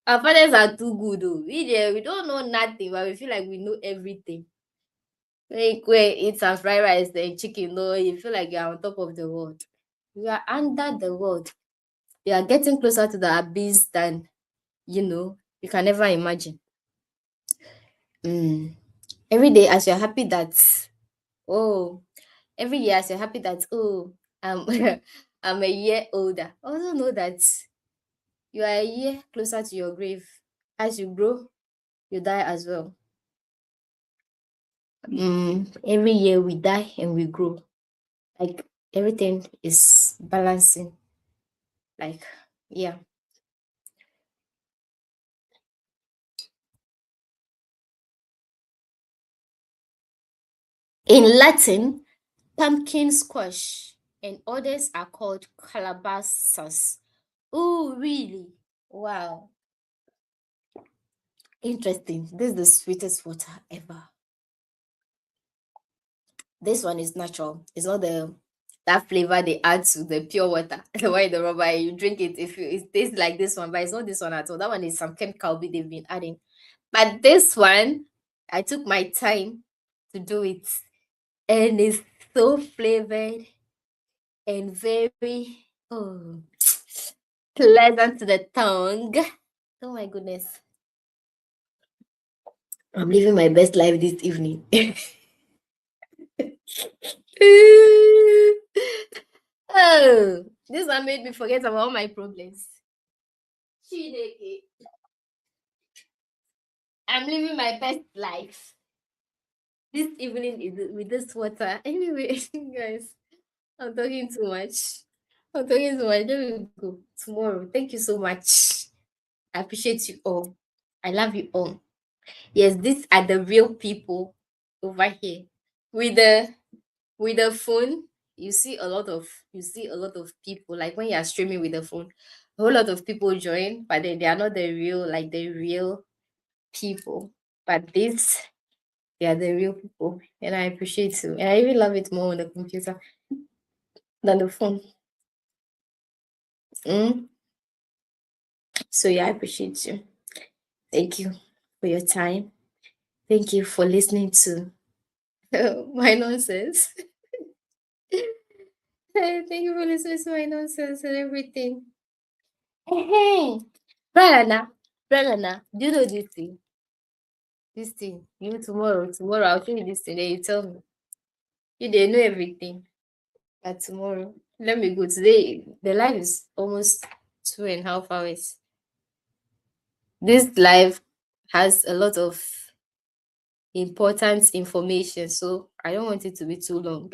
our fathers are too good though. We don't know nothing, but we feel like we know everything. Like where eat some fried rice and chicken, no, you feel like you're on top of the world. You are under the world. You are getting closer to the abyss than you can never imagine. Mm. Every day as you're happy that oh, every year as you're happy that I'm I'm a year older. Also know that you are a year closer to your grave. As you grow, you die as well. Every year we die and we grow. Like everything is balancing. Like, yeah. In Latin, pumpkin squash and others are called calabasas. Oh, really? Wow. Interesting. This is the sweetest water ever. This one is natural. It's not the that flavor they add to the pure water. The way the rubber you drink it, if you it tastes like this one, but it's not this one at all. That one is some chemical they've been adding. But this one, I took my time to do it, and it's so flavored. and very pleasant to the tongue. Oh my goodness. I'm living my best life this evening. Oh, this one made me forget about all my problems. Chineke. I'm living my best life. This evening is with this water. Anyway, guys, I'm talking too much. I'm talking too much. Let me go tomorrow. Thank you so much. I appreciate you all. I love you all. Yes, these are the real people over here. With the phone, you see a lot of people. Like when you are streaming with the phone, a whole lot of people join, but then they are not the real, like the real people. But this, they are the real people, and I appreciate you. And I even love it more on the computer than the phone. Mm. So yeah, I appreciate you. Thank you for your time. Thank you for listening to my nonsense. Thank you for listening to my nonsense and everything. Hey, Bralana, Bralana, do you know this thing? This thing. You tomorrow I'll show you this thing. Then you tell me. You didn't know everything. But tomorrow, let me go. Today, the live is almost 2.5 hours. This live has a lot of important information, so I don't want it to be too long.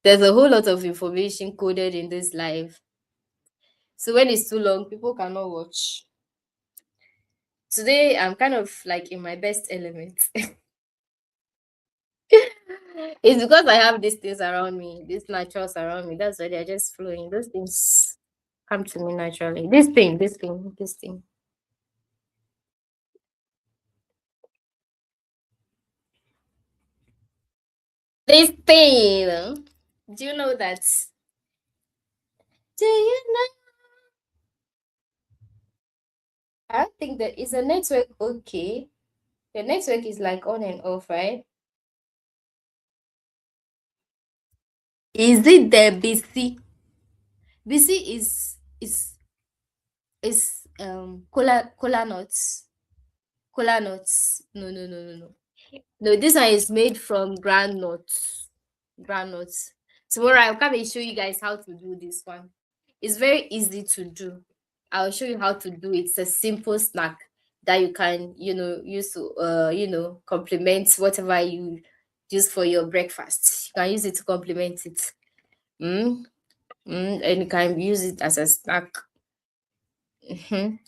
There's a whole lot of information coded in this live. So when it's too long, people cannot watch. Today, I'm kind of like in my best element. It's because I have these things around me, these naturals around me. That's why they're just flowing. Those things come to me naturally. This thing. This thing. Do you know that? Do you know? I don't think that is a network okay. The network is like on and off, right? Is it the BC? BC is cola nuts. Cola nuts. No, no, no, no, no. No, this one is made from groundnuts. Groundnuts. Tomorrow I'll come and show you guys how to do this one. It's very easy to do. I'll show you how to do it. It's a simple snack that you can, use to complement whatever you use for your breakfast. You can use it to complement it. Mm? And you can use it as a snack. Mhm.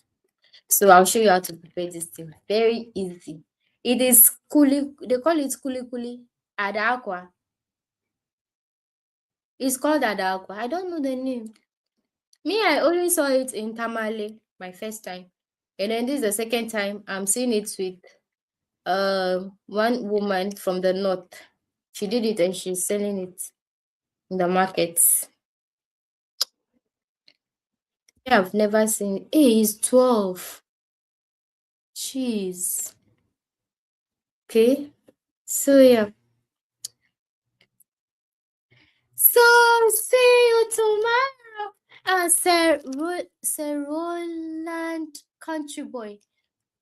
So I'll show you how to prepare this thing. Very easy. It is kuli. They call it kuli kuli. Adakwa. It's called adakwa. I don't know the name. Me, I only saw it in Tamale my first time, and then this is the second time I'm seeing it with one woman from the north. She did it and she's selling it in the markets. Yeah, I've never seen it. Hey, it's 12. Jeez. Okay. So yeah. So see you tomorrow. Sir Roland Country Boy.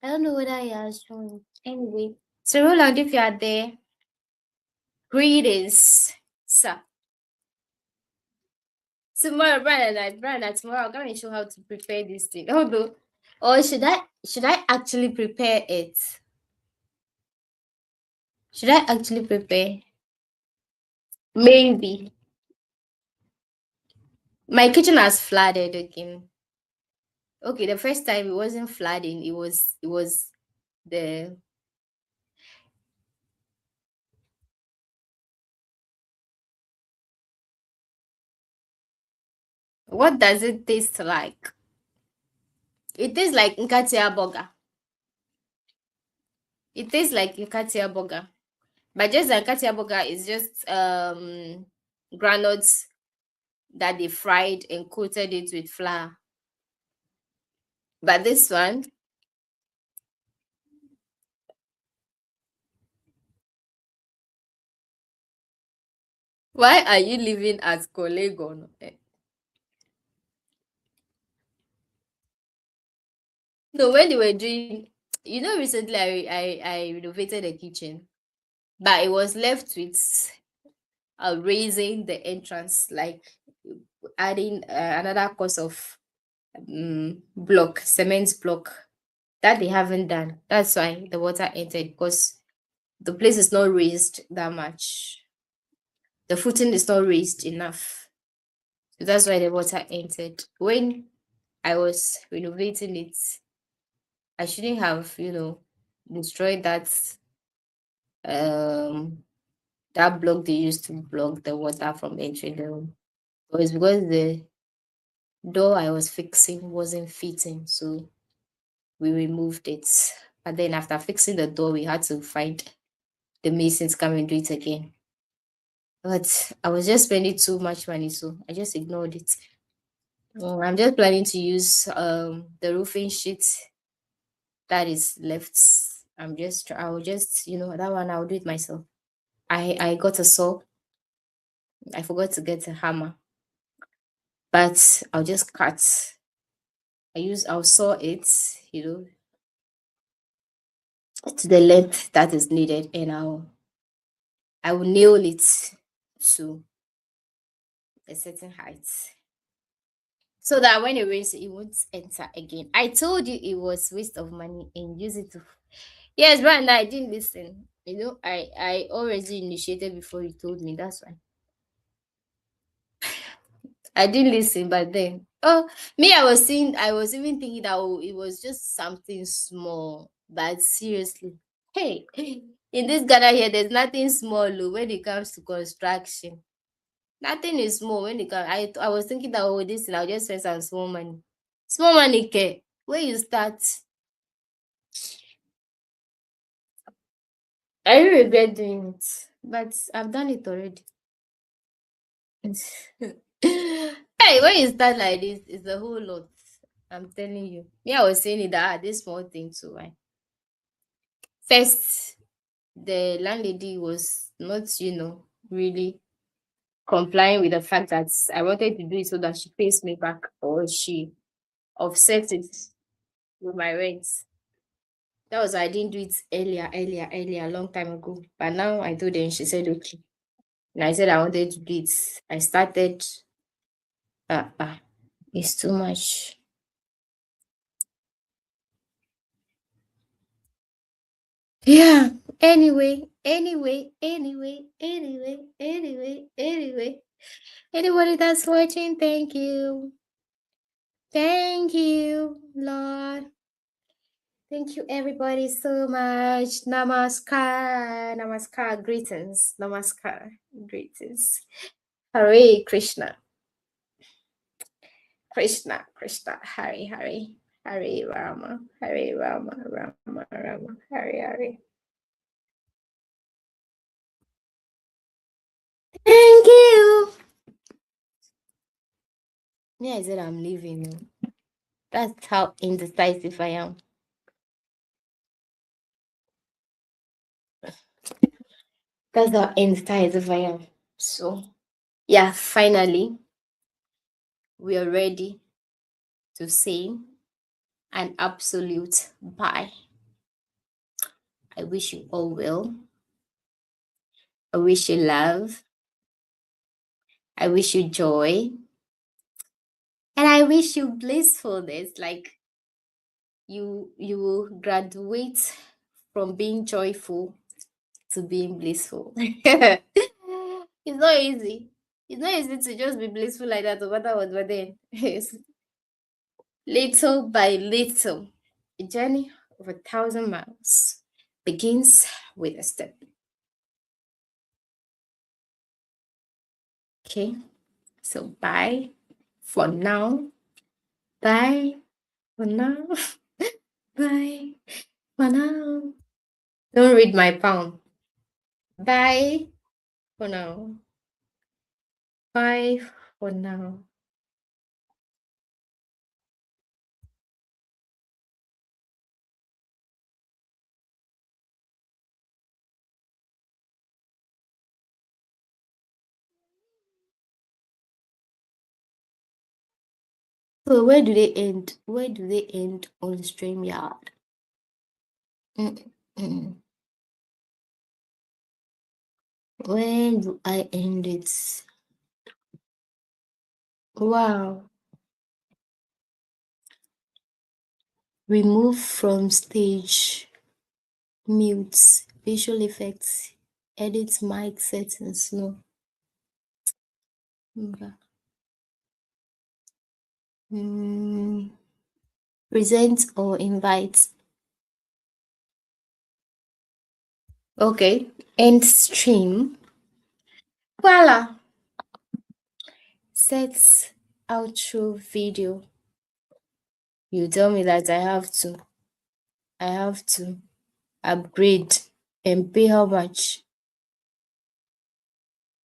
I don't know whether he has joined. Anyway, Sir Roland, if you are there, greetings, sir. Tomorrow, Brother, tomorrow I'm gonna show how to prepare this thing. Although, or should I actually prepare it? Should I actually prepare? Maybe. My kitchen has flooded again. Okay, the first time it wasn't flooding, it was the what does it taste like? It tastes like Nkatia burger. It tastes like Nkatia burger. But just like Nkatia burger is just granules that they fried and coated it with flour. But this one, Why are you living at Colegon? No, when they were doing, recently I renovated the kitchen, but it was left with raising the entrance, like adding another course of block, cement block that they haven't done. That's why the water entered, because the place is not raised that much. The footing is not raised enough. So that's why the water entered. When I was renovating it, I shouldn't have, destroyed um that block they used to block the water from entering the room. It was because the door I was fixing wasn't fitting, so we removed it. And then after fixing the door, we had to find the masons come and do it again. But I was just spending too much money, so I just ignored it. I'm just planning to use the roofing sheet that is left. I'll just, that one I'll do it myself. I got a saw. I forgot to get a hammer, but I'll just cut. I'll saw it, to the length that is needed, and I will nail it to a certain height, so that when it rains, it won't enter again. I told you it was waste of money and use it to. Yes, but now I didn't listen. I already initiated before you told me. That's why I didn't listen. But then, oh, me, I was even thinking that, oh, it was just something small. But seriously, hey, in this Ghana here, there's nothing small, oh, when it comes to construction. Nothing is small when it comes. I was thinking that, oh, this thing, I'll just spend some small money. Small money, care. Where you start, I really regret doing it, but I've done it already. Hey, when you start like this, it's a whole lot. I'm telling you. Me, I was saying it that this small thing too. Right? First, the landlady was not, really complying with the fact that I wanted to do it so that she pays me back, or she offsets it with my rent. That was why I didn't do it earlier, a long time ago. But now I told her and she said okay. And I said I wanted to do it. I started. It's too much. Yeah. Anyway. Anybody that's watching, thank you. Thank you, Lord. Thank you, everybody, so much. Namaskar. Namaskar. Greetings. Namaskar. Greetings. Hare Krishna. Krishna. Hare Rama. Hare Rama. Rama. Hare. Thank you. Me, I said I'm leaving. Oh. That's how indecisive I am. That's how indecisive I am. So, yeah, finally, we are ready to say an absolute bye. I wish you all well. I wish you love. I wish you joy. And I wish you blissfulness. Like you will graduate from being joyful to being blissful. It's not easy. It's not easy to just be blissful like that, no matter what, but then little by little, a journey of 1,000 miles begins with a step. Okay, so bye for now. Bye for now. Bye for now. Don't read my palm. Bye for now. Bye for now. So where do they end? Where do they end on StreamYard? Mm-mm. Where do I end it? Wow. Remove from stage. Mute. Visual effects. Edit mic settings. No. Okay. Present or invite. Okay. End stream. Voila. Set outro video. You tell me that I have to upgrade and pay how much?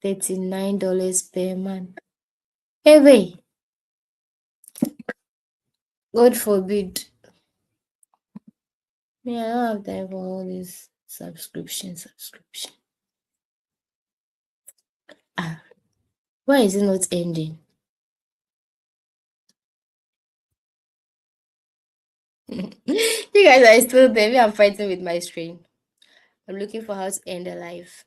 $39 per month. Hey, wait, God forbid. Me, I don't have time for all this subscription. Ah, why is it not ending? You guys are still there. Me, I'm fighting with my screen. I'm looking for how to end a life.